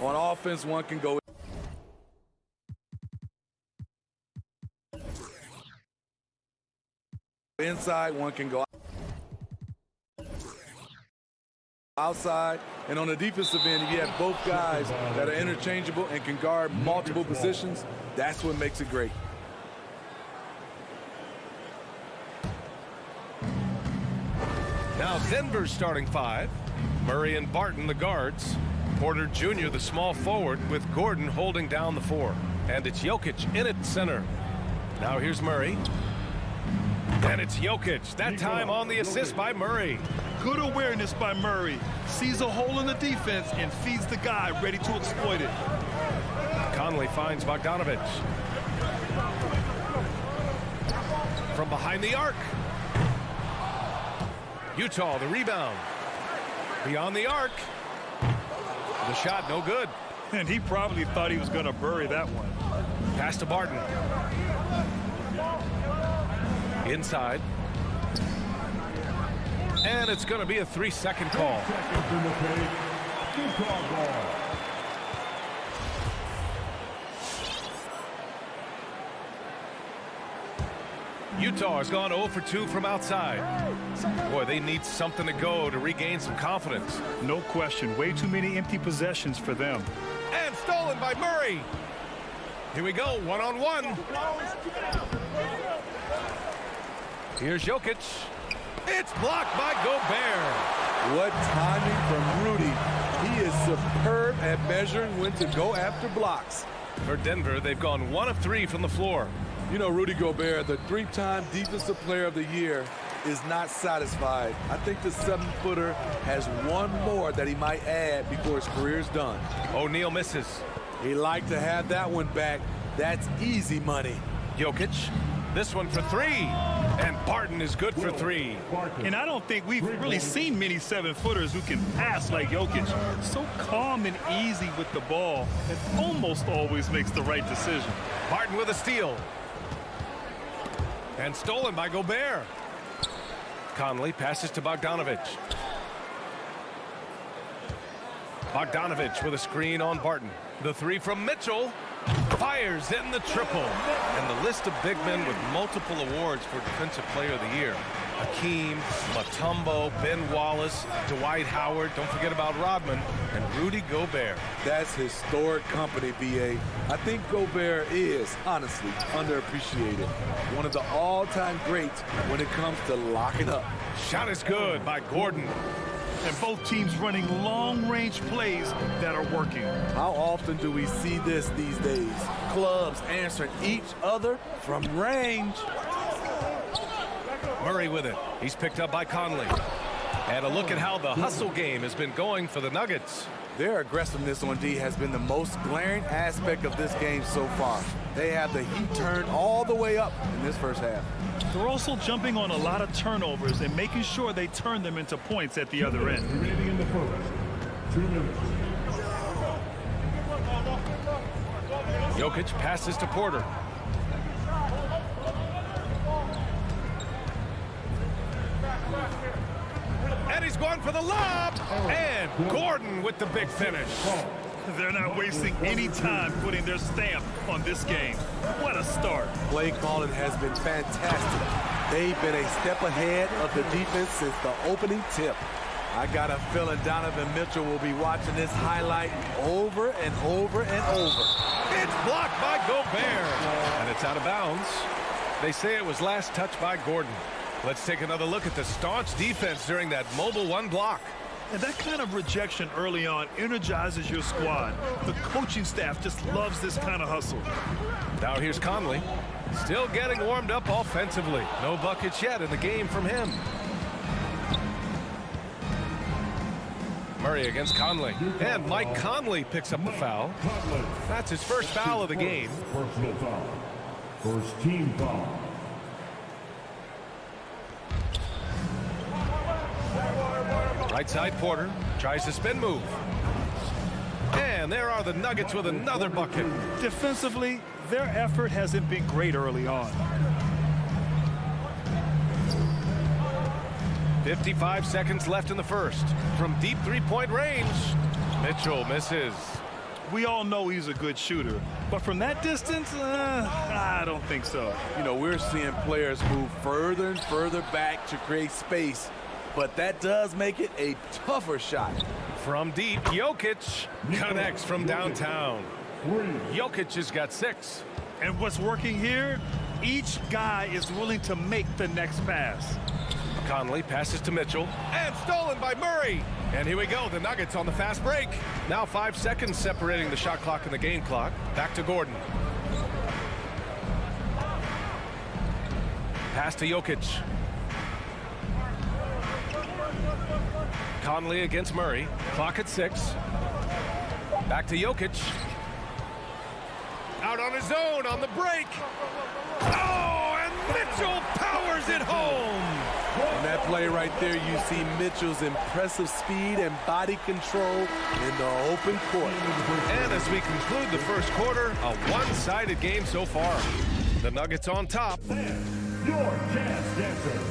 On offense, one can go inside, one can go outside. And on the defensive end, if you have both guys that are interchangeable and can guard multiple positions, that's what makes it great. Now Denver's starting five. Murray and Barton, the guards. Porter Jr., the small forward, with Gordon holding down the four. And it's Jokic in at center. Now here's Murray. And it's Jokic, that time on the assist by Murray. Good awareness by Murray. Sees a hole in the defense and feeds the guy ready to exploit it. Conley finds Bogdanovic. From behind the arc. Utah, the rebound. Beyond the arc. The shot, no good. And he probably thought he was going to bury that one. Pass to Barton. Inside. And it's going to be a 3-second call. Utah has gone 0 for 2 from outside. Boy, they need something to go to regain some confidence. No question. Way too many empty possessions for them. And stolen by Murray. Here we go, one-on-one. Here's Jokic. It's blocked by Gobert. What timing from Rudy. He is superb at measuring when to go after blocks. For Denver, they've gone 1 of 3 from the floor. You know, Rudy Gobert, the 3-time Defensive Player of the Year, is not satisfied. I think the 7-footer has one more that he might add before his career's done. O'Neal misses. He'd like to have that one back. That's easy money. Jokic, this one for 3. And Barton is good for 3. And I don't think we've really seen many 7-footers who can pass like Jokic. So calm and easy with the ball and almost always makes the right decision. Barton with a steal. And stolen by Gobert. Conley passes to Bogdanovic. Bogdanovic with a screen on Barton. The 3 from Mitchell. Fires in the triple. And the list of big men with multiple awards for Defensive Player of the Year. Hakeem, Mutombo, Ben Wallace, Dwight Howard, don't forget about Rodman, and Rudy Gobert. That's historic company, B.A. I think Gobert is, honestly, underappreciated. One of the all-time greats when it comes to locking up. Shot is good by Gordon. And both teams running long-range plays that are working. How often do we see this these days? Clubs answering each other from range. Murray with it. He's picked up by Conley. And a look at how the hustle game has been going for the Nuggets. Their aggressiveness on D has been the most glaring aspect of this game so far. They have the heat turned all the way up in this first half. They're also jumping on a lot of turnovers and making sure they turn them into points at the other end. Remaining in the first. 2 minutes. Jokic passes to Porter. And he's going for the lob. And Gordon with the big finish. They're not wasting any time putting their stamp on this game. What a start. Play calling has been fantastic. They've been a step ahead of the defense since the opening tip. I got a feeling Donovan Mitchell will be watching this highlight over and over and over. It's blocked by Gobert. And it's out of bounds. They say it was last touched by Gordon. Let's take another look at the staunch defense during that mobile 1 block. And that kind of rejection early on energizes your squad. The coaching staff just loves this kind of hustle. Now here's Conley. Still getting warmed up offensively. No buckets yet in the game from him. Murray against Conley. And Mike Conley picks up the foul. That's his first foul of the game. Personal foul. First team foul. Right side Porter tries to spin move. And there are the Nuggets with another bucket. Defensively, their effort hasn't been great early on. 55 seconds left in the first. From deep 3-point range, Mitchell misses. We all know he's a good shooter, But from that distance, I don't think so. You know, we're seeing players move further and further back to create space, but that does make it a tougher shot. From deep, Jokic connects from downtown. Jokic has got 6. And what's working here, each guy is willing to make the next pass. Conley passes to Mitchell, and stolen by Murray. And here we go, the Nuggets on the fast break. Now 5 seconds separating the shot clock and the game clock. Back to Gordon. Pass to Jokic. Conley against Murray. Clock at 6. Back to Jokic. Out on his own on the break. Oh, and Mitchell powers it home. In that play right there, you see Mitchell's impressive speed and body control in the open court. And as we conclude the first quarter, a one-sided game so far. The Nuggets on top. Your chance dancer.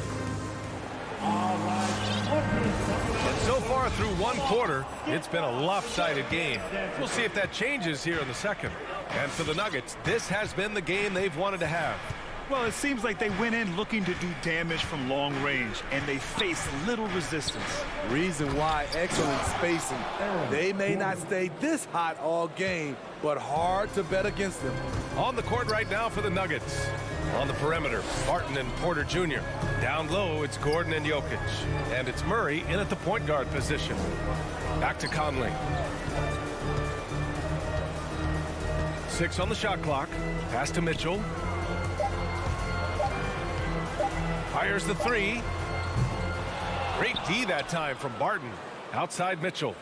And so far through one quarter, it's been a lopsided game. We'll see if that changes here in the second. And for the Nuggets, this has been the game they've wanted to have. Well, it seems like they went in looking to do damage from long range, and they faced little resistance. Reason why, excellent spacing. They may not stay this hot all game, but hard to bet against them. On the court right now for the Nuggets. On the perimeter, Barton and Porter Jr. Down low, it's Gordon and Jokic. And it's Murray in at the point guard position. Back to Conley. 6 on the shot clock. Pass to Mitchell. Fires the 3. Great D that time from Barton. Outside Mitchell.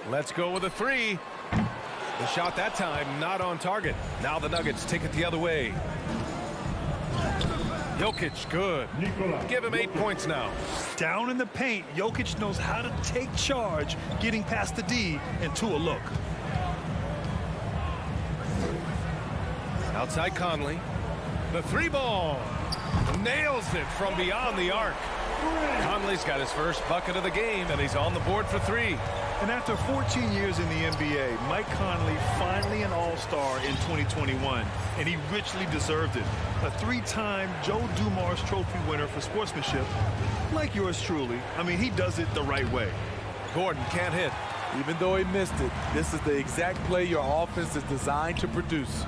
Let's go with a 3. The shot that time not on target. Now the Nuggets take it the other way. Jokic, good. Give him 8 points now. Down in the paint, Jokic knows how to take charge, getting past the D and to a look. Outside Conley. The 3 ball. Nails it from beyond the arc. Conley's got his first bucket of the game, and he's on the board for 3. And after 14 years in the NBA, Mike Conley finally an all-star in 2021, and he richly deserved it. A 3-time Joe Dumars Trophy winner for sportsmanship, like yours truly. I mean, he does it the right way. Gordon can't hit. Even though he missed it, this is the exact play your offense is designed to produce.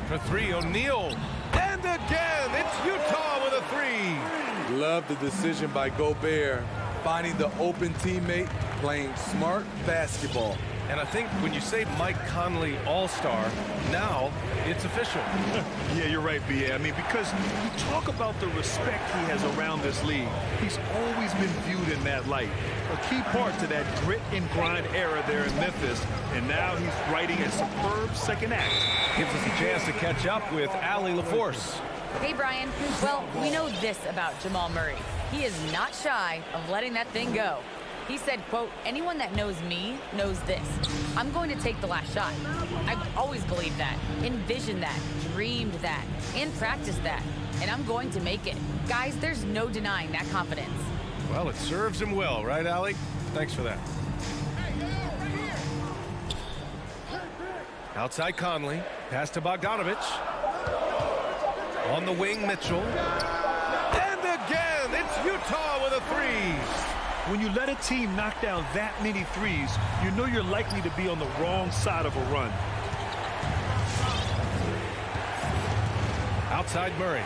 For 3, O'Neal. And again, it's Utah with a 3. Love the decision by Gobert, finding the open teammate, playing smart basketball. And I think when you say Mike Conley all-star, now it's official. Yeah, you're right, B.A. I mean, because you talk about the respect he has around this league. He's always been viewed in that light. A key part to that grit and grind era there in Memphis. And now he's writing a superb second act. Gives us a chance to catch up with Allie LaForce. Hey, Brian. Well, we know this about Jamal Murray. He is not shy of letting that thing go. He said, quote, anyone that knows me knows this. I'm going to take the last shot. I've always believed that, envisioned that, dreamed that, and practiced that. And I'm going to make it. Guys, there's no denying that confidence. Well, it serves him well, right, Allie? Thanks for that. Outside Conley. Pass to Bogdanovich. On the wing, Mitchell. And again, it's Utah with a 3. When you let a team knock down that many threes, you know you're likely to be on the wrong side of a run. Outside Murray.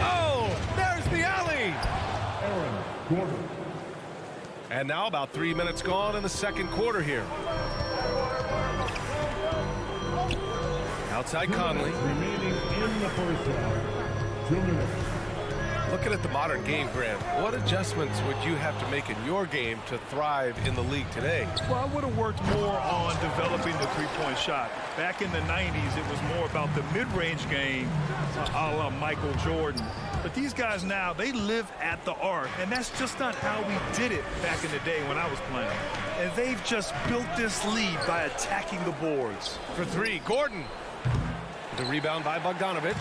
Oh, there's the alley. Aaron Gordon. And now about 3 minutes gone in the second quarter here. Outside Conley. Remaining in the first half. 2 minutes. Looking at the modern game, Grant, what adjustments would you have to make in your game to thrive in the league today? Well, I would have worked more on developing the three-point shot. Back in the 90s, it was more about the mid-range game, a la Michael Jordan. But these guys now, they live at the arc, and that's just not how we did it back in the day when I was playing. And they've just built this lead by attacking the boards. For 3, Gordon. The rebound by Bogdanovich.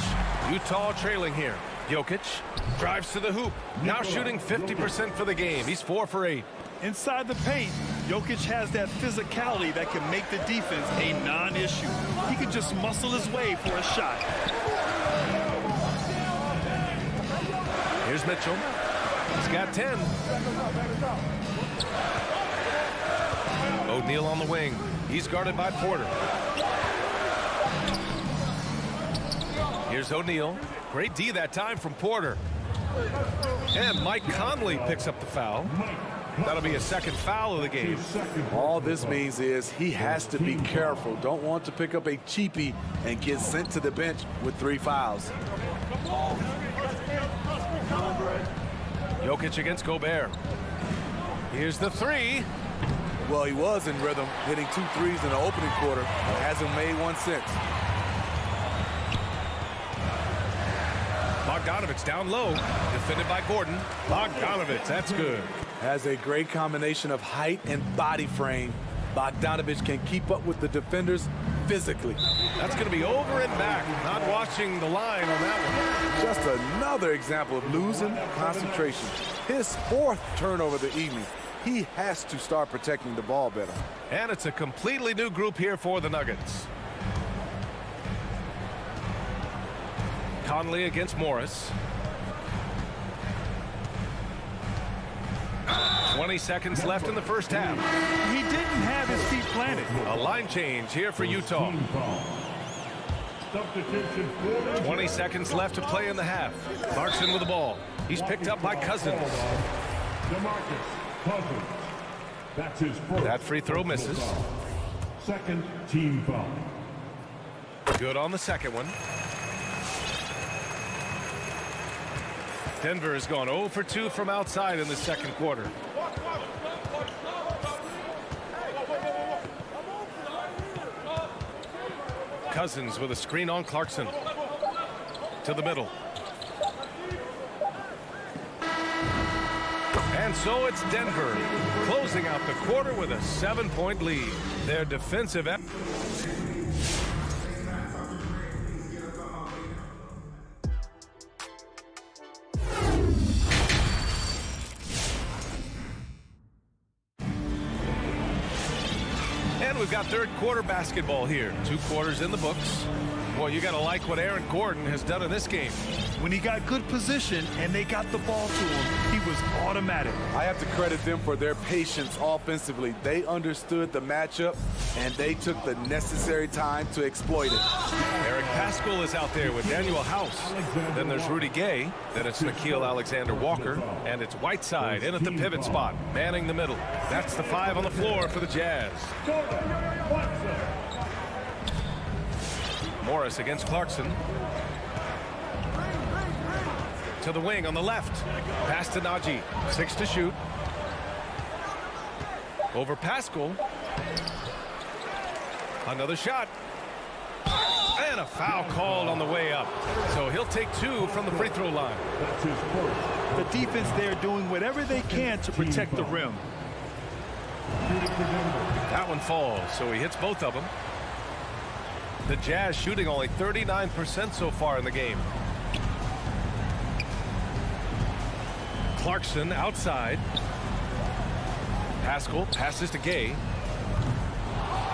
Utah trailing here. Jokic drives to the hoop. Now shooting 50% for the game. He's 4 for 8. Inside the paint, Jokic has that physicality that can make the defense a non-issue. He can just muscle his way for a shot. Here's Mitchell. He's got 10. O'Neal on the wing. He's guarded by Porter. Here's O'Neal. Great D that time from Porter. And Mike Conley picks up the foul. That'll be a second foul of the game. All this means is he has to be careful. Don't want to pick up a cheapie and get sent to the bench with 3 fouls. Jokic against Gobert. Here's the 3. Well, he was in rhythm, hitting 2 threes in the opening quarter, but hasn't made one since. Bogdanovich down low, defended by Gordon. Bogdanovich, that's good. Has a great combination of height and body frame. Bogdanovich can keep up with the defenders physically. That's going to be over and back. Not watching the line on that one. Just another example of losing concentration. His 4th turnover of the evening. He has to start protecting the ball better. And it's a completely new group here for the Nuggets. Conley against Morris. 20 seconds left in the first half. He didn't have his feet planted. A line change here for Utah. 20 seconds left to play in the half. Clarkson with the ball. He's picked up by Cousins. DeMarcus Cousins. That's his first. That free throw misses. Second team foul. Good on the second one. Denver has gone 0 for 2 from outside in the second quarter. Cousins with a screen on Clarkson. To the middle. And so it's Denver closing out the quarter with a 7-point lead. Their defensive effort. We've got third quarter basketball here. 2 quarters in the books. Well, you got to like what Aaron Gordon has done in this game. When he got good position and they got the ball to him, he was automatic. I have to credit them for their patience offensively. They understood the matchup, and they took the necessary time to exploit it. Eric Paschall is out there with Daniel House. Then there's Rudy Gay. Then it's Nickeil Alexander-Walker. And it's Whiteside in at the pivot spot, manning the middle. That's the 5 on the floor for the Jazz. Morris against Clarkson. To the wing on the left. Pass to Najee. 6 to shoot. Over Paschall. Another shot. And a foul called on the way up. So he'll take 2 from the free throw line. The defense there doing whatever they can to protect the rim. That one falls, so he hits both of them. The Jazz shooting only 39% so far in the game. Clarkson outside. Paschall passes to Gay.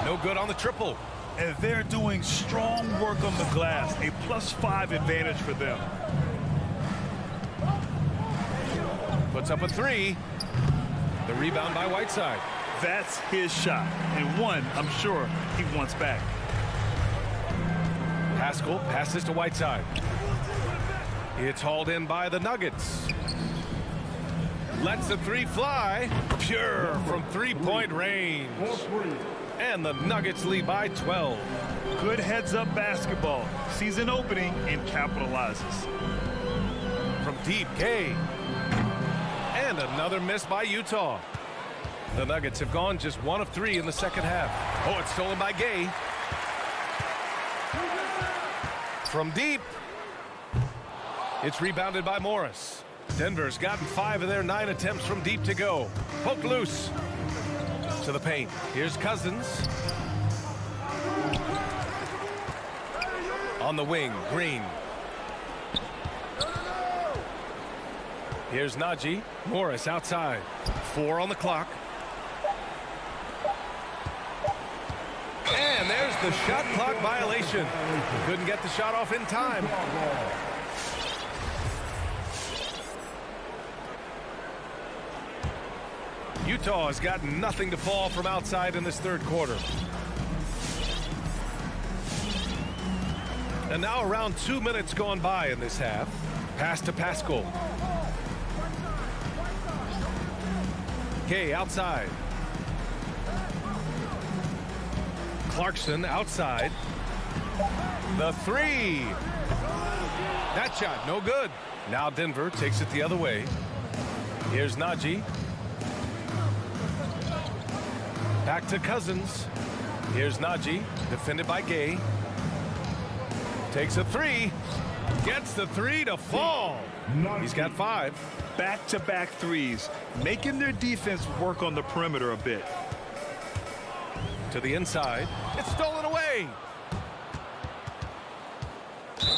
No good on the triple. And they're doing strong work on the glass. A +5 advantage for them. Puts up a 3. The rebound by Whiteside. That's his shot. And one, I'm sure, he wants back. Paschall passes to Whiteside. It's hauled in by the Nuggets. Lets the 3 fly. Pure from 3-point range. And the Nuggets lead by 12. Good heads-up basketball. Sees an opening and capitalizes. From deep, Gay. And another miss by Utah. The Nuggets have gone just 1 of 3 in the second half. Oh, it's stolen by Gay. From deep. It's rebounded by Morris. Denver's gotten 5 of their 9 attempts from deep to go. Poked loose. To the paint. Here's Cousins. On the wing, Green. Here's Najee. Morris outside. 4 on the clock. And there's the shot clock violation. Couldn't get the shot off in time. Utah has got nothing to fall from outside in this third quarter. And now around 2 minutes gone by in this half. Pass to Pascal. Kay outside. Clarkson outside. The three. That shot no good. Now Denver takes it the other way. Here's Najee. Back to Cousins. Here's Najee, defended by Gay. Takes a three. Gets the three to fall. He's got 5. Back-to-back threes, making their defense work on the perimeter a bit. To the inside. It's stolen away.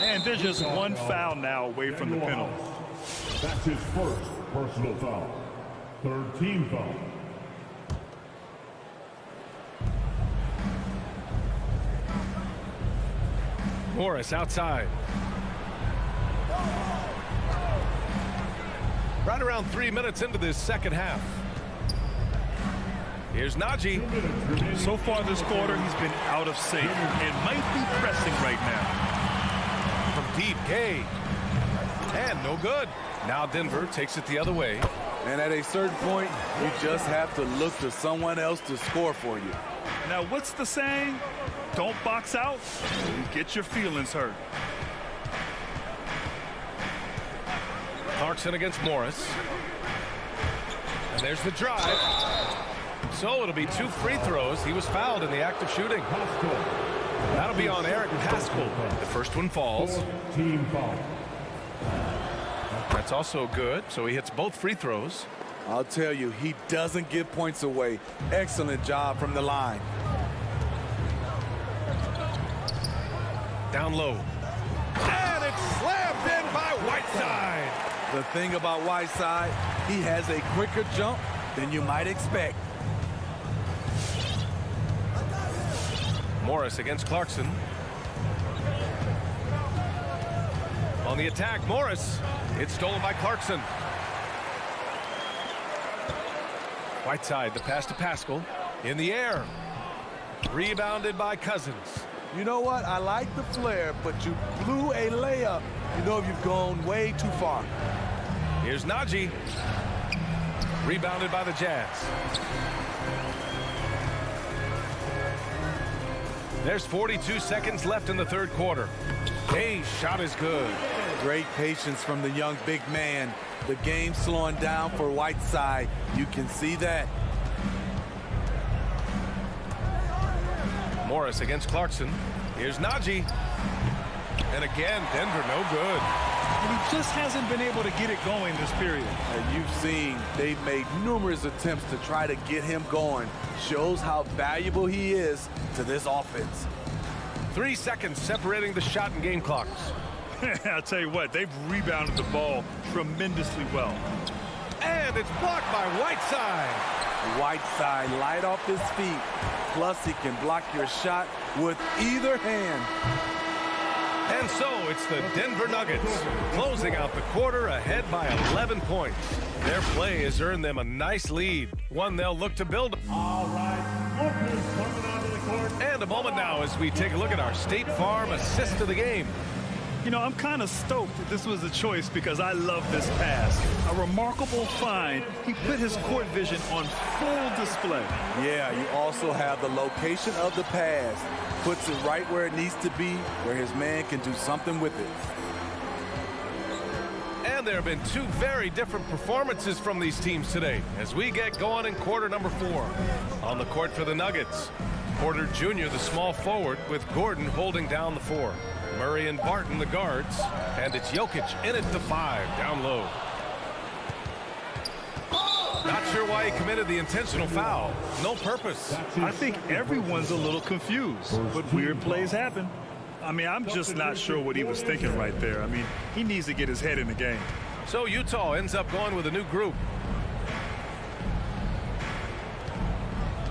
And there's just one foul now away from the penalty. That's his first personal foul. Third team foul. Morris outside. Right around 3 minutes into this second half. Here's Najee. So far this quarter, he's been out of sync and might be pressing right now. From deep, Gay. And no good. Now Denver takes it the other way. And at a certain point, you just have to look to someone else to score for you. Now, what's the saying? Don't box out. You get your feelings hurt. Clarkson against Morris. And there's the drive. So it'll be 2 free throws. He was fouled in the act of shooting. That'll be on Eric Pascal. The first one falls. Team foul. That's also good. So he hits both free throws. I'll tell you, he doesn't give points away. Excellent job from the line. Down low. And it's slammed in by Whiteside. The thing about Whiteside, he has a quicker jump than you might expect. Morris against Clarkson. On the attack, Morris. It's stolen by Clarkson. Whiteside, the pass to Pascal. In the air. Rebounded by Cousins. You know what? I like the flair, but you blew a layup. You know you've gone way too far. Here's Najee. Rebounded by the Jazz. There's 42 seconds left in the third quarter. Gay's shot is good. Great patience from the young big man. The game slowing down for Whiteside. You can see that. Morris against Clarkson. Here's Najee. And again, Denver no good. And he just hasn't been able to get it going this period. And you've seen they've made numerous attempts to try to get him going. Shows how valuable he is to this offense. 3 seconds separating the shot and game clocks. I'll tell you what, they've rebounded the ball tremendously well. And it's blocked by Whiteside. Whiteside light off his feet. Plus, he can block your shot with either hand. And so it's the Denver Nuggets closing out the quarter ahead by 11 points. Their play has earned them a nice lead, one they'll look to build. All right, Lucas coming onto the court. And a moment now as we take a look at our State Farm assist of the game. You know, I'm kind of stoked that this was a choice because I love this pass. A remarkable find. He put his court vision on full display. Yeah, you also have the location of the pass. Puts it right where it needs to be, where his man can do something with it. And there have been 2 very different performances from these teams today as we get going in quarter number 4. On the court for the Nuggets, Porter Jr., the small forward, with Gordon holding down the 4. Murray and Barton, the guards, and it's Jokic in at the 5, down low. Not sure why he committed the intentional foul. No purpose. I think everyone's a little confused, but weird plays happen. I mean, I'm just not sure what he was thinking right there. I mean, he needs to get his head in the game. So Utah ends up going with a new group.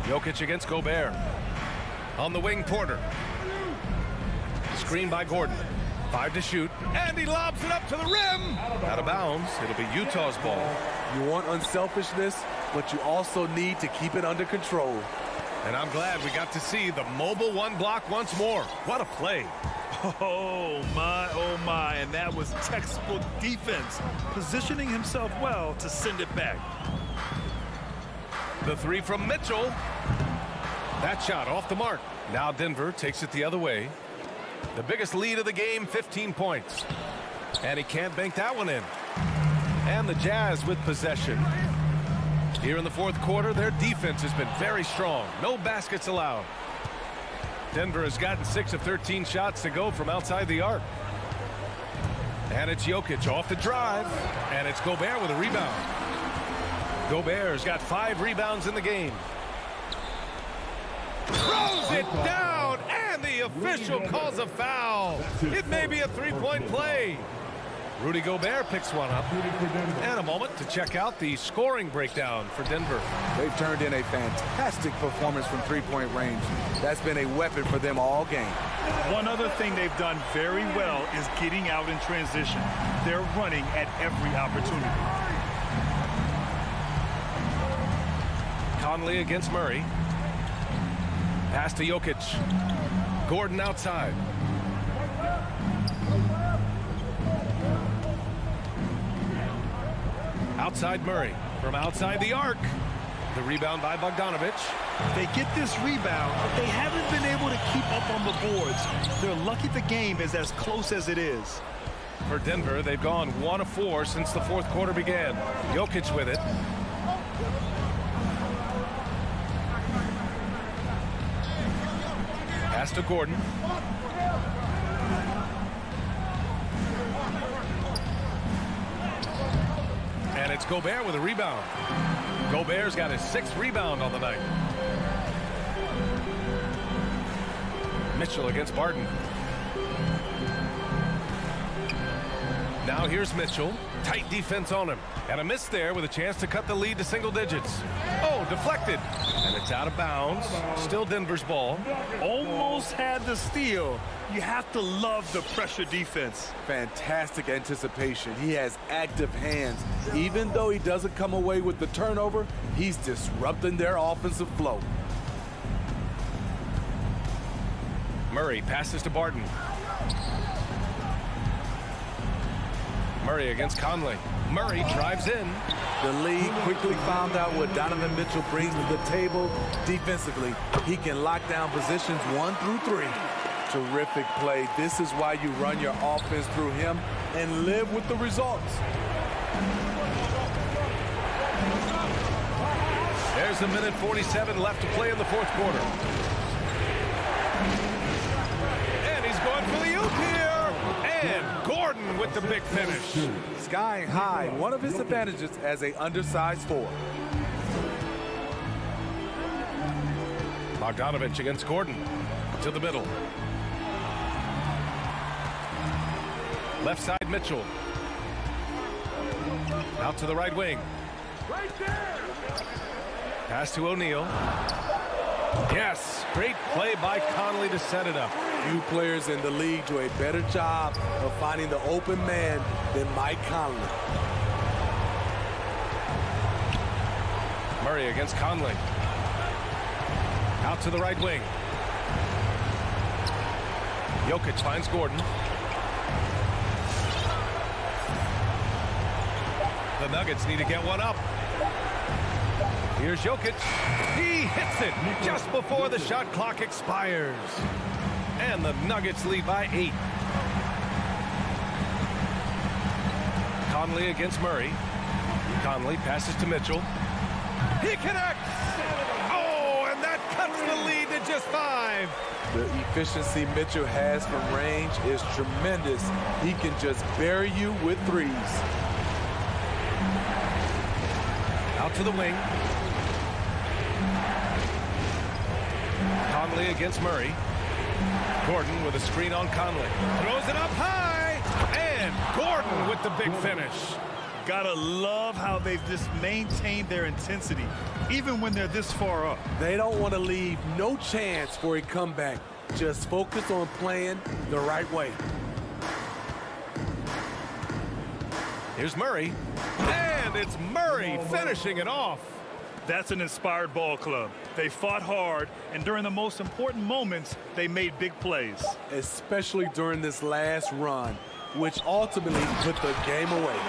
Jokic against Gobert. On the wing, Porter. Screen by Gordon. 5 to shoot. And he lobs it up to the rim. Out of bounds. It'll be Utah's ball. You want unselfishness, but you also need to keep it under control. And I'm glad we got to see the mobile one block once more. What a play. Oh my, and that was textbook defense, positioning himself well to send it back. The 3 from Mitchell. That shot off the mark. Now Denver takes it the other way. The biggest lead of the game, 15 points. And he can't bank that one in. And the Jazz with possession. Here in the fourth quarter, their defense has been very strong. No baskets allowed. Denver has gotten 6 of 13 shots to go from outside the arc. And it's Jokic off the drive. And it's Gobert with a rebound. Gobert's got 5 rebounds in the game. Throws it down, and the official calls a foul. It may be a 3-point play. Rudy Gobert picks one up. And a moment to check out the scoring breakdown for Denver. They've turned in a fantastic performance from three-point range. That's been a weapon for them all game. One other thing they've done very well is getting out in transition. They're running at every opportunity. Conley against Murray. Pass to Jokic. Gordon outside. Outside Murray. From outside the arc. The rebound by Bogdanovic. They get this rebound, but they haven't been able to keep up on the boards. They're lucky the game is as close as it is. For Denver, they've gone 1 of 4 since the fourth quarter began. Jokic with it. Pass to Gordon. And it's Gobert with a rebound. Gobert's got his 6th rebound on the night. Mitchell against Barton. Now here's Mitchell. Tight defense on him. And a miss there with a chance to cut the lead to single digits. Oh, deflected. And it's out of bounds. Still Denver's ball. Almost had the steal. You have to love the pressure defense. Fantastic anticipation. He has active hands. Even though he doesn't come away with the turnover, he's disrupting their offensive flow. Murray passes to Barton. Murray against Conley. Murray drives in. The league quickly found out what Donovan Mitchell brings to the table defensively. He can lock down positions 1 through 3. Terrific play. This is why you run your offense through him and live with the results. There's 1:47 left to play in the fourth quarter. And he's going for the oop here. And Gordon with the big finish. Skying high, one of his advantages as an undersized forward. Bogdanovic against Gordon. To the middle. Left side Mitchell. Out to the right wing. Pass to O'Neal. Yes, great play by Conley to set it up. Few players in the league do a better job of finding the open man than Mike Conley. Murray against Conley. Out to the right wing. Jokic finds Gordon. The Nuggets need to get one up. Here's Jokic. He hits it just before the shot clock expires. And the Nuggets lead by 8. Conley against Murray. Conley passes to Mitchell. He connects! Oh, and that cuts the lead to just 5. The efficiency Mitchell has from range is tremendous. He can just bury you with threes. Out to the wing. Conley against Murray. Gordon with a screen on Conley. Throws it up high. And Gordon with the big finish. Gotta love how they've just maintained their intensity, even when they're this far up. They don't want to leave no chance for a comeback. Just focus on playing the right way. Here's Murray. And it's Murray finishing it off. That's an inspired ball club. They fought hard, and during the most important moments, they made big plays. Especially during this last run, which ultimately put the game away.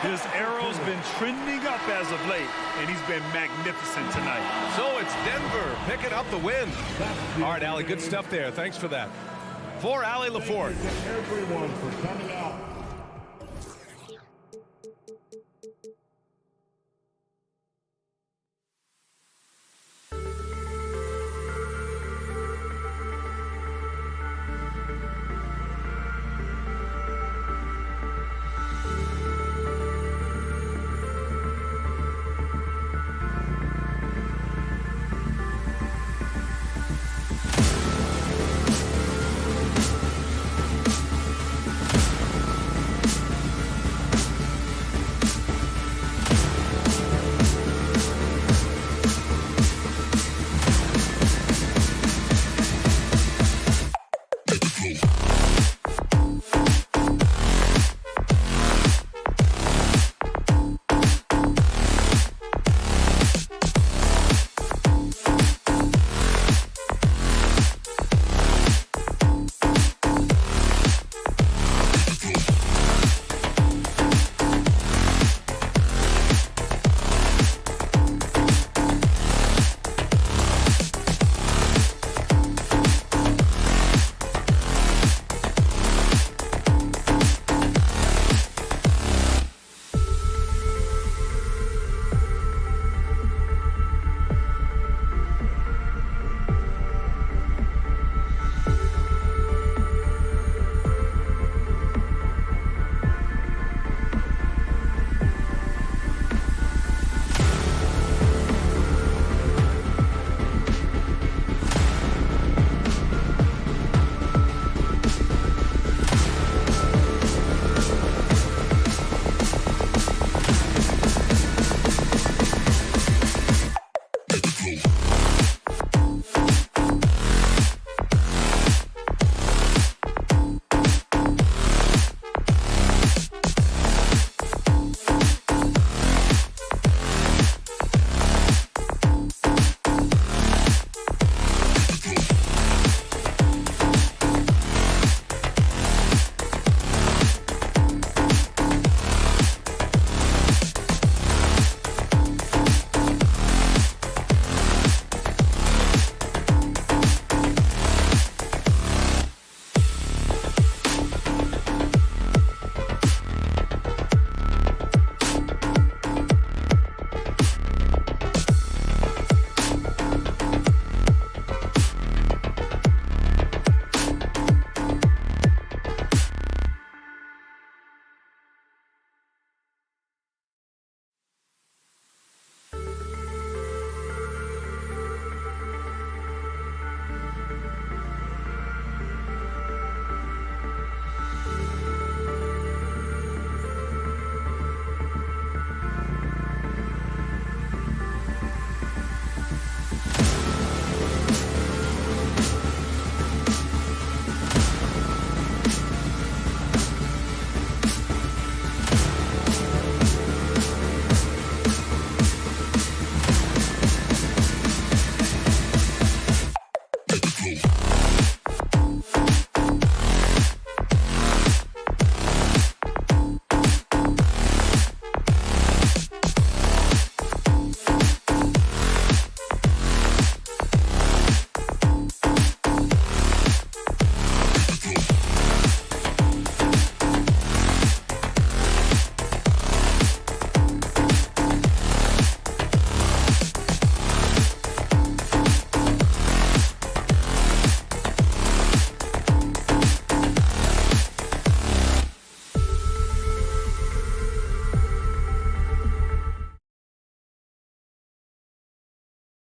His arrow's been trending up as of late, and he's been magnificent tonight. So it's Denver picking up the win. All right, Allie, good stuff there. Thanks for that. For Allie LaForte. Everyone for coming out.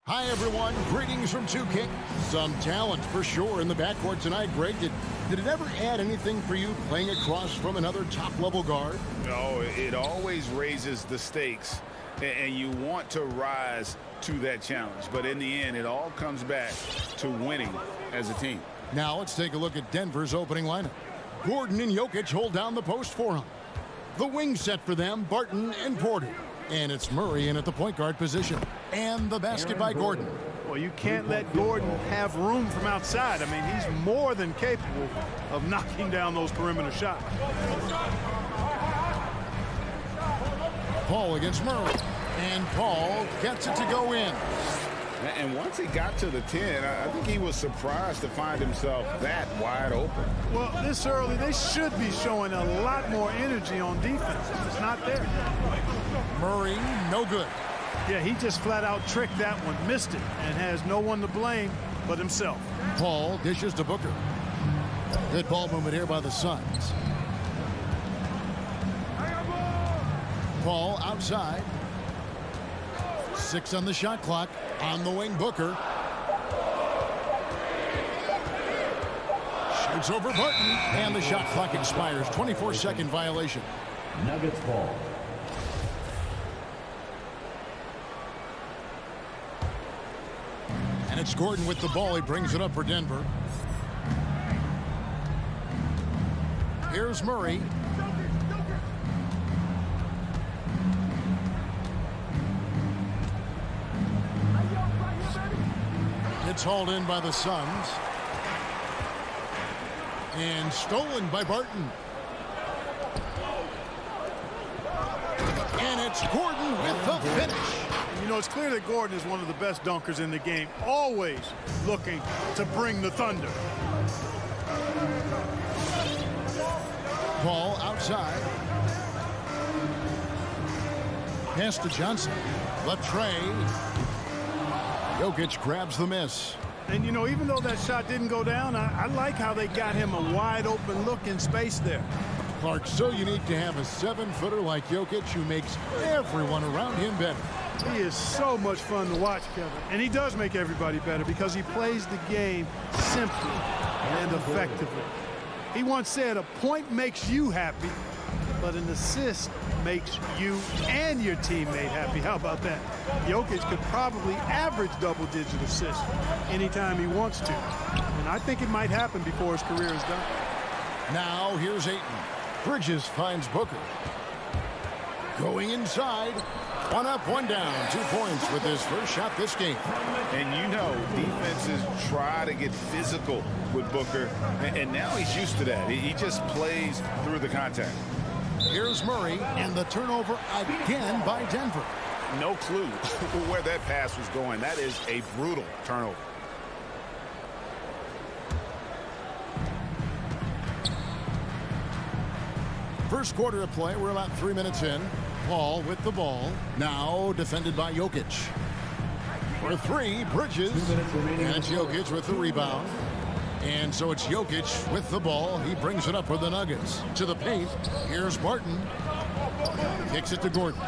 Hi, everyone. Greetings from 2K. Some talent for sure in the backcourt tonight. Greg, did it ever add anything for you playing across from another top-level guard? No, it always raises the stakes, and you want to rise to that challenge. But in the end, it all comes back to winning as a team. Now let's take a look at Denver's opening lineup. Gordon and Jokic hold down the post for him. The wing set for them, Barton and Porter. And it's Murray in at the point guard position. And the basket by Gordon. Well, you can't let Gordon have room from outside. I mean, he's more than capable of knocking down those perimeter shots. Paul against Murray. And Paul gets it to go in. And once he got to the 10, I think he was surprised to find himself that wide open. Well, this early, they should be showing a lot more energy on defense. It's not there. Murray, no good. Yeah, he just flat out tricked that one, missed it, and has no one to blame but himself. Paul dishes to Booker. Good ball movement here by the Suns. Paul outside. 6 on the shot clock. On the wing, Booker. Shoots over Barton. And the shot clock expires. 24-second violation. Nuggets ball. And it's Gordon with the ball. He brings it up for Denver. Here's Murray. It's hauled in by the Suns. And stolen by Barton. And it's Gordon with the finish. You know, it's clear that Gordon is one of the best dunkers in the game, always looking to bring the thunder. Paul outside. Pass to Johnson. Latrey. Jokic grabs the miss. And, you know, even though that shot didn't go down, I like how they got him a wide-open look in space there. Clark, so unique to have a 7-footer like Jokic who makes everyone around him better. He is so much fun to watch, Kevin. And he does make everybody better because he plays the game simply and effectively. He once said, a point makes you happy, but an assist makes you and your teammate happy. How about that? Jokic could probably average double-digit assists anytime he wants to. And I think it might happen before his career is done. Now here's Ayton. Bridges finds Booker. Going inside. 1 up, 1 down. 2 points with his first shot this game. And you know, defenses try to get physical with Booker. And now he's used to that. He just plays through the contact. Here's Murray, and the turnover again by Denver. No clue where that pass was going. That is a brutal turnover. First quarter of play, we're about 3 minutes in. Paul with the ball, now defended by Jokic. For 3, Bridges, and it's Jokic with the rebound. And so it's Jokic with the ball. He brings it up for the Nuggets. To the paint. Here's Barton. Kicks it to Gordon.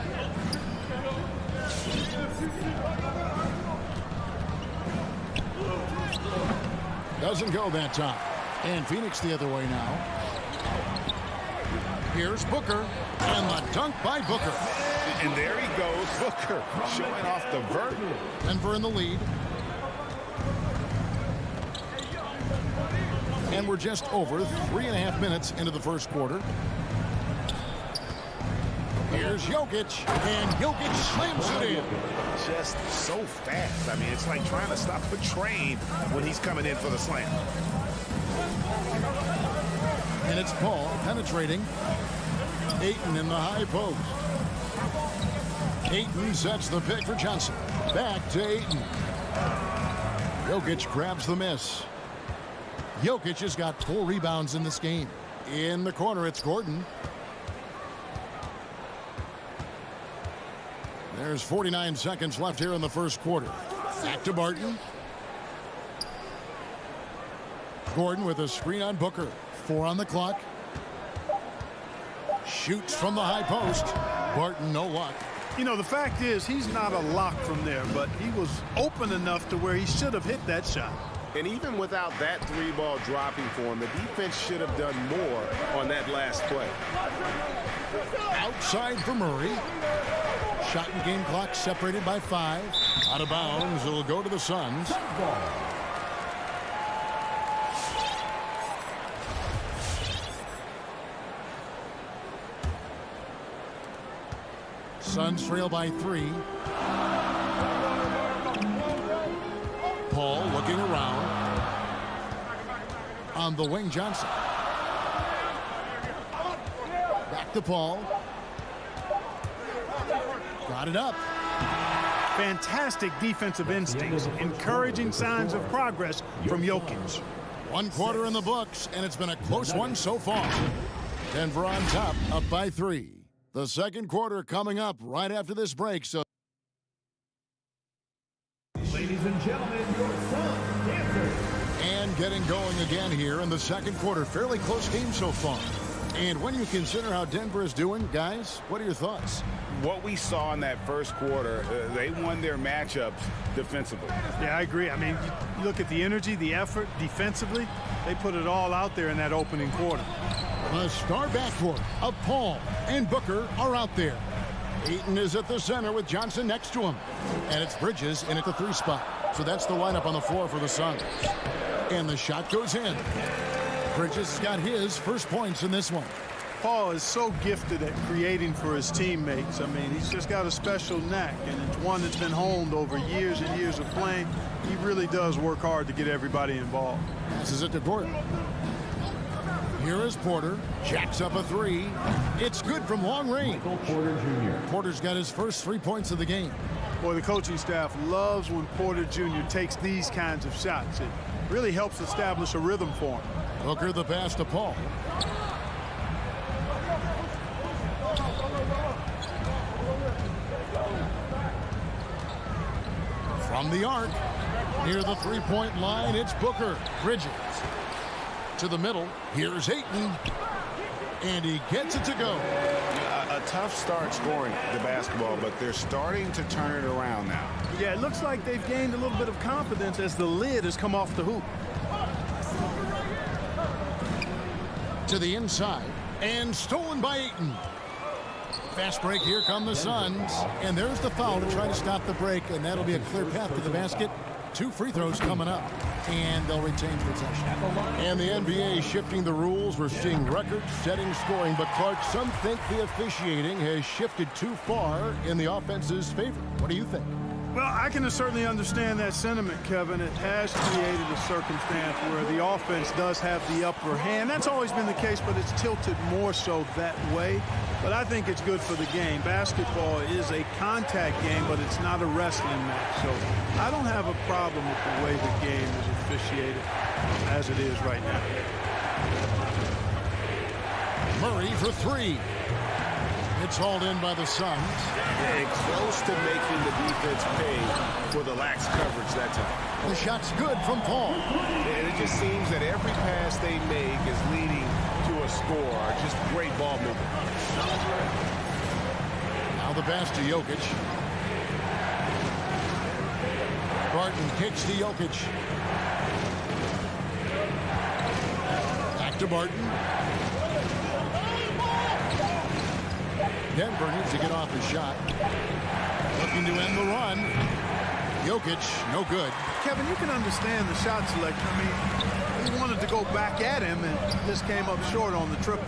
Doesn't go that time. And Phoenix the other way now. Here's Booker. And the dunk by Booker. And there he goes, Booker, showing off the vert. Denver in the lead. And we're just over 3.5 minutes into the first quarter. Here's Jokic, and Jokic slams it in. Just so fast. I mean, it's like trying to stop a train when he's coming in for the slam. And it's Paul penetrating. Ayton in the high post. Ayton sets the pick for Johnson. Back to Ayton. Jokic grabs the miss. Jokic has got 4 rebounds in this game. In the corner, it's Gordon. There's 49 seconds left here in the first quarter. Back to Barton. Gordon with a screen on Booker. 4 on the clock. Shoots from the high post. Barton, no luck. You know, the fact is he's not a lock from there, but he was open enough to where he should have hit that shot. And even without that 3-ball dropping for him, the defense should have done more on that last play. Outside for Murray. Shot and game clock separated by 5. Out of bounds. It'll go to the Suns. Suns trail by 3. Paul looking around. On the wing, Johnson. Back to Paul. Got it up. Fantastic defensive instincts, encouraging signs of progress from Jokic. 1 quarter in the books, and it's been a close one so far. Denver on top, up by 3. The second quarter coming up right after this break. So, Ladies and gentlemen, your Suns dancers. And getting going again here in the second quarter. Fairly close game so far. And when you consider how Denver is doing, guys, what are your thoughts? What we saw in that first quarter, they won their matchups defensively. Yeah, I agree. I mean, you look at the energy, the effort defensively, they put it all out there in that opening quarter. The star backcourt of Paul and Booker are out there. Ayton is at the center with Johnson next to him. And it's Bridges in at the 3 spot. So that's the lineup on the floor for the Suns. And the shot goes in. Bridges has got his first points in this one. Paul is so gifted at creating for his teammates. I mean, he's just got a special knack, and it's one that's been honed over years and years of playing. He really does work hard to get everybody involved. Passes it to Gordon. Here is Porter. Jacks up a 3. It's good from long range. Porter Jr. Porter's got his first 3 points of the game. Boy, the coaching staff loves when Porter Jr. takes these kinds of shots. It really helps establish a rhythm for him. Booker the pass to Paul. From the arc, near the 3-point line, it's Booker. Bridges to the middle. Here's Ayton, and he gets it to go. A tough start scoring the basketball, but they're starting to turn it around now. Yeah, it looks like they've gained a little bit of confidence as the lid has come off the hoop. To the inside, and stolen by Ayton. Fast break, here come the Suns. And there's the foul to try to stop the break, and that'll be a clear path to the basket. 2 free throws coming up, and they'll retain possession. And the NBA shifting the rules. We're seeing record-setting scoring, but Clark, some think the officiating has shifted too far in the offense's favor. What do you think? Well, I can certainly understand that sentiment, Kevin. It has created a circumstance where the offense does have the upper hand. That's always been the case, but it's tilted more so that way. But I think it's good for the game. Basketball is a contact game, but it's not a wrestling match. So I don't have a problem with the way the game is officiated as it is right now. Murray for 3. It's hauled in by the Suns. And close to making the defense pay for the lax coverage that time. The shot's good from Paul. And it just seems that every pass they make is leading to a score. Just great ball movement. Now the pass to Jokic. Barton kicks to Jokic. Back to Barton. Denver needs to get off his shot. Looking to end the run. Jokic, no good. Kevin, you can understand the shot selection. I mean, he wanted to go back at him and just came up short on the triple.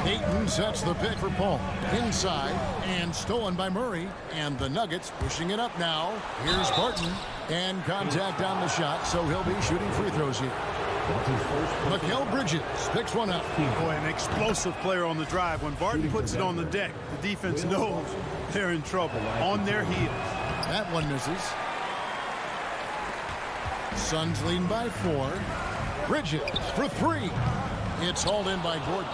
Ayton sets the pick for Paul. Inside and stolen by Murray. And the Nuggets pushing it up now. Here's Barton. And contact on the shot, so he'll be shooting free throws here. Mikal Bridges picks one up. Boy, an explosive player on the drive. When Barton puts it on the deck, the defense knows they're in trouble. On their heels. That one misses. Suns leading by 4. Bridges for 3. It's hauled in by Gordon.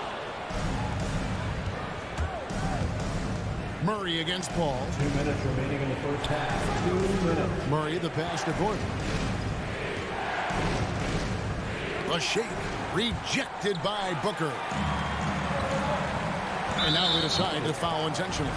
Murray against Paul. 2 minutes remaining in the first half. 2 minutes. Murray the pass to Gordon. A shake rejected by Booker. And now they decide to foul intentionally.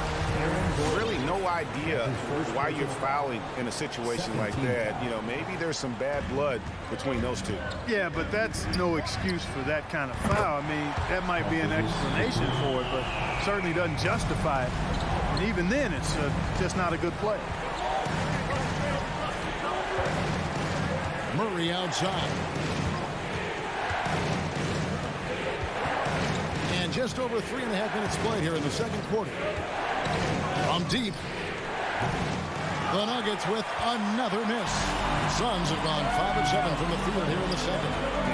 Really no idea why you're fouling in a situation like that. You know, maybe there's some bad blood between those two. Yeah, but that's no excuse for that kind of foul. I mean, that might be an explanation for it, but certainly doesn't justify it. And even then, it's just not a good play. Murray outside. And just over 3.5 minutes played here in the second quarter. From deep, the Nuggets with another miss. Suns have gone 5 of 7 from the field here in the second.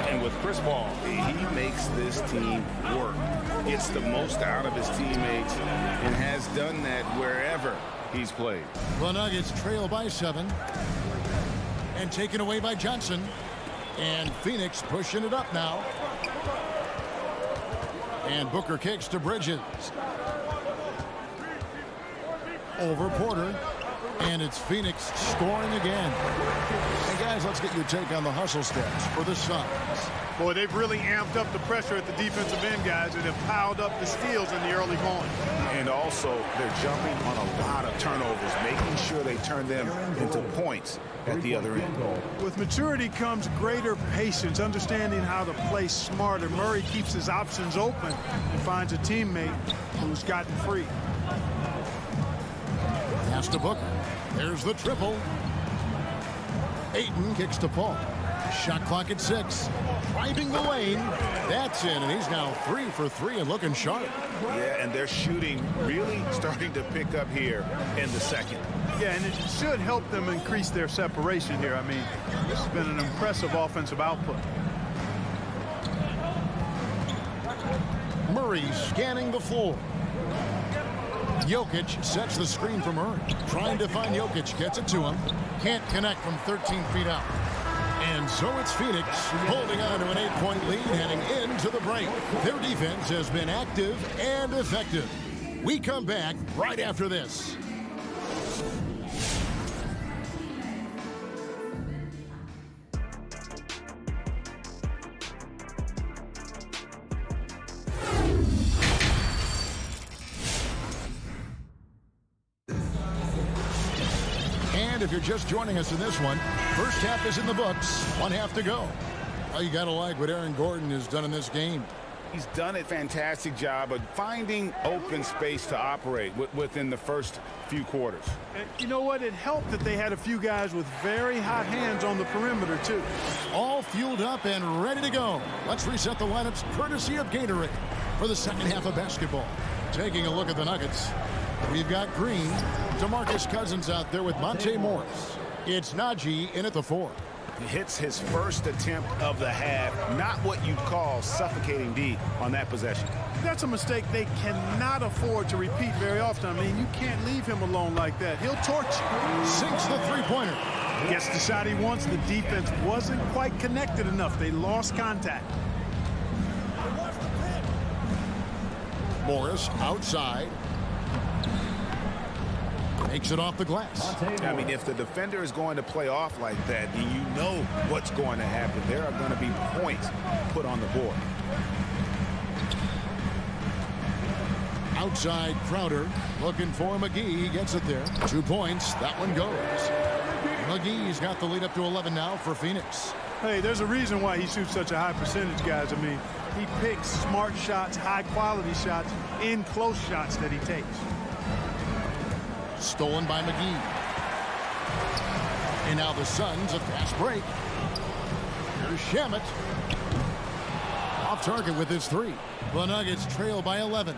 And with Chris Paul, he makes this team work. Gets the most out of his teammates and has done that wherever he's played. The Nuggets trail by 7. And taken away by Johnson. And Phoenix pushing it up now. And Booker kicks to Bridges. Over Porter. And it's Phoenix scoring again. And guys, let's get your take on the hustle stats for the Suns. Boy, they've really amped up the pressure at the defensive end, guys, and have piled up the steals in the early going. And also, they're jumping on a lot of turnovers, making sure they turn them into points at the other end. With maturity comes greater patience, understanding how to play smarter. Murray keeps his options open and finds a teammate who's gotten free. Pass to Booker. There's the triple. Ayton kicks to Paul. Shot clock at 6. Driving the lane. That's in, and he's now 3 for 3 and looking sharp. Yeah, and their shooting really starting to pick up here in the second. Yeah, and it should help them increase their separation here. I mean, this has been an impressive offensive output. Murray scanning the floor. Jokic sets the screen for Murray. Trying to find Jokic. Gets it to him. Can't connect from 13 feet out. And so it's Phoenix holding on to an 8-point lead heading into the break. Their defense has been active and effective. We come back right after this. And if you're just joining us in this one, first half is in the books, 1 half to go. Well, you got to like what Aaron Gordon has done in this game. He's done a fantastic job of finding open space to operate within the first few quarters. And you know what? It helped that they had a few guys with very hot hands on the perimeter, too. All fueled up and ready to go. Let's reset the lineups courtesy of Gatorade for the second half of basketball. Taking a look at the Nuggets. We've got Green, DeMarcus Cousins out there with Monte Morris. It's Najee in at the 4. He hits his first attempt of the half. Not what you'd call suffocating D on that possession. That's a mistake they cannot afford to repeat very often. I mean, you can't leave him alone like that. He'll torch you. Sinks the three-pointer. Gets the shot he wants. The defense wasn't quite connected enough. They lost contact. Morris outside. Makes it off the glass. I mean, if the defender is going to play off like that, then you know what's going to happen. There are going to be points put on the board. Outside Crowder looking for McGee. He gets it there. 2 points. That one goes. McGee's got the lead up to 11 now for Phoenix. Hey, there's a reason why he shoots such a high percentage, guys. I mean, he picks smart shots, high-quality shots, in close shots that he takes. Stolen by McGee. And now the Suns a fast break. Here's Shamet. Off target with his 3. The Nuggets trail by 11.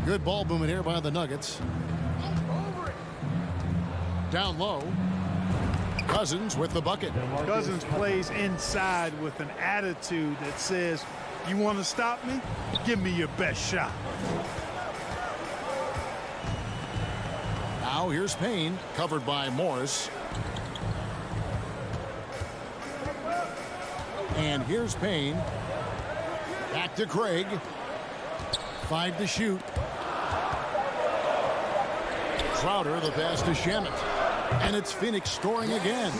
Good ball movement here by the Nuggets. Down low. Cousins with the bucket. Cousins plays inside with an attitude that says, you want to stop me? Give me your best shot. Now here's Payne, covered by Morris. And here's Payne. Back to Craig. 5 to shoot. Crowder, the pass to Shamet. And it's Phoenix scoring again.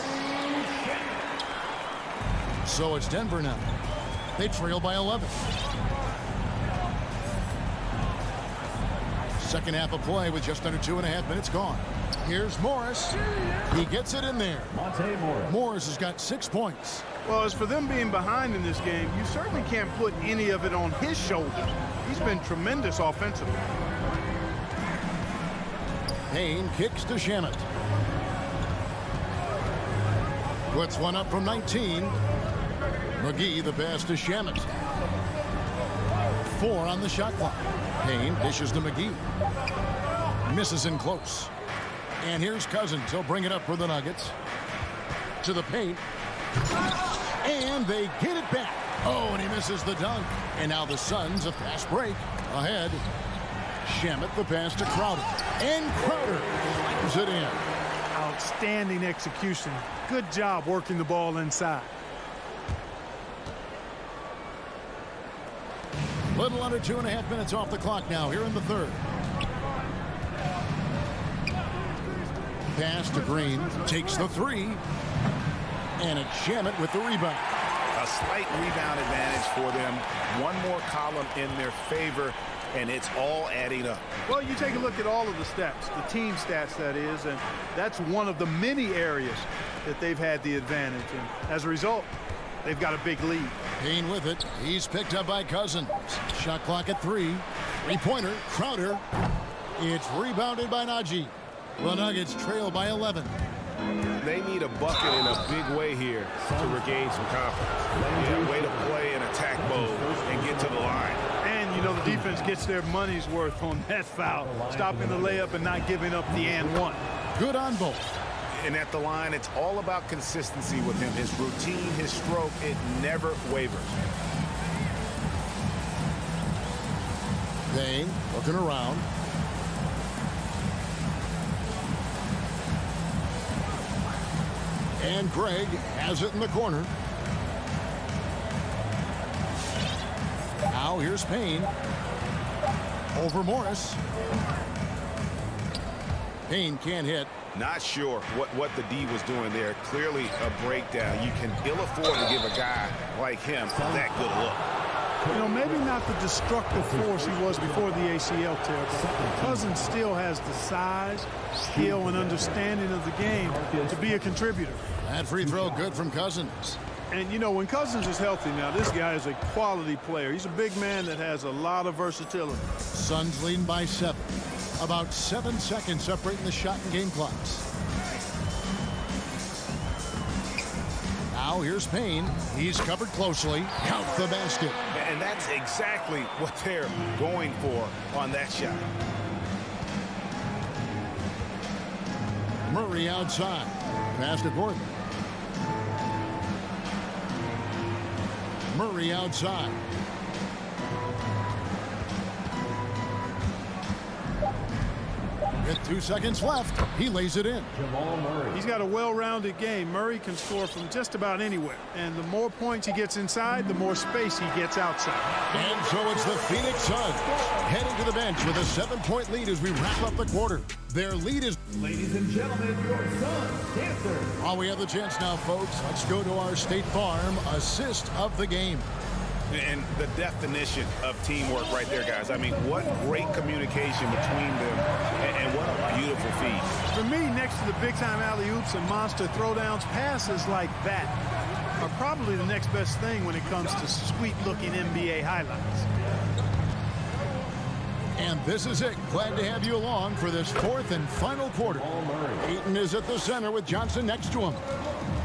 So it's Denver now. They trail by 11. Second half of play with just under 2.5 minutes gone. Here's Morris. He gets it in there. Monte Morris. Morris has got 6 points. Well, as for them being behind in this game, you certainly can't put any of it on his shoulders. He's been tremendous offensively. Payne kicks to Shamet. Puts one up from 19. McGee the pass to Shamet. 4 on the shot clock. Payne dishes to McGee. Misses in close. And here's Cousins. He'll bring it up for the Nuggets. To the paint. And they get it back. Oh, and he misses the dunk. And now the Suns, a fast break. Ahead. Shamet the pass to Crowder. And Crowder slams it in. Outstanding execution. Good job working the ball inside. Little under 2.5 minutes off the clock now here in the third. Pass to Green. Takes the 3. And it's Shamet with the rebound. A slight rebound advantage for them. One more column in their favor, and it's all adding up. Well, you take a look at all of the stats, the team stats that is, and that's one of the many areas that they've had the advantage. And as a result, they've got a big lead. Payne with it. He's picked up by Cousins. Shot clock at 3. 3-pointer. Crowder. It's rebounded by Najee. The Nuggets trail by 11. They need a bucket in a big way here to regain some confidence. Yeah, way to play in attack mode and get to the line. And, you know, the defense gets their money's worth on that foul, stopping the layup and not giving up the and one. Good on both. And at the line, it's all about consistency with him. His routine, his stroke, it never wavers. Payne looking around. And Greg has it in the corner. Now here's Payne. Over Morris. Payne can't hit. Not sure what the D was doing there. Clearly a breakdown. You can ill afford to give a guy like him that good a look. You know, maybe not the destructive force he was before the ACL tear, but Cousins still has the size, skill, and understanding of the game to be a contributor. That free throw good from Cousins. And, you know, when Cousins is healthy now, this guy is a quality player. He's a big man that has a lot of versatility. Suns leading by 7. About 7 seconds separating the shot and game clocks. Now here's Payne. He's covered closely. Count the basket. And that's exactly what they're going for on that shot. Murray outside. Pass to Gordon. Murray outside. With 2 seconds left, he lays it in. Jamal Murray. He's got a well-rounded game. Murray can score from just about anywhere. And the more points he gets inside, the more space he gets outside. And so it's the Phoenix Suns heading to the bench with a 7-point lead as we wrap up the quarter. Their lead is... Ladies and gentlemen, your Suns dancer. While we have the chance now, folks, let's go to our State Farm assist of the game. And the definition of teamwork right there, guys. I mean, what great communication between them, and what a beautiful feed. For me, next to the big-time alley-oops and monster throwdowns, passes like that are probably the next best thing when it comes to sweet-looking NBA highlights. And this is it. Glad to have you along for this 4th and final quarter. Ayton is at the center with Johnson next to him.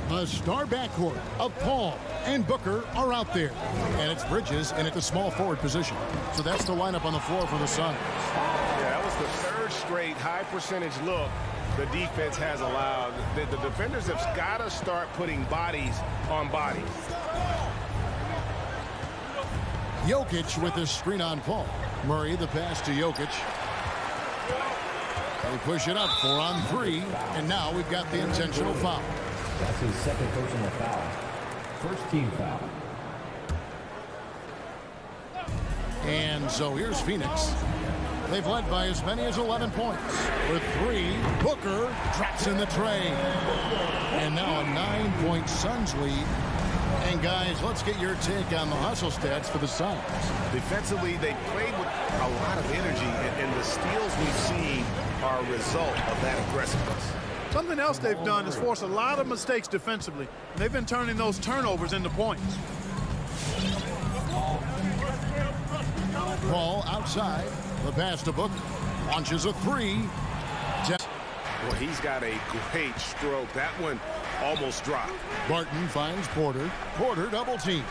The star backcourt of Paul and Booker are out there. And it's Bridges in at the small forward position. So that's the lineup on the floor for the Suns. Yeah, that was the 3rd straight high percentage look the defense has allowed. The defenders have got to start putting bodies on bodies. Jokic with his screen on Paul. Murray the pass to Jokic. They push it up 4 on 3. And now we've got the intentional foul. That's his 2nd personal foul. 1st team foul. And so here's Phoenix. They've led by as many as 11 points. With 3, Booker drops in the tray. And now a 9-point Suns lead And guys, let's get your take on the hustle stats for the Suns. Defensively, they played with a lot of energy, and the steals we've seen are a result of that aggressiveness. Something else they've done is force a lot of mistakes defensively. And they've been turning those turnovers into points. Ball outside. The pass to Booker. Launches a three. Well, he's got a great stroke. That one almost dropped. Barton finds Porter. Porter double team.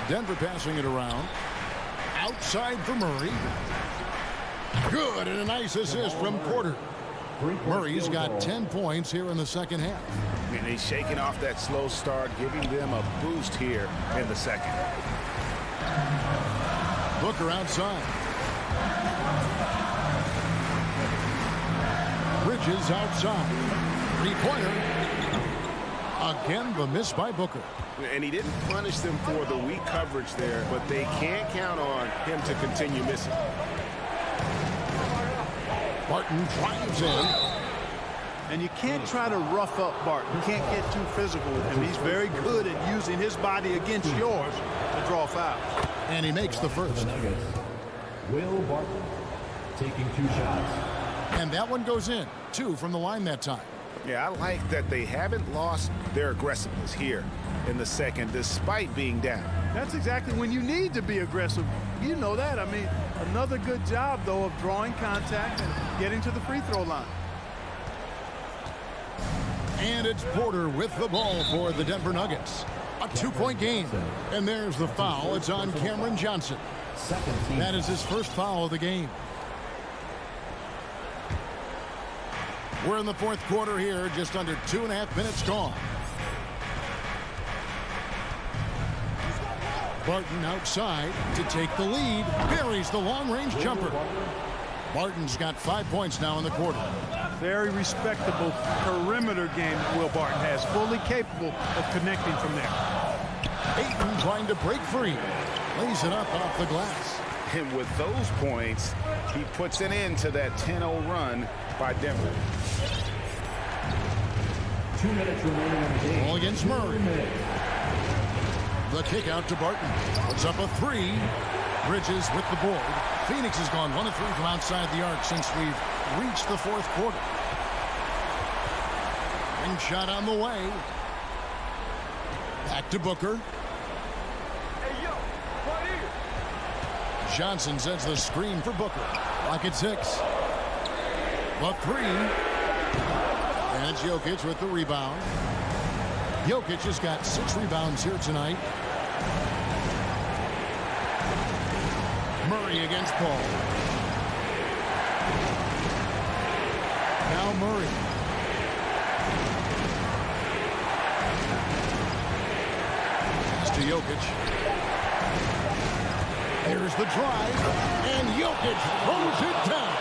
Denver passing it around. Outside for Murray. Good, and a nice assist from Porter. Murray's got 10 points here in the second half. And he's shaking off that slow start, giving them a boost here in the second. Booker outside. Bridges outside. Three-pointer. Again, the miss by Booker. And he didn't punish them for the weak coverage there, but they can't count on him to continue missing. Barton drives in. And you can't try to rough up Barton. You can't get too physical with him. He's very good at using his body against yours to draw fouls. And he makes the first. Will Barton taking 2 shots. And that one goes in. 2 from the line that time. Yeah, I like that they haven't lost their aggressiveness here in the second, despite being down. That's exactly when you need to be aggressive. You know that. I mean, another good job, though, of drawing contact and getting to the free throw line. And it's Porter with the ball for the Denver Nuggets. A 2-point game. And there's the foul. It's on Cameron Johnson. That is his first foul of the game. We're in the fourth quarter here, just under 2.5 minutes gone. Barton outside to take the lead. Buries the long-range jumper. Barton's got 5 points now in the quarter. Very respectable perimeter game that Will Barton has. Fully capable of connecting from there. Ayton trying to break free. Lays it up off the glass. And with those points, he puts an end to that 10-0 run by Denver. 2 minutes remaining in the game. Ball against Murray. The kick out to Barton. Puts up a 3. Bridges with the board. Phoenix has gone 1 of 3 from outside the arc since we've reached the fourth quarter. And shot on the way. Back to Booker. Johnson sets the screen for Booker. Clock at 6. The 3. And it's Jokic with the rebound. Jokic has got 6 rebounds here tonight. Murray against Paul. Now Murray. Pass to Jokic. There's the drive, and Jokic throws it down.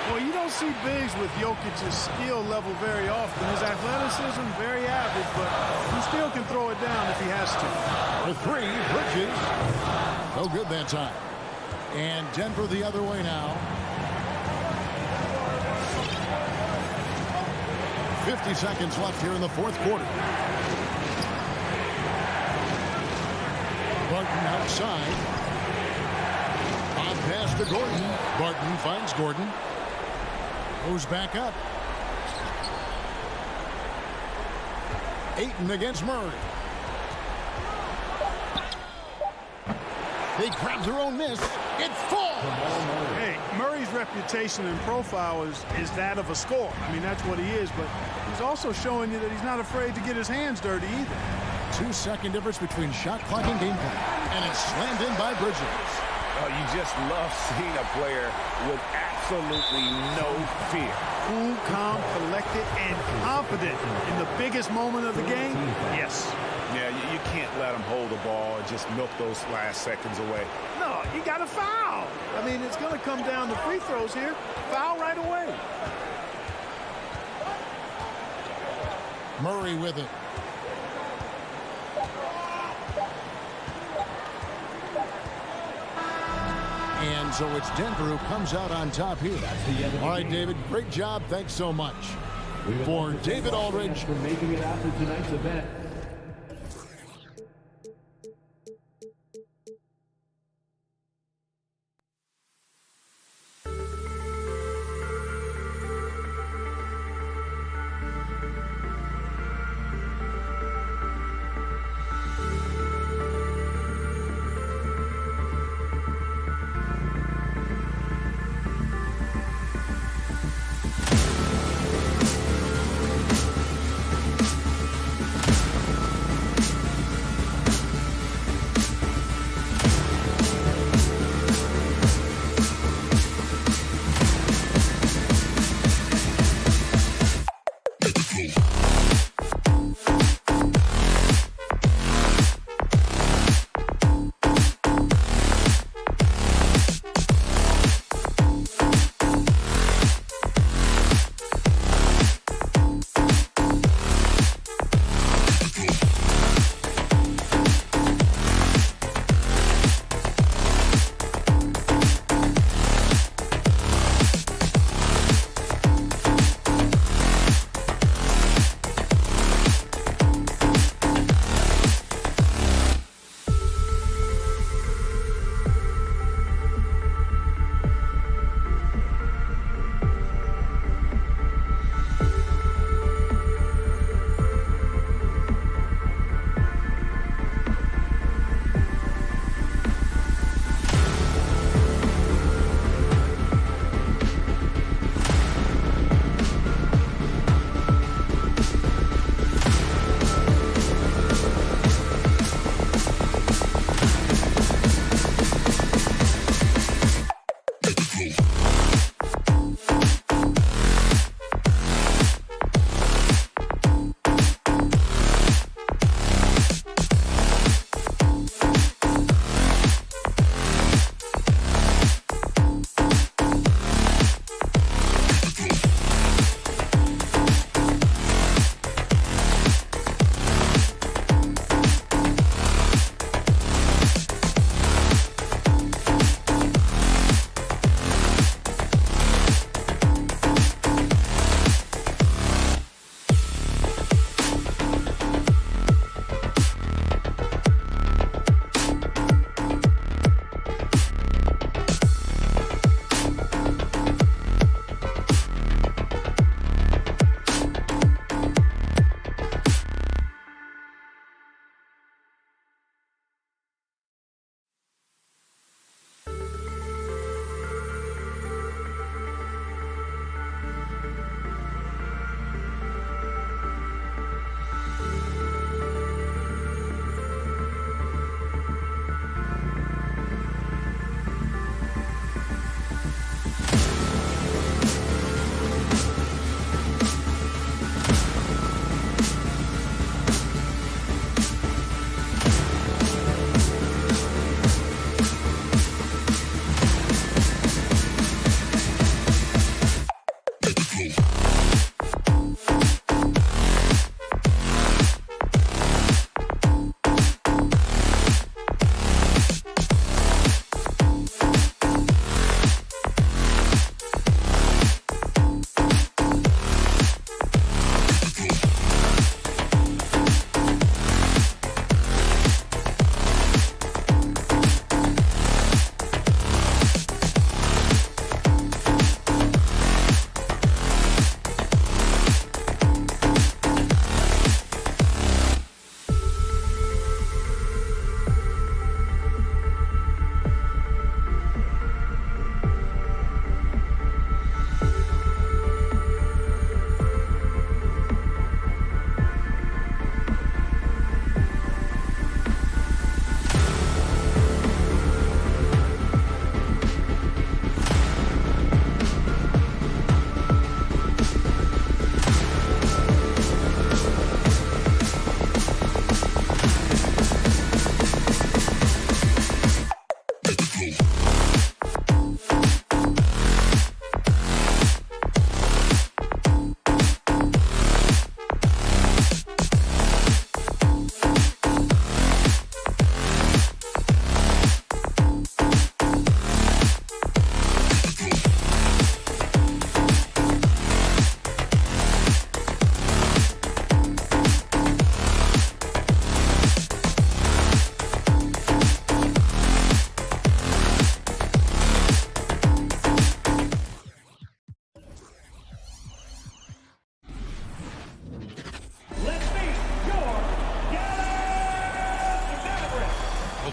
Well, you don't see bigs with Jokic's skill level very often. His athleticism, very average, but he still can throw it down if he has to. The 3, Bridges. No good that time. And Denver the other way now. 50 seconds left here in the fourth quarter. Barton outside. Pass to Gordon. Barton finds Gordon. Goes back up. Ayton against Murray. They grab their own miss. It falls. Hey, Murray's reputation and profile is that of a scorer. I mean, that's what he is, but he's also showing you that he's not afraid to get his hands dirty either. 2-second difference between shot clock and game clock. And it's slammed in by Bridges. Oh, you just love seeing a player with absolutely no fear. Cool, calm, collected, and confident in the biggest moment of the game. Yes. Yeah, you can't let him hold the ball and just milk those last seconds away. No, you got to foul. I mean, it's going to come down to free throws here. Foul right away. Murray with it. And so it's Denver who comes out on top here. All right, David, great job. Thanks so much. For David Aldridge. For making it out to tonight's event.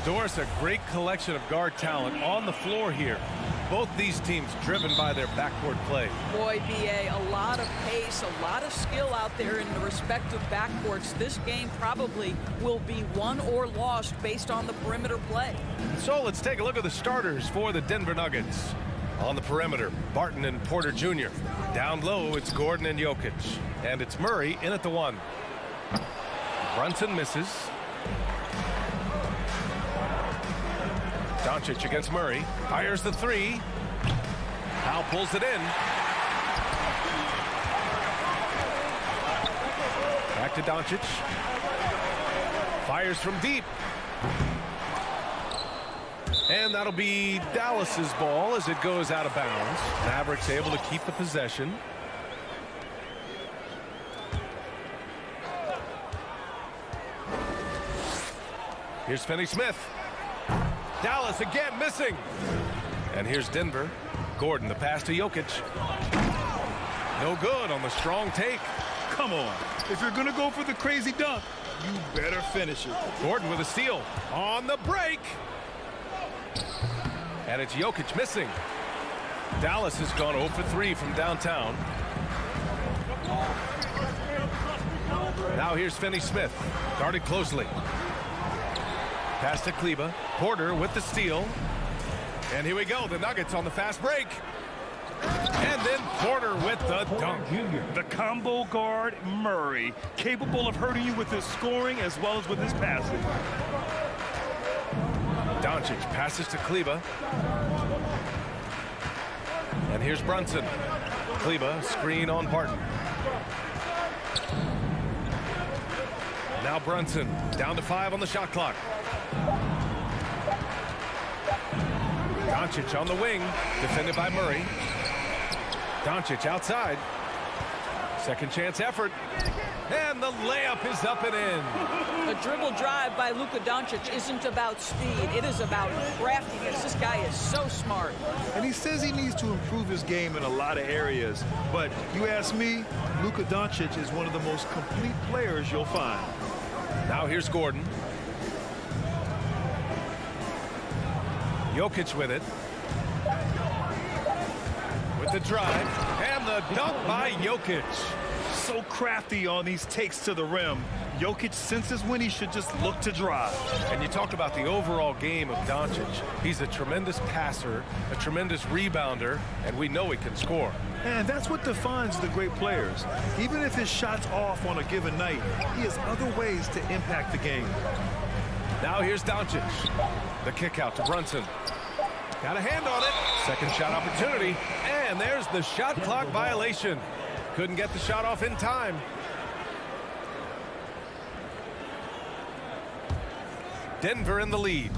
Doris, a great collection of guard talent on the floor here. Both these teams driven by their backcourt play. Boy, BA, a lot of pace, a lot of skill out there in the respective backcourts. This game probably will be won or lost based on the perimeter play. So let's take a look at the starters for the Denver Nuggets. On the perimeter, Barton and Porter Jr. Down low, it's Gordon and Jokic. And it's Murray in at the 1. Brunson misses. Doncic against Murray. Fires the 3. Powell pulls it in. Back to Doncic. Fires from deep. And that'll be Dallas's ball as it goes out of bounds. Mavericks able to keep the possession. Here's Finney-Smith. Dallas again missing. And here's Denver. Gordon, the pass to Jokic. No good on the strong take. Come on. If you're going to go for the crazy dunk, you better finish it. Gordon with a steal on the break. And it's Jokic missing. Dallas has gone 0 for 3 from downtown. Now here's Finney-Smith. Guarded closely. Pass to Kleber. Porter with the steal. And here we go. The Nuggets on the fast break. And then Porter with the dunk. The combo guard, Murray, capable of hurting you with his scoring as well as with his passing. Doncic passes to Kleber. And here's Brunson. Kleber, screen on Barton. Now Brunson, down to 5 on the shot clock. Doncic on the wing, defended by Murray. Doncic outside. Second chance effort. And the layup is up and in. A dribble drive by Luka Doncic isn't about speed. It is about craftiness. This guy is so smart. And he says he needs to improve his game in a lot of areas. But you ask me, Luka Doncic is one of the most complete players you'll find. Now here's Gordon. Jokic with it. With the drive. And the dunk by Jokic. So crafty on these takes to the rim. Jokic senses when he should just look to drive. And you talk about the overall game of Doncic. He's a tremendous passer, a tremendous rebounder, and we know he can score. And that's what defines the great players. Even if his shot's off on a given night, he has other ways to impact the game. Now here's Doncic. The kick out to Brunson. Got a hand on it. Second shot opportunity. And there's the shot clock violation. Couldn't get the shot off in time. Denver in the lead.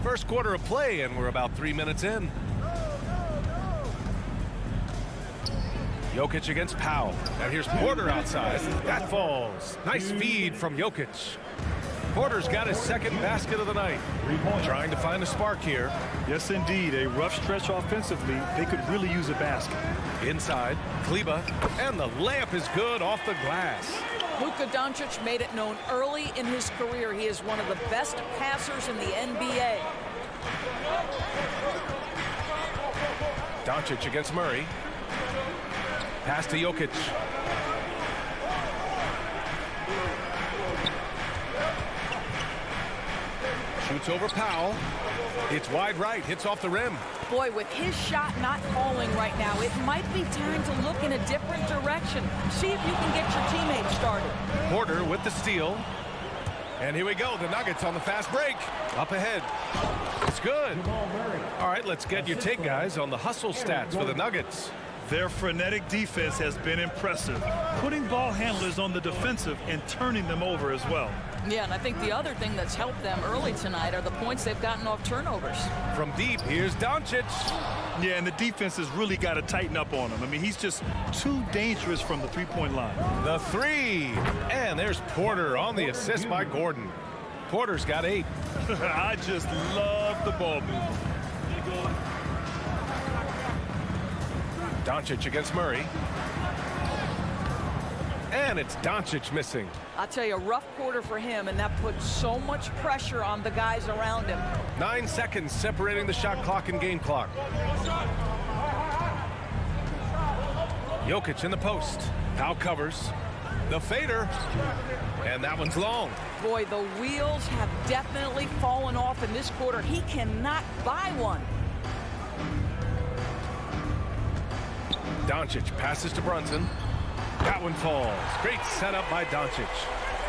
First quarter of play, and we're about 3 minutes in. Jokic against Powell. And here's Porter outside. That falls. Nice feed from Jokic. Porter's got his second basket of the night. Trying to find a spark here. Yes, indeed. A rough stretch offensively. They could really use a basket. Inside, Kleber. And the layup is good off the glass. Luka Doncic made it known early in his career he is one of the best passers in the NBA. Doncic against Murray. Pass to Jokic. Shoots over Powell. It's wide right. Hits off the rim. Boy, with his shot not falling right now, it might be time to look in a different direction. See if you can get your teammates started. Porter with the steal. And here we go. The Nuggets on the fast break. Up ahead. It's good. All right, let's get your take, guys, on the hustle stats for the Nuggets. Their frenetic defense has been impressive, putting ball handlers on the defensive and turning them over as well. Yeah, and I think the other thing that's helped them early tonight are the points they've gotten off turnovers. From deep, here's Doncic. Yeah, and the defense has really got to tighten up on him. I mean, he's just too dangerous from the three-point line. The three. And there's Porter on the assist by Gordon. Porter's got 8. I just love the ball movement. Doncic against Murray. And it's Doncic missing. I'll tell you, a rough quarter for him, and that puts so much pressure on the guys around him. 9 seconds separating the shot clock and game clock. Jokic in the post. Powell covers. The fader. And that one's long. Boy, the wheels have definitely fallen off in this quarter. He cannot buy one. Doncic passes to Brunson. That one falls. Great setup by Doncic.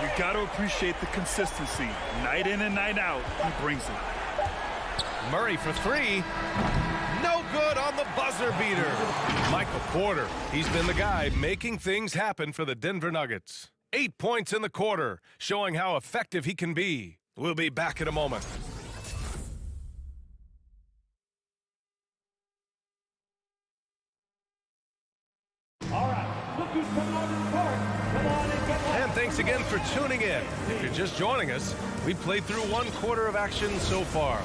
You got to appreciate the consistency. Night in and night out, he brings it. Murray for 3. No good on the buzzer beater. Michael Porter. He's been the guy making things happen for the Denver Nuggets. 8 points in the quarter, showing how effective he can be. We'll be back in a moment. And thanks again for tuning in. If you're just joining us, we played through 1 quarter of action so far.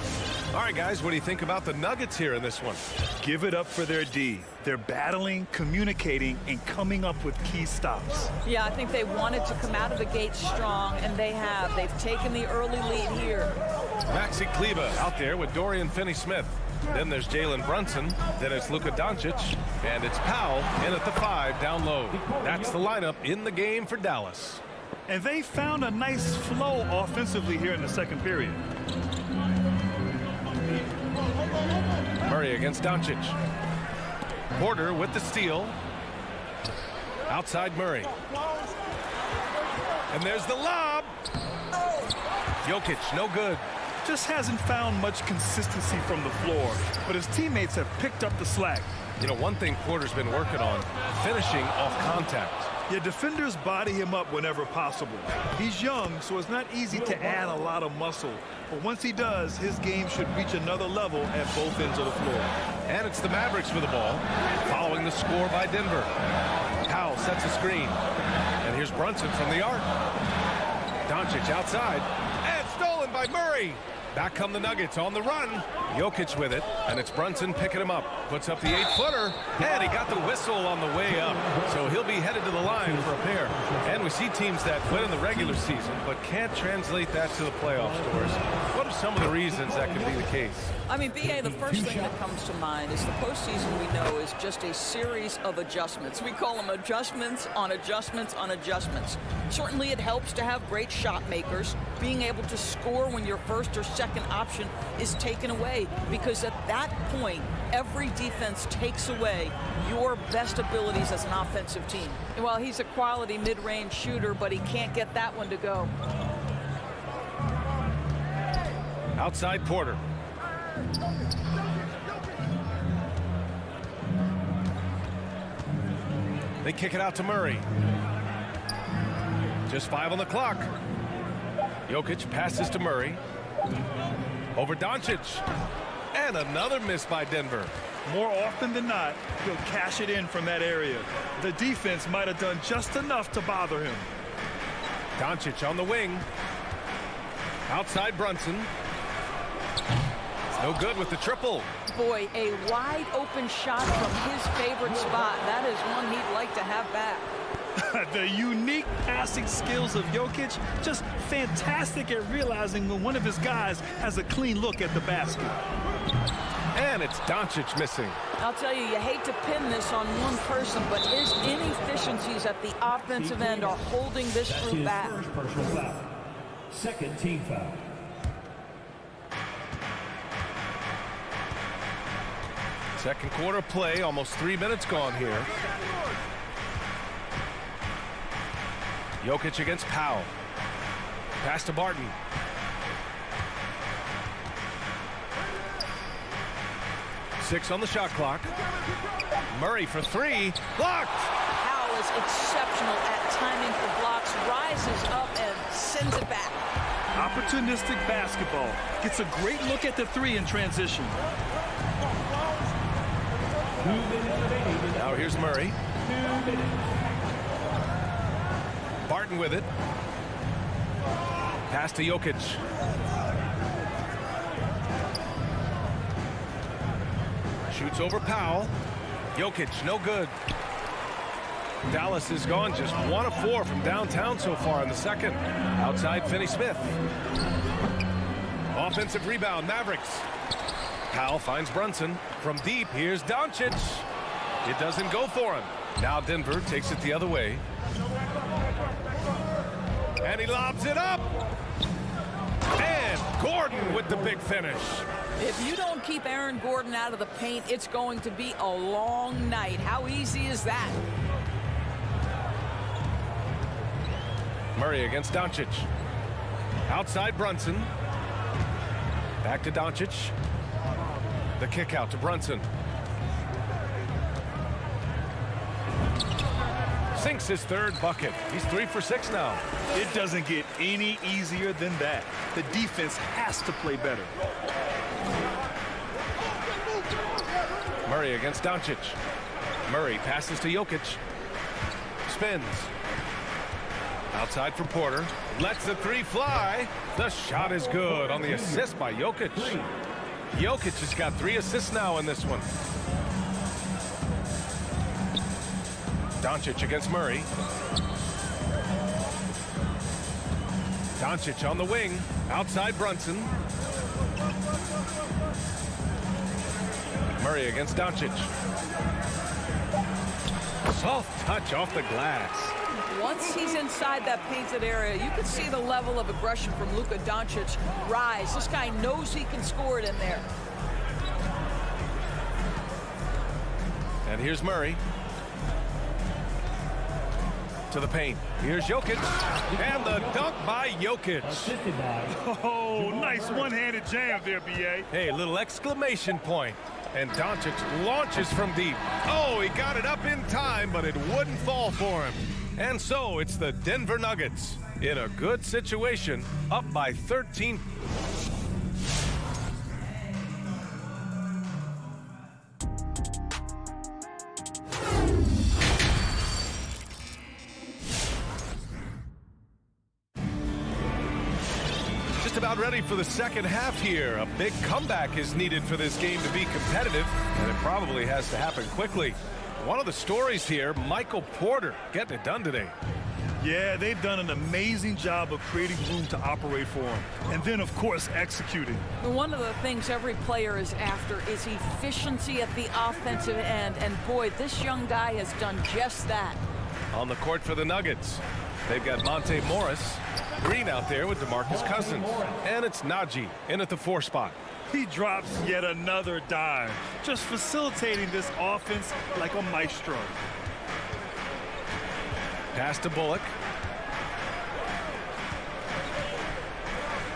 All right, guys, what do you think about the Nuggets here in this one? Give it up for their D. They're battling, communicating, and coming up with key stops. Yeah, I think they wanted to come out of the gate strong, and they have. They've taken the early lead here. Maxi Kleber out there with Dorian Finney-Smith. Then there's Jalen Brunson. Then it's Luka Doncic. And it's Powell in at the 5 down low. That's the lineup in the game for Dallas. And they found a nice flow offensively here in the second period. Murray against Doncic. Porter with the steal. Outside Murray. And there's the lob. Jokic, no good. Just hasn't found much consistency from the floor, but his teammates have picked up the slack. You know, one thing Porter's been working on, finishing off contact. Yeah, defenders body him up whenever possible. He's young, so it's not easy to add a lot of muscle. But once he does, his game should reach another level at both ends of the floor. And it's the Mavericks with the ball, following the score by Denver. Powell sets a screen. And here's Brunson from the arc. Doncic outside. And stolen by Murray. Back come the Nuggets on the run. Jokic with it, and it's Brunson picking him up. Puts up the 8-footer, and he got the whistle on the way up. So he'll be headed to the line for a pair. And we see teams that win in the regular season, but can't translate that to the playoff scores. What are some of the reasons that could be the case? I mean, B.A., the first thing that comes to mind is the postseason, we know, is just a series of adjustments. We call them adjustments on adjustments on adjustments. Certainly it helps to have great shot makers, being able to score when your first or second option is taken away, because at that point, every defense takes away your best abilities as an offensive team. Well, he's a quality mid-range shooter, but he can't get that one to go. Outside Porter. They kick it out to Murray. Just 5 on the clock. Jokic passes to Murray. Over Doncic. And another miss by Denver. More often than not, he'll cash it in from that area. The defense might have done just enough to bother him. Doncic on the wing. Outside Brunson. It's no good with the triple. Boy, a wide open shot from his favorite spot. That is one he'd like to have back. The unique passing skills of Jokic, just fantastic at realizing when one of his guys has a clean look at the basket. And it's Doncic missing. I'll tell you, you hate to pin this on one person, but his inefficiencies at the offensive end are holding this group back. First personal foul. Second team foul. Second quarter play, almost 3 minutes gone here. Jokic against Powell. Pass to Barton. Six on the shot clock. Murray for three. Blocked! Powell is exceptional at timing for blocks, rises up and sends it back. Opportunistic basketball. Gets a great look at the three in transition. Now here's Murray. Barton with it. Pass to Jokic. Shoots over Powell. Jokic, no good. Dallas has gone just 1 of 4 from downtown so far in the second. Outside Finney-Smith. Offensive rebound, Mavericks. Powell finds Brunson. From deep, here's Doncic. It doesn't go for him. Now Denver takes it the other way. And he lobs it up. And Gordon with the big finish. If you don't keep Aaron Gordon out of the paint, it's going to be a long night. How easy is that? Murray against Doncic. Outside Brunson. Back to Doncic. The kick out to Brunson. Sinks his third bucket. He's 3 for 6 now. It doesn't get any easier than that. The defense has to play better. Murray against Doncic. Murray passes to Jokic. Spins. Outside for Porter. Lets the three fly. The shot is good on the assist by Jokic. Jokic has got 3 assists now in this one. Doncic against Murray. Doncic on the wing. Outside Brunson. Murray against Doncic. Soft touch off the glass. Once he's inside that painted area, you can see the level of aggression from Luka Doncic rise. This guy knows he can score it in there. And here's Murray. To the paint. Here's Jokic. And the dunk by Jokic. Oh, nice one-handed jam there, B.A. Hey, little exclamation point. And Doncic launches from deep. Oh, he got it up in time, but it wouldn't fall for him. And so it's the Denver Nuggets in a good situation, up by 13. Just about ready for the second half here. A big comeback is needed for this game to be competitive, and it probably has to happen quickly. One of the stories here, Michael Porter getting it done today. Yeah, they've done an amazing job of creating room to operate for him. And then, of course, executing. One of the things every player is after is efficiency at the offensive end. And boy, this young guy has done just that. On the court for the Nuggets, they've got Monte Morris. Green out there with DeMarcus Cousins. And it's Najee in at the 4 spot. He drops yet another dime, just facilitating this offense like a maestro. Pass to Bullock.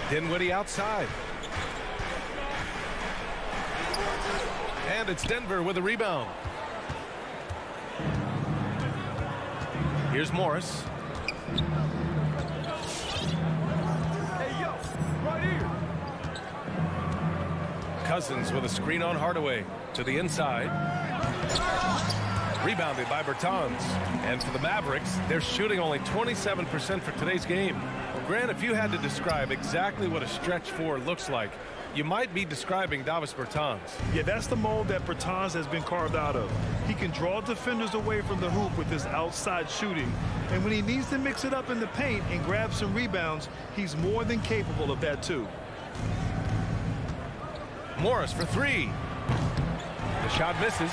Dinwiddie outside. And it's Denver with a rebound. Here's Morris. Cousins with a screen on Hardaway to the inside. Rebounded by Bertans. And for the Mavericks, they're shooting only 27% for today's game. Well, Grant, if you had to describe exactly what a stretch four looks like, you might be describing Davis Bertans. Yeah, that's the mold that Bertans has been carved out of. He can draw defenders away from the hoop with his outside shooting. And when he needs to mix it up in the paint and grab some rebounds, he's more than capable of that too. Morris for three. The shot misses.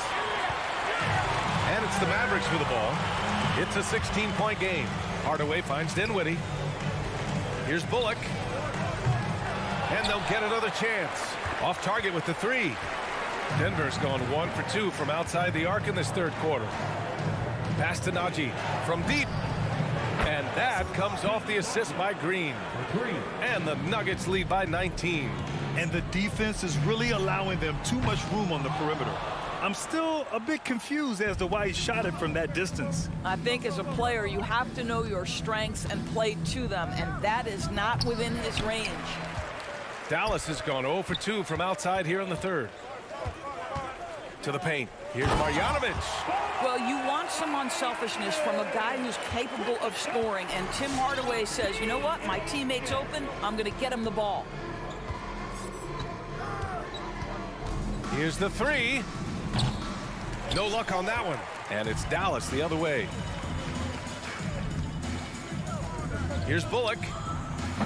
And it's the Mavericks with the ball. It's a 16-point game. Hardaway finds Dinwiddie. Here's Bullock. And they'll get another chance. Off target with the three. Denver's gone 1 for 2 from outside the arc in this third quarter. Pass to Najee from deep. And that comes off the assist by Green. And the Nuggets lead by 19. And the defense is really allowing them too much room on the perimeter. I'm still a bit confused as to why he shot it from that distance. I think as a player, you have to know your strengths and play to them, and that is not within his range. Dallas has gone 0 for 2 from outside here in the third. To the paint. Here's Marjanovic. Well, you want some unselfishness from a guy who's capable of scoring, and Tim Hardaway says, you know what, my teammate's open, I'm going to get him the ball. Here's the three. No luck on that one. And it's Dallas the other way. Here's Bullock.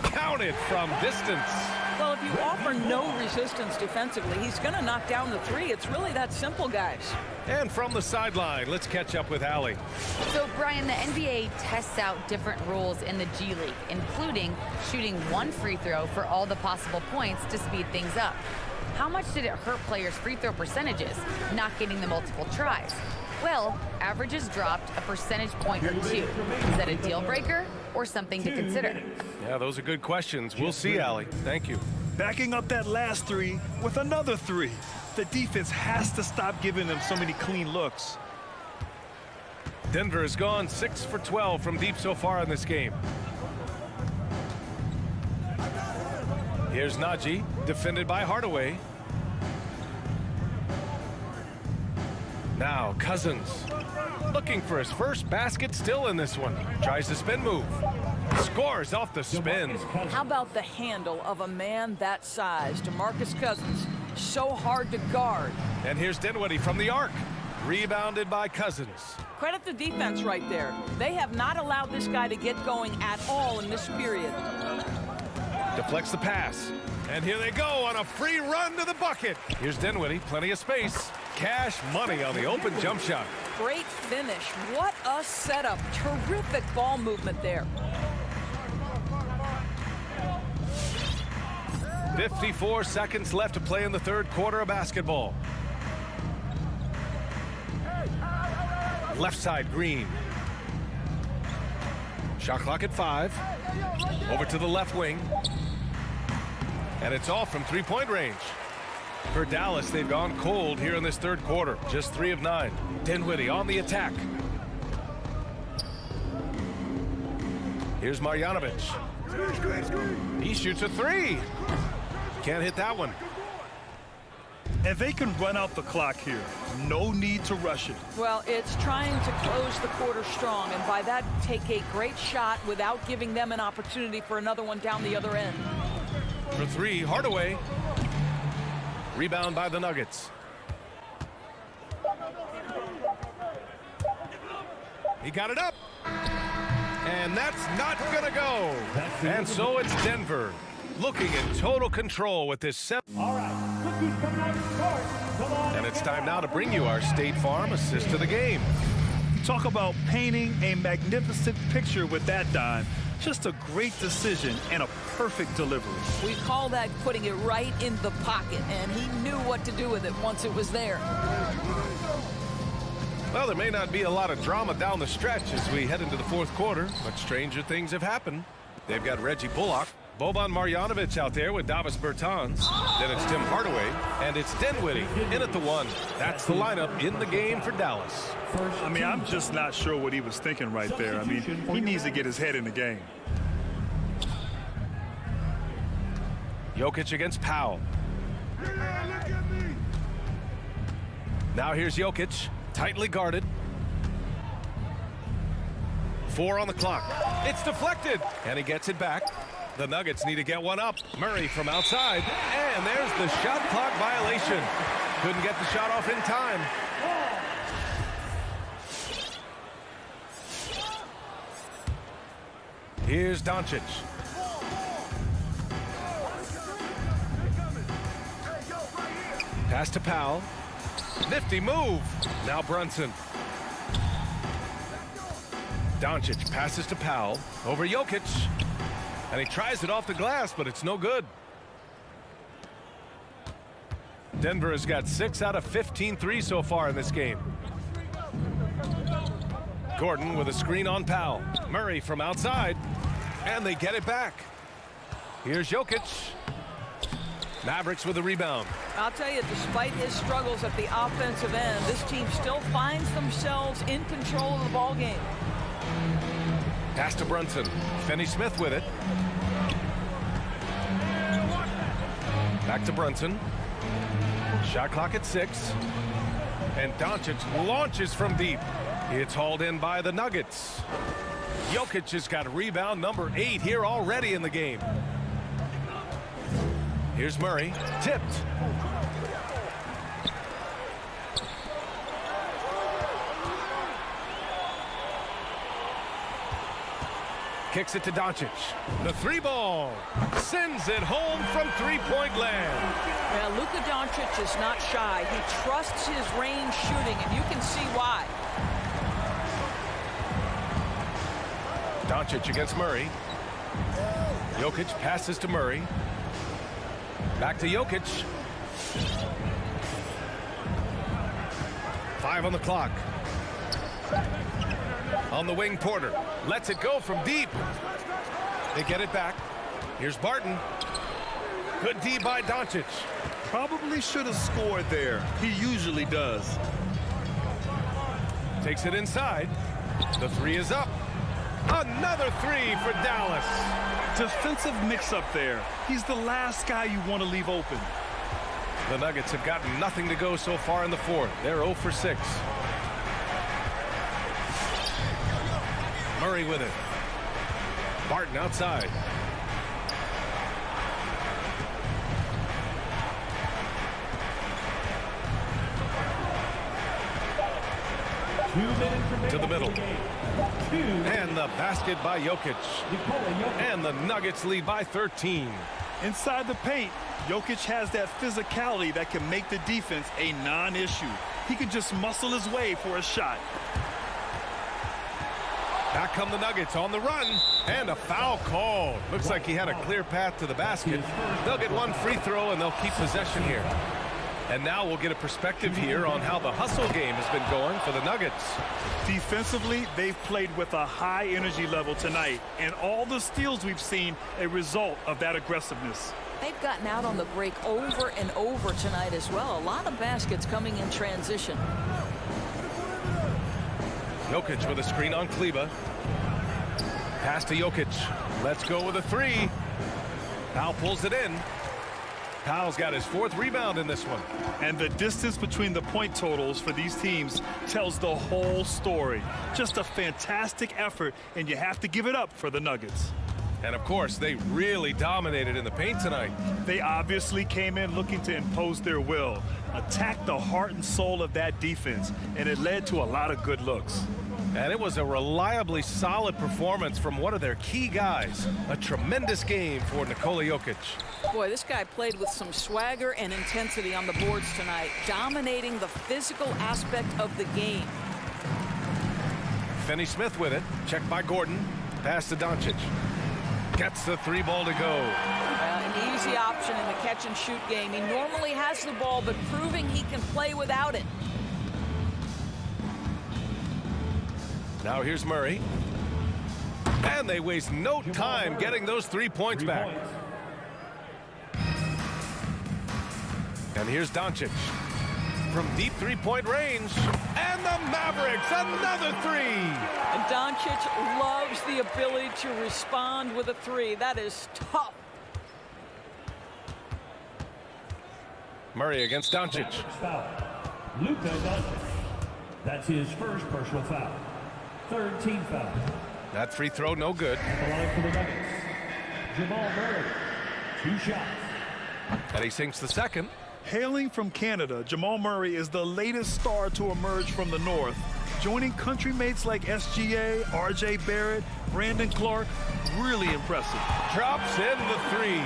Counted from distance. Well, if you offer no resistance defensively, he's going to knock down the three. It's really that simple, guys. And from the sideline, let's catch up with Allie. So, Brian, the NBA tests out different rules in the G League, including shooting one free throw for all the possible points to speed things up. How much did it hurt players' free throw percentages, not getting the multiple tries? Well, averages dropped a percentage point or 2. Is that a deal breaker or something to consider? Yeah, those are good questions. We'll see, Allie. Thank you. Backing up that last three with another three. The defense has to stop giving them so many clean looks. Denver has gone 6 for 12 from deep so far in this game. Here's Najee, defended by Hardaway. Now Cousins, looking for his first basket, still in this one. Tries the spin move. Scores off the spin. How about the handle of a man that size? DeMarcus Cousins, so hard to guard. And here's Dinwiddie from the arc. Rebounded by Cousins. Credit the defense right there. They have not allowed this guy to get going at all in this period. Deflects the pass. And here they go on a free run to the bucket. Here's Dinwiddie, plenty of space. Cash money on the open jump shot. Great finish. What a setup. Terrific ball movement there. 54 seconds left to play in the third quarter of basketball. Left side, Green. Shot clock at 5. Over to the left wing. And it's off from three-point range. For Dallas, they've gone cold here in this third quarter. Just 3 of 9. Dinwiddie on the attack. Here's Marjanovic. He shoots a 3. Can't hit that one. And they can run out the clock here. No need to rush it. Well, it's trying to close the quarter strong, and by that, take a great shot without giving them an opportunity for another one down the other end. For 3, Hardaway. Rebound by the Nuggets. He got it up. And that's not going to go. And so it's Denver looking in total control with this 7. All right, look who's coming on the court. And it's time now to bring you our State Farm assist to the game. Talk about painting a magnificent picture with that dime. Just a great decision and a perfect delivery. We call that putting it right in the pocket, and he knew what to do with it once it was there. Well, there may not be a lot of drama down the stretch as we head into the fourth quarter, but stranger things have happened. They've got Reggie Bullock Boban Marjanovic out there with Davis Bertans. Then it's Tim Hardaway, and it's Dinwiddie in at the 1. That's the lineup in the game for Dallas. I mean, I'm just not sure what he was thinking right there. I mean, he needs to get his head in the game. Jokic against Powell. Now here's Jokic, tightly guarded. 4 on the clock. It's deflected, and he gets it back. The Nuggets need to get one up. Murray from outside, and there's the shot clock violation. Couldn't get the shot off in time. Here's Doncic. Pass to Powell. Nifty move. Now Brunson. Doncic passes to Powell over Jokic. And he tries it off the glass, but it's no good. Denver has got 6 out of 15 threes so far in this game. Gordon with a screen on Powell. Murray from outside. And they get it back. Here's Jokic. Mavericks with a rebound. I'll tell you, despite his struggles at the offensive end, this team still finds themselves in control of the ball game. Pass to Brunson. Finney-Smith with it. Back to Brunson. Shot clock at 6. And Doncic launches from deep. It's hauled in by the Nuggets. Jokic has got rebound number 8 here already in the game. Here's Murray. Tipped. Kicks it to Doncic. The 3-ball. Sends it home from three-point land. Yeah, Luka Doncic is not shy. He trusts his range shooting, and you can see why. Doncic against Murray. Jokic passes to Murray. Back to Jokic. 5 on the clock. On the wing, Porter lets it go from deep. They get it back. Here's Barton. Good D by Doncic. Probably should have scored there. He usually does. Takes it inside. The 3 is up. Another 3 for Dallas. Defensive mix-up there. He's the last guy you want to leave open. The Nuggets have gotten nothing to go so far in the 4th. They're 0 for 6. Murray with it. Barton outside. To the middle. And the basket by Jokic. And the Nuggets lead by 13. Inside the paint, Jokic has that physicality that can make the defense a non-issue. He can just muscle his way for a shot. Back come the Nuggets on the run, and a foul call. Looks like he had a clear path to the basket. They'll get one free throw, and they'll keep possession here. And now we'll get a perspective here on how the hustle game has been going for the Nuggets. Defensively, they've played with a high energy level tonight, and all the steals we've seen a result of that aggressiveness. They've gotten out on the break over and over tonight as well. A lot of baskets coming in transition. Jokic with a screen on Kleba. Pass to Jokic. Let's go with a 3. Powell pulls it in. Powell's got his 4th rebound in this one. And the distance between the point totals for these teams tells the whole story. Just a fantastic effort, and you have to give it up for the Nuggets. And of course, they really dominated in the paint tonight. They obviously came in looking to impose their will, attack the heart and soul of that defense, and it led to a lot of good looks. And it was a reliably solid performance from one of their key guys. A tremendous game for Nikola Jokic. Boy, this guy played with some swagger and intensity on the boards tonight, dominating the physical aspect of the game. Finney-Smith with it. Checked by Gordon. Pass to Doncic. Gets the 3-ball to go. An easy option in the catch-and-shoot game. He normally has the ball, but proving he can play without it. Now here's Murray. And they waste no time getting those 3 points back. And here's Doncic from deep three-point range. And the Mavericks, another three. And Doncic loves the ability to respond with a three. That is tough. Murray against Doncic. Luka Doncic. That's his first personal foul. Third team foul. That free throw no good. The line for the Nuggets. Jamal Murray. 2 shots. And he sinks the second. Hailing from Canada, Jamal Murray is the latest star to emerge from the North, joining country mates like SGA, RJ Barrett, Brandon Clark. Really impressive. Drops in the three.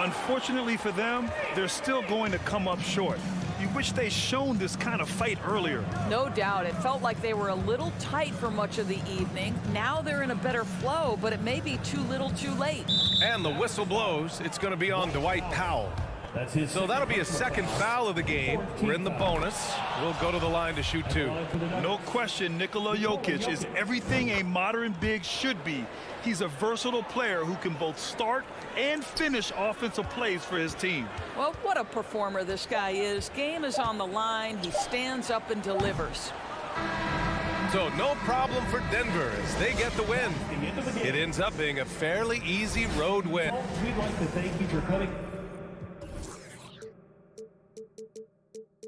Unfortunately for them, they're still going to come up short. You wish they'd shown this kind of fight earlier. No doubt. It felt like they were a little tight for much of the evening. Now they're in a better flow, but it may be too little too late. And the whistle blows. It's going to be on Dwight Powell. So that'll be a second foul of the game. We're in the bonus. We'll go to the line to shoot 2. No question, Nikola Jokic is everything a modern big should be. He's a versatile player who can both start and finish offensive plays for his team. Well, what a performer this guy is. Game is on the line. He stands up and delivers. So no problem for Denver as they get the win. It ends up being a fairly easy road win. We'd like to thank you for coming.